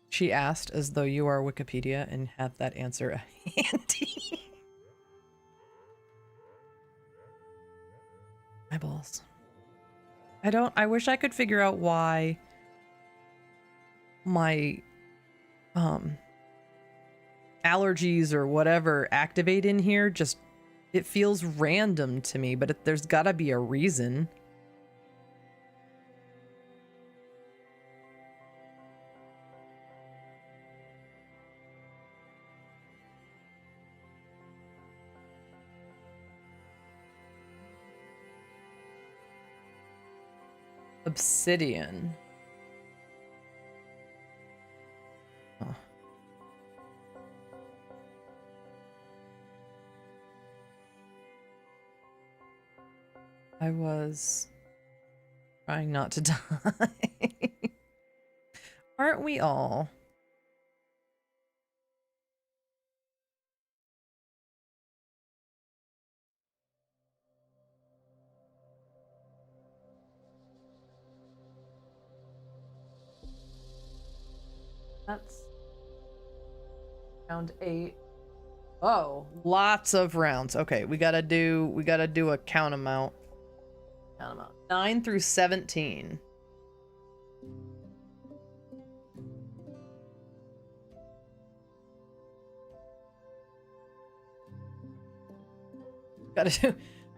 She asked as though you are Wikipedia and have that answer handy. Eyeballs. I wish I could figure out why my allergies or whatever activate in here. Just it feels random to me, but there's gotta be a reason. Obsidian. Oh. I was trying not to die. Aren't we all? That's round 8. Oh, lots of rounds. Okay, we gotta do a count amount. 9 through 17.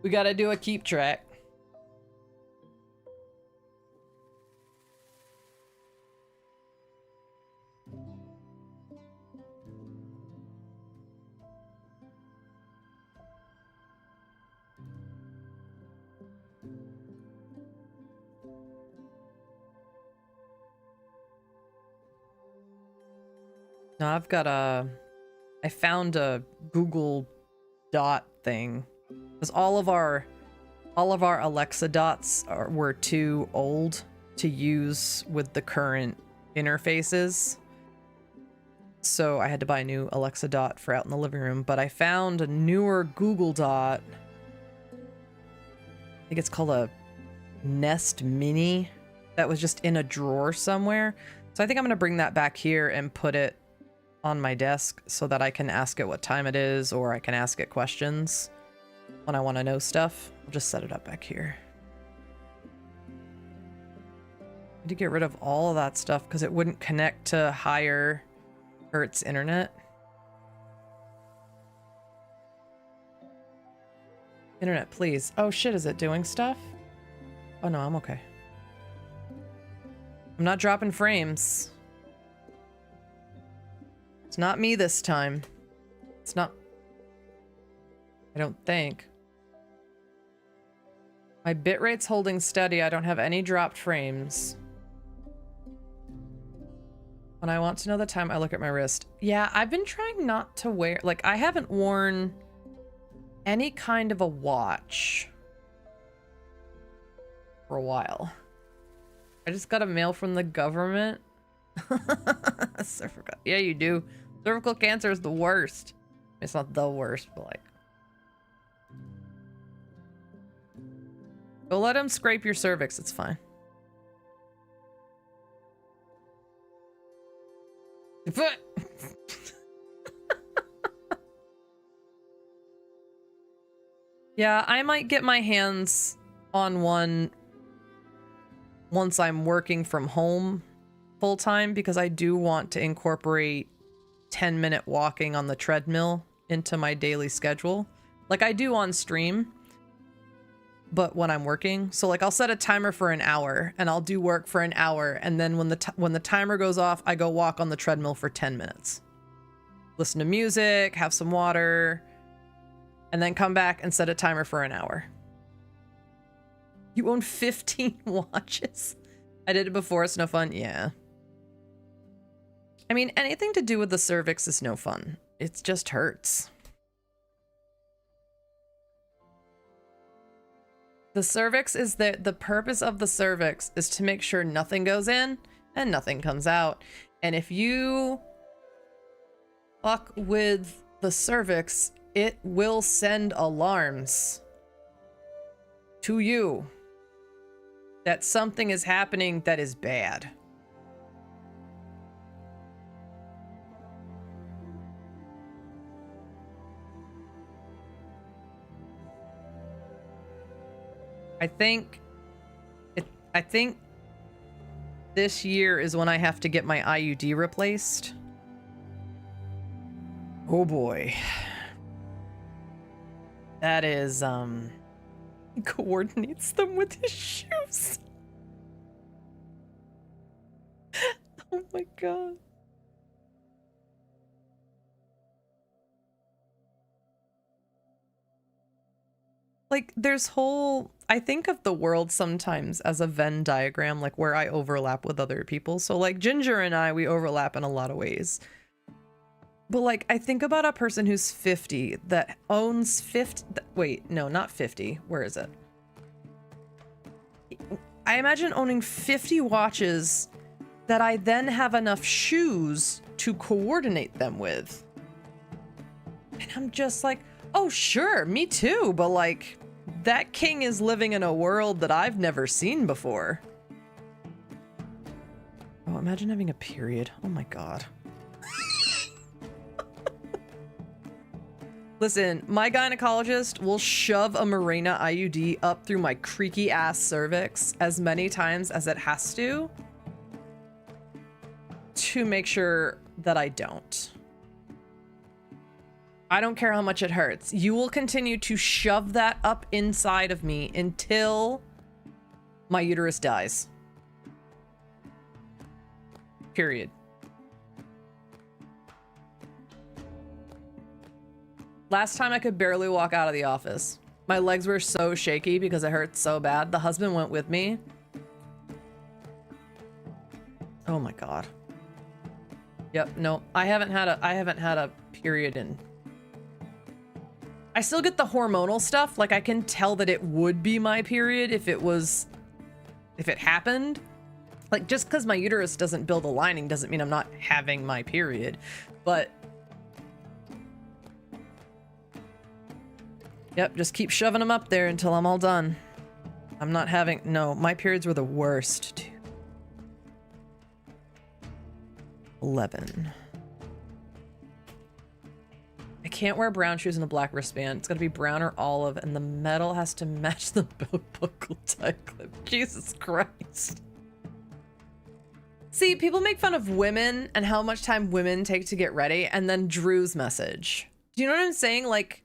We gotta do a keep track. No, I've got I found a Google Dot thing. Because all of our Alexa dots were too old to use with the current interfaces. So I had to buy a new Alexa Dot for out in the living room, but I found a newer Google Dot. I think it's called a Nest Mini that was just in a drawer somewhere. So I think I'm going to bring that back here and put it on my desk so that I can ask it what time it is, or I can ask it questions when I want to know stuff. I'll just set it up back here. I need to get rid of all of that stuff because it wouldn't connect to higher hertz internet. Internet, please. Oh shit, is it doing stuff? Oh no, I'm okay. I'm not dropping frames. It's not me this time. It's not... I don't think. My bitrate's holding steady. I don't have any dropped frames. When I want to know the time, I look at my wrist. Yeah, I've been trying not to wear... Like, I haven't worn any kind of a watch for a while. I just got a mail from the government. Yeah, you do. Cervical cancer is the worst. It's not the worst, but like... Go let him scrape your cervix. It's fine. Yeah, I might get my hands on one once I'm working from home full time, because I do want to incorporate 10-minute walking on the treadmill into my daily schedule. Like I do on stream, but when I'm working. So like I'll set a timer for an hour and I'll do work for an hour, and then when the timer goes off, I go walk on the treadmill for 10 minutes. Listen to music, have some water, and then come back and set a timer for an hour. You own 15 watches? I did it before, it's no fun. Yeah. I mean, anything to do with the cervix is no fun. It just hurts. The cervix is the purpose of the cervix is to make sure nothing goes in and nothing comes out. And if you fuck with the cervix, it will send alarms to you that something is happening that is bad. I think this year is when I have to get my IUD replaced. Oh boy. That is, he coordinates them with his shoes. Oh my god. Like, there's whole... I think of the world sometimes as a Venn diagram, like where I overlap with other people. So like Ginger and I, we overlap in a lot of ways. But like, I think about a person who's 50 that owns 50... Wait, no, not 50. Where is it? I imagine owning 50 watches that I then have enough shoes to coordinate them with. And I'm just like, oh, sure, me too. But like, that king is living in a world that I've never seen before. Oh, imagine having a period. Oh my god. Listen, my gynecologist will shove a Mirena IUD up through my creaky ass cervix as many times as it has to make sure that I don't. I don't care how much it hurts. You will continue to shove that up inside of me until my uterus dies. Period. Last time I could barely walk out of the office. My legs were so shaky because it hurt so bad. The husband went with me. Oh my god. Yep, no. I haven't had a period in. I still get the hormonal stuff. Like I can tell that it would be my period if it happened. Like just because my uterus doesn't build a lining doesn't mean I'm not having my period. But yep, just keep shoving them up there until I'm all done. I'm not having, no, my periods were the worst, dude. 11. I can't wear brown shoes and a black wristband. It's gotta be brown or olive, and the metal has to match the belt buckle tie clip. Jesus Christ. See, people make fun of women and how much time women take to get ready, and then Drew's message. Do you know what I'm saying? Like,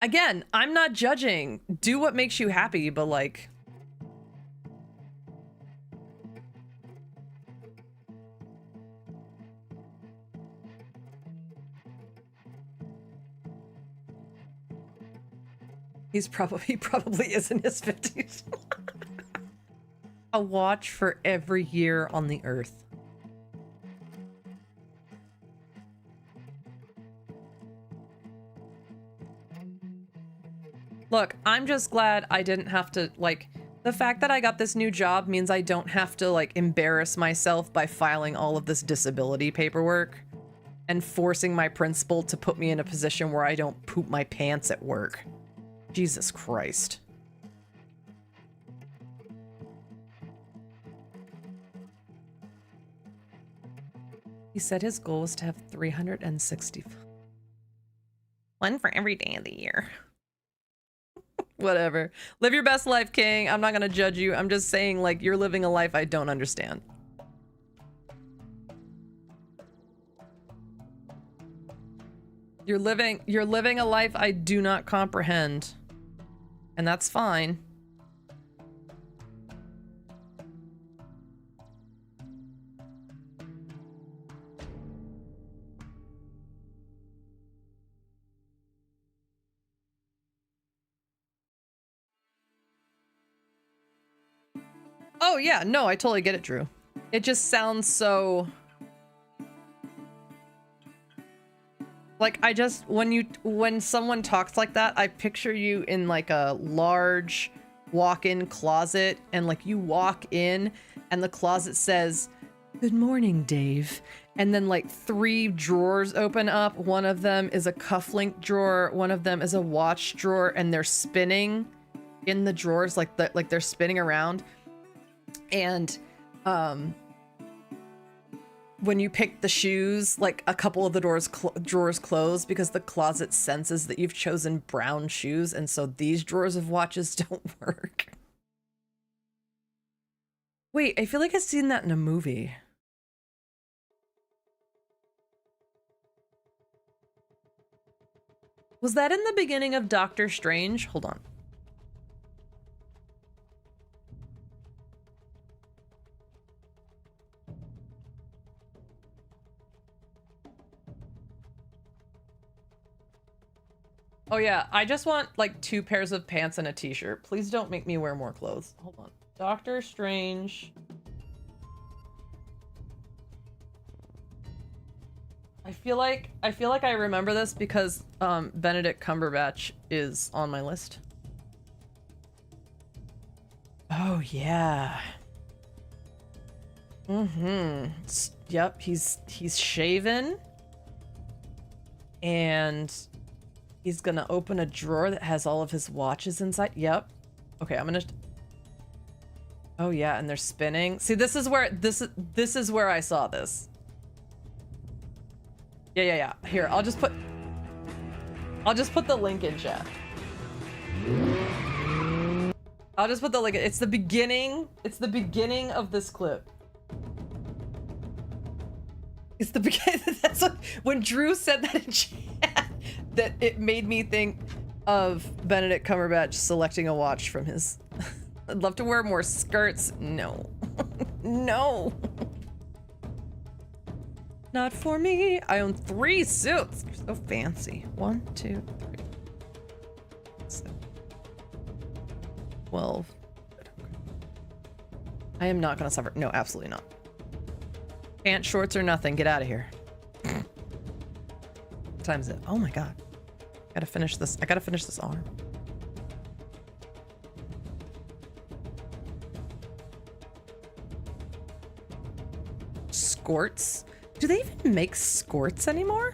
again, I'm not judging. Do what makes you happy, but like... he probably is in his 50s. A watch for every year on the earth. Look, I'm just glad I didn't have to, like, the fact that I got this new job means I don't have to, like, embarrass myself by filing all of this disability paperwork and forcing my principal to put me in a position where I don't poop my pants at work. Jesus Christ. He said his goal was to have 360. One for every day of the year. Whatever. Live your best life, King. I'm not gonna judge you. I'm just saying, like, you're living a life I don't understand. You're living a life I do not comprehend. And that's fine. Oh yeah, no, I totally get it, Drew. It just sounds so... like, I just, when someone talks like that, I picture you in like a large walk-in closet, and like you walk in and the closet says, "Good morning, Dave." And then like 3 drawers open up. One of them is a cufflink drawer. One of them is a watch drawer, and they're spinning in the drawers, like they're spinning around. And, when you pick the shoes, like a couple of the drawers close because the closet senses that you've chosen brown shoes, and so these drawers of watches don't work. Wait, I feel like I've seen that in a movie. Was that in the beginning of Doctor Strange? Hold on. Oh yeah, I just want like 2 pairs of pants and a t-shirt. Please don't make me wear more clothes. Hold on. Doctor Strange. I feel like I remember this because Benedict Cumberbatch is on my list. Oh yeah. Yep, he's shaven. And he's gonna open a drawer that has all of his watches inside. Yep. Okay, I'm gonna... oh yeah, and they're spinning. See, this is where I saw this. Yeah. Here, I'll just put the link in chat. I'll just put the link. It's the beginning of this clip. It's the beginning. That's what, when Drew said that in chat, that it made me think of Benedict Cumberbatch selecting a watch from his... I'd love to wear more skirts. No. No. Not for me. I own 3 suits. You're so fancy. 1, 2, 3. 7, 12. I am not gonna suffer. No, absolutely not. Pants, shorts, or nothing. Get out of here. What time is it? Oh my god. Gotta finish this. I gotta finish this arm. Skorts? Do they even make skorts anymore?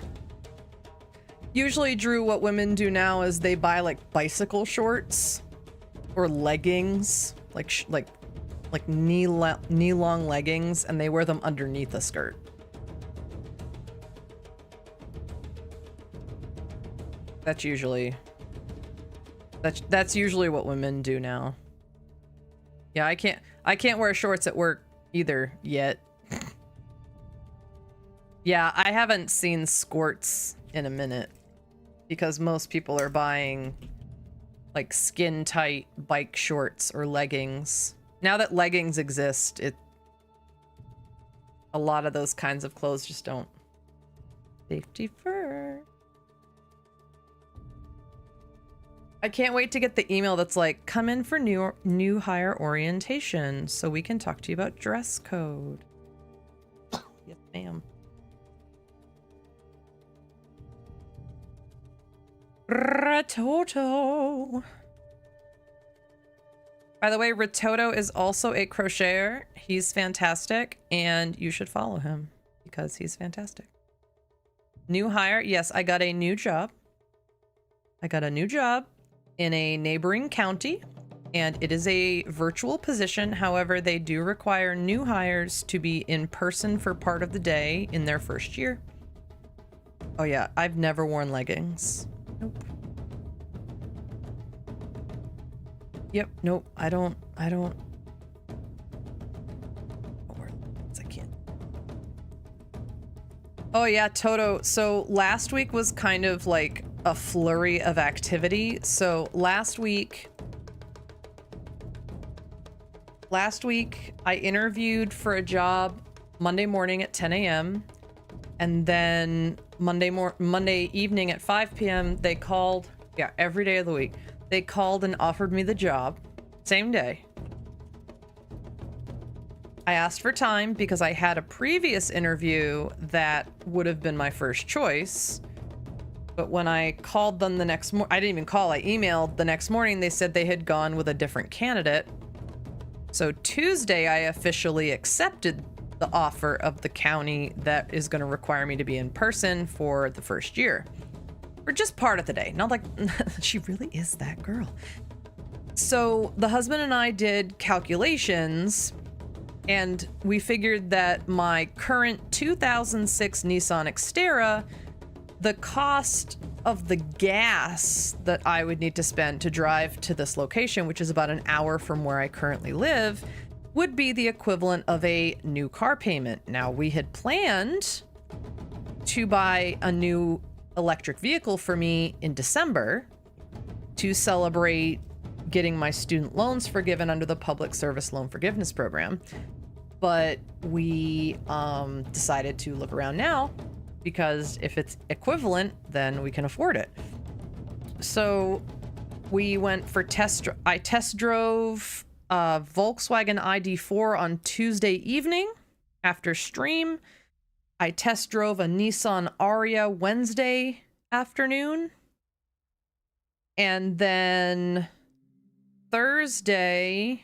Usually, Drew, what women do now is they buy like bicycle shorts or leggings, like knee-long leggings, and they wear them underneath a skirt. That's usually what women do now. Yeah, I can't wear shorts at work either yet. Yeah, I haven't seen skorts in a minute because most people are buying like skin tight bike shorts or leggings. Now that leggings exist, a lot of those kinds of clothes just don't. Safety first. I can't wait to get the email that's like, come in for new hire orientation so we can talk to you about dress code. Yes, ma'am. Ratoto. By the way, Ratoto is also a crocheter. He's fantastic, and you should follow him because he's fantastic. New hire. Yes, I got a new job. I got a new job in a neighboring county, and it is a virtual position. However, they do require new hires to be in person for part of the day in their first year. Oh yeah, I've never worn leggings. Nope. Yep, nope, I don't I can't. Oh yeah, Toto. So last week was kind of like a flurry of activity. So last week I interviewed for a job Monday morning at 10 a.m. and then Monday evening at 5 p.m. they called. Yeah, every day of the week they called and offered me the job. Same day. I asked for time because I had a previous interview that would have been my first choice. But when I called them the next morning, I didn't even call, I emailed the next morning, they said they had gone with a different candidate. So Tuesday, I officially accepted the offer of the county that is going to require me to be in person for the first year. Or just part of the day. Not like, she really is that girl. So the husband and I did calculations, and we figured that my current 2006 Nissan Xterra, the cost of the gas that I would need to spend to drive to this location, which is about an hour from where I currently live, would be the equivalent of a new car payment. Now, we had planned to buy a new electric vehicle for me in December to celebrate getting my student loans forgiven under the Public Service Loan Forgiveness Program. But we decided to look around now because if it's equivalent, then we can afford it. So we went for I test drove a Volkswagen ID4 on Tuesday evening after stream. I test drove a Nissan Ariya Wednesday afternoon. And then Thursday,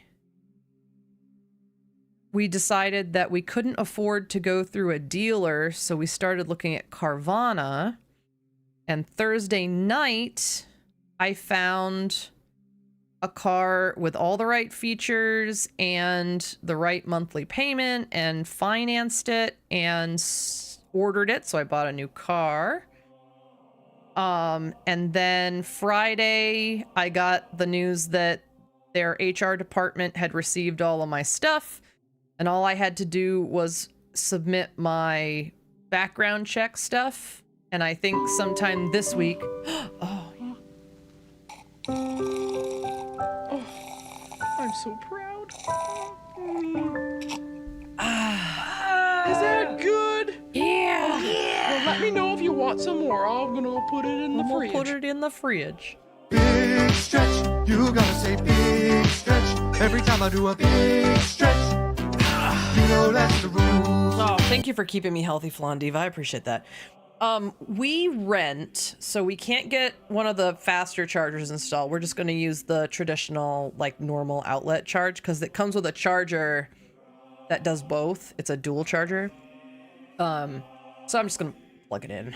we decided that we couldn't afford to go through a dealer, so we started looking at Carvana. And Thursday night, I found a car with all the right features and the right monthly payment and financed it and ordered it, so I bought a new car. And then Friday, I got the news that their HR department had received all of my stuff, and all I had to do was submit my background check stuff. And I think sometime this week... Oh, I'm so proud. Is that good? yeah! Well, let me know if you want some more. I'm gonna put it in the We'll fridge. put it in the fridge. Big stretch, you gotta say big stretch. Every time I do a big stretch, you know that's the rule. Oh, thank you for keeping me healthy, Flondiva. I appreciate that. We rent, so we can't get one of the faster chargers installed. We're just going to use the traditional, like, normal outlet charge because it comes with a charger that does both. It's a dual charger. So I'm just going to plug it in.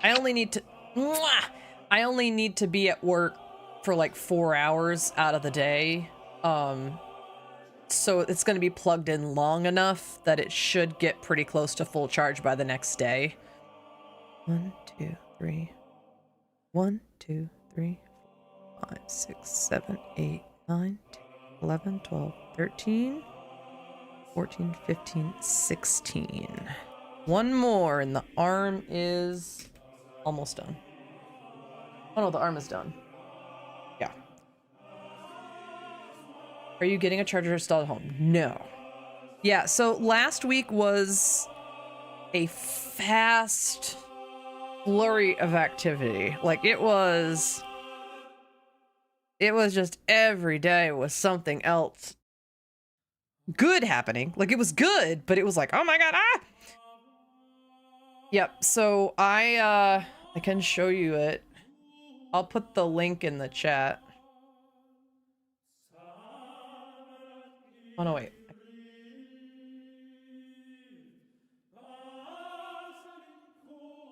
I only need to be at work for like 4 hours out of the day. So it's going to be plugged in long enough that it should get pretty close to full charge by the next day. 1, 2, 3. 1, 2, 3, 4, 5, 6, 7, 8, 9, 10, 11, 12, 13, 14, 15, 16. One more and the arm is almost done. Oh no, the arm is done. Yeah. Are you getting a charger installed at home? No. Yeah, so last week was a fast flurry of activity. Like it was just every day was something else good happening. Like it was good, but it was like, oh my god, ah! Yep, so I can show you it. I'll put the link in the chat. Oh no, wait.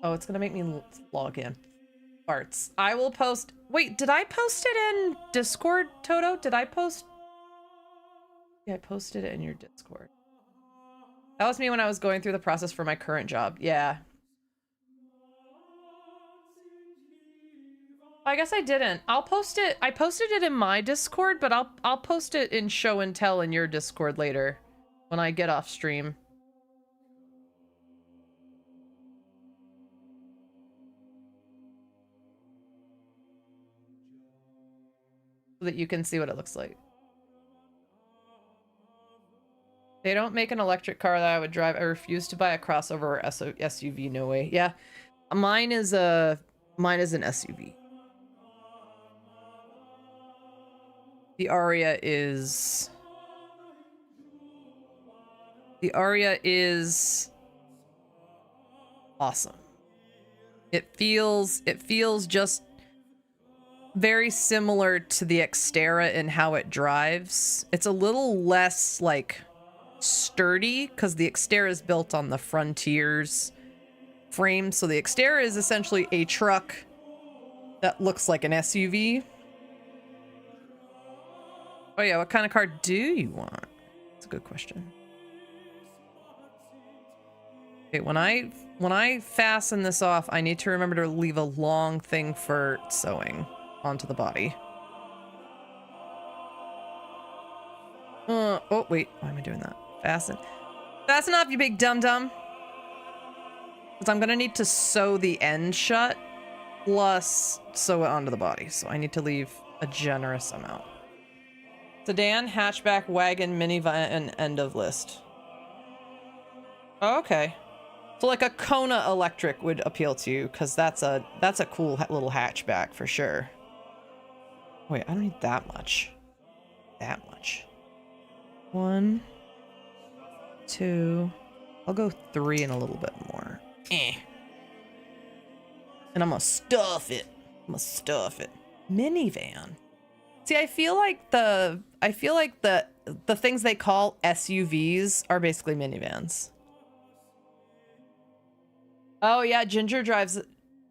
Oh, it's gonna make me log in. Parts. I will post. Wait, did I post it in Discord, Toto? Did I post? Yeah, I posted it in your Discord. That was me when I was going through the process for my current job. Yeah. I guess I didn't. I'll post it. I posted it in my Discord, but I'll post it in show and tell in your Discord later when I get off stream. So that you can see what it looks like. They don't make an electric car that I would drive. I refuse to buy a crossover or SUV. No way. Yeah. Mine is an SUV. The Aria is awesome. It feels just very similar to the Xterra in how it drives. It's a little less like sturdy because the Xterra is built on the Frontier's frame. So the Xterra is essentially a truck that looks like an SUV. Oh yeah, what kind of car do you want? That's a good question. Okay, when I fasten this off, I need to remember to leave a long thing for sewing onto the body. Oh wait, why am I doing that? Fasten off, you big dum-dum. Because I'm gonna need to sew the end shut, plus sew it onto the body. So I need to leave a generous amount. Sedan, hatchback, wagon, minivan, and end of list. Oh, okay. So like a Kona electric would appeal to you because that's a cool little hatchback for sure. Wait, I don't need that much. That much. 1, 2. I'll go 3 and a little bit more. And I'm gonna stuff it. Minivan. See, I feel like the things they call SUVs are basically minivans. Oh yeah, Ginger drives an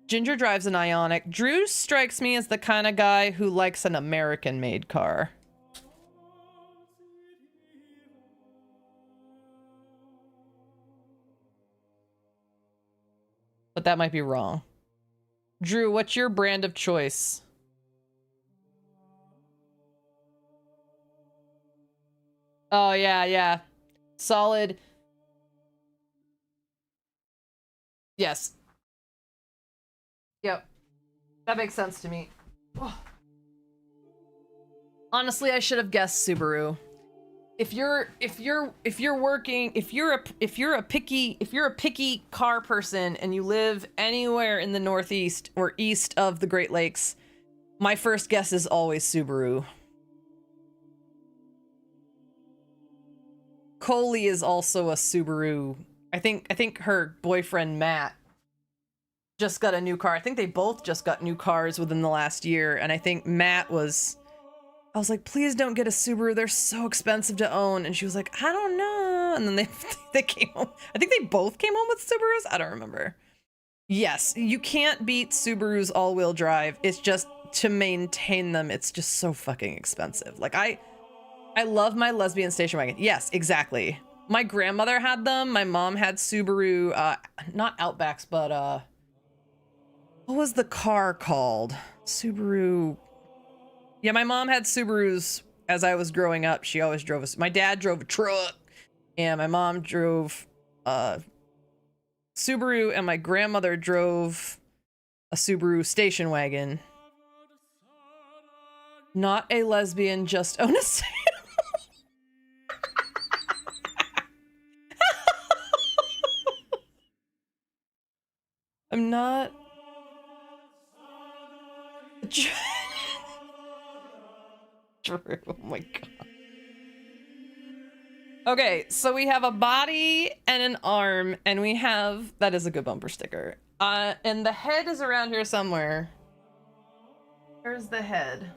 Ioniq. Drew strikes me as the kind of guy who likes an American-made car. But that might be wrong. Drew, what's your brand of choice? Oh, yeah. Solid. Yes. Yep. That makes sense to me. Oh. Honestly, I should have guessed Subaru. If you're a picky car person and you live anywhere in the Northeast or east of the Great Lakes, my first guess is always Subaru. Coley is also a Subaru I think her boyfriend Matt just got a new car. I think they both just got new cars within the last year, and I think Matt was. I was like, please don't get a Subaru. They're so expensive to own. And she was like, I don't know. And then they came home. I think they both came home with Subarus. I don't remember. Yes, you can't beat Subaru's all-wheel drive. It's just to maintain them. It's just so fucking expensive. Like I love my lesbian station wagon. Yes, exactly. My grandmother had them. My mom had Subaru, not Outbacks, but what was the car called? Subaru. Yeah, my mom had Subarus as I was growing up. She always drove us. My dad drove a truck, and my mom drove Subaru, and my grandmother drove a Subaru station wagon. Not a lesbian, just own a sandal. I'm not. True. Oh my god. Okay, so we have a body and an arm, and we have that is a good bumper sticker. And the head is around here somewhere. Where's the head?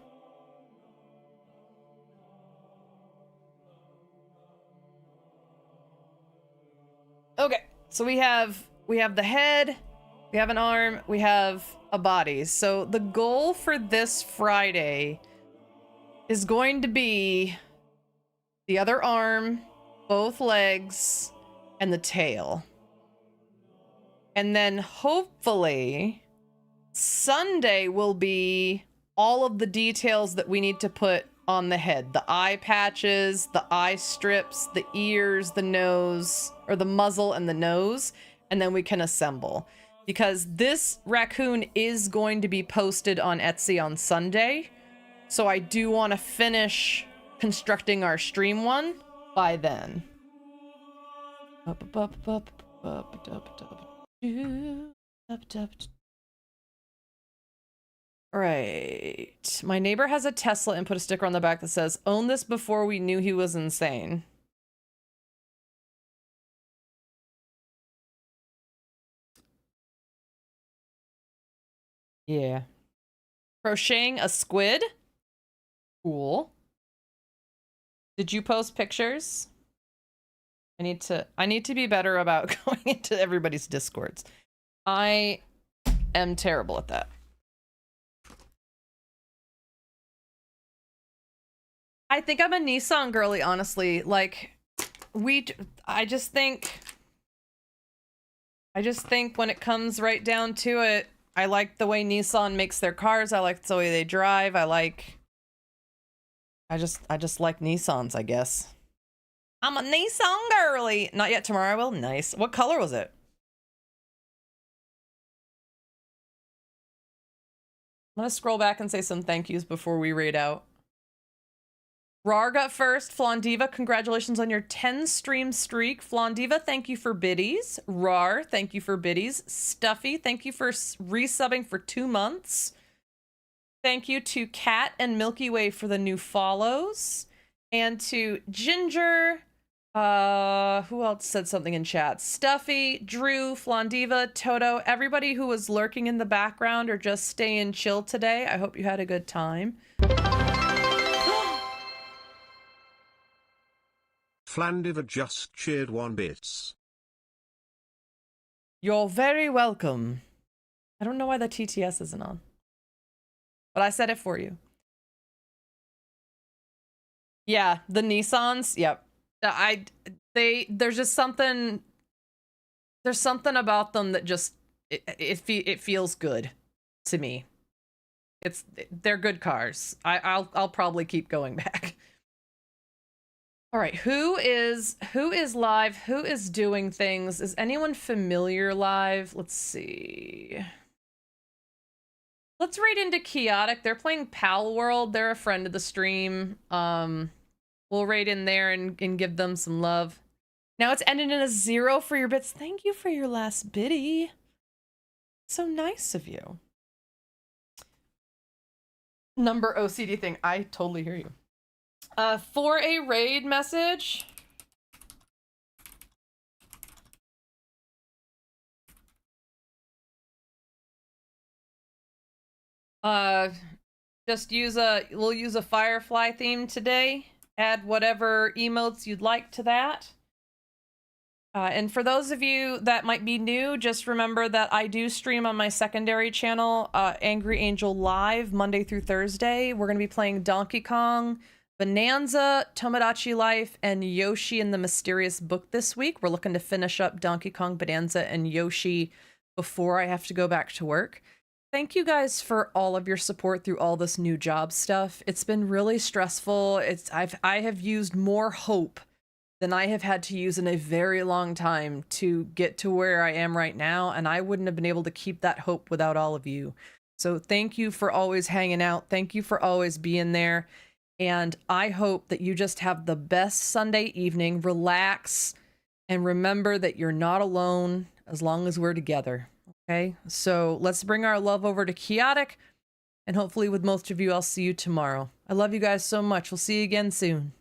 Okay, so we have the head, we have an arm, we have a body. So the goal for this Friday is going to be the other arm, both legs, and the tail. And then hopefully Sunday will be all of the details that we need to put on the head. The eye patches, the eye strips, the ears, the nose, or the muzzle and the nose, and then we can assemble. Because this raccoon is going to be posted on Etsy on Sunday. So I do want to finish constructing our stream one by then. Right. My neighbor has a Tesla and put a sticker on the back that says, "Own this before we knew he was insane." Yeah. Crocheting a squid? Cool. Did you post pictures? I need to be better about going into everybody's Discords. I am terrible at that. I think I'm a Nissan girly, honestly. Like, I just think when it comes right down to it, I like the way Nissan makes their cars. I like the way they drive. I just like Nissans, I guess. I'm a Nissan girly. Not yet. Tomorrow I will. Nice. What color was it? I'm gonna scroll back and say some thank yous before we raid out. Rar got first. Flondiva, congratulations on your 10 stream streak. Flondiva, thank you for biddies. Rar, thank you for biddies. Stuffy, thank you for resubbing for 2 months. Thank you to Kat and Milky Way for the new follows. And to Ginger, who else said something in chat? Stuffy, Drew, Flondiva, Toto, everybody who was lurking in the background or just staying chill today. I hope you had a good time. Flandiva just cheered 1 bits. You're very welcome. I don't know why the TTS isn't on, but I said it for you. Yeah, the Nissans. Yep. There's just something. There's something about them that just it feels good to me. They're good cars. I'll probably keep going back. All right, who is live? Who is doing things? Is anyone familiar live? Let's see. Let's raid into Chaotic. They're playing Pal World. They're a friend of the stream. We'll raid in there and give them some love. Now it's ended in a 0 for your bits. Thank you for your last biddy. So nice of you. Number OCD thing. I totally hear you. For a raid message, Just we'll use a Firefly theme today. Add whatever emotes you'd like to that. And for those of you that might be new, just remember that I do stream on my secondary channel, Angry Angel Live, Monday through Thursday. We're going to be playing Donkey Kong, Bonanza, Tomodachi Life, and Yoshi and the Mysterious Book this week. We're looking to finish up Donkey Kong, Bonanza, and Yoshi before I have to go back to work. Thank you guys for all of your support through all this new job stuff. It's been really stressful. I have used more hope than I have had to use in a very long time to get to where I am right now, and I wouldn't have been able to keep that hope without all of you. So thank you for always hanging out. Thank you for always being there. And I hope that you just have the best Sunday evening. Relax and remember that you're not alone as long as we're together. Okay? So let's bring our love over to Chaotic, and hopefully with most of you, I'll see you tomorrow. I love you guys so much. We'll see you again soon.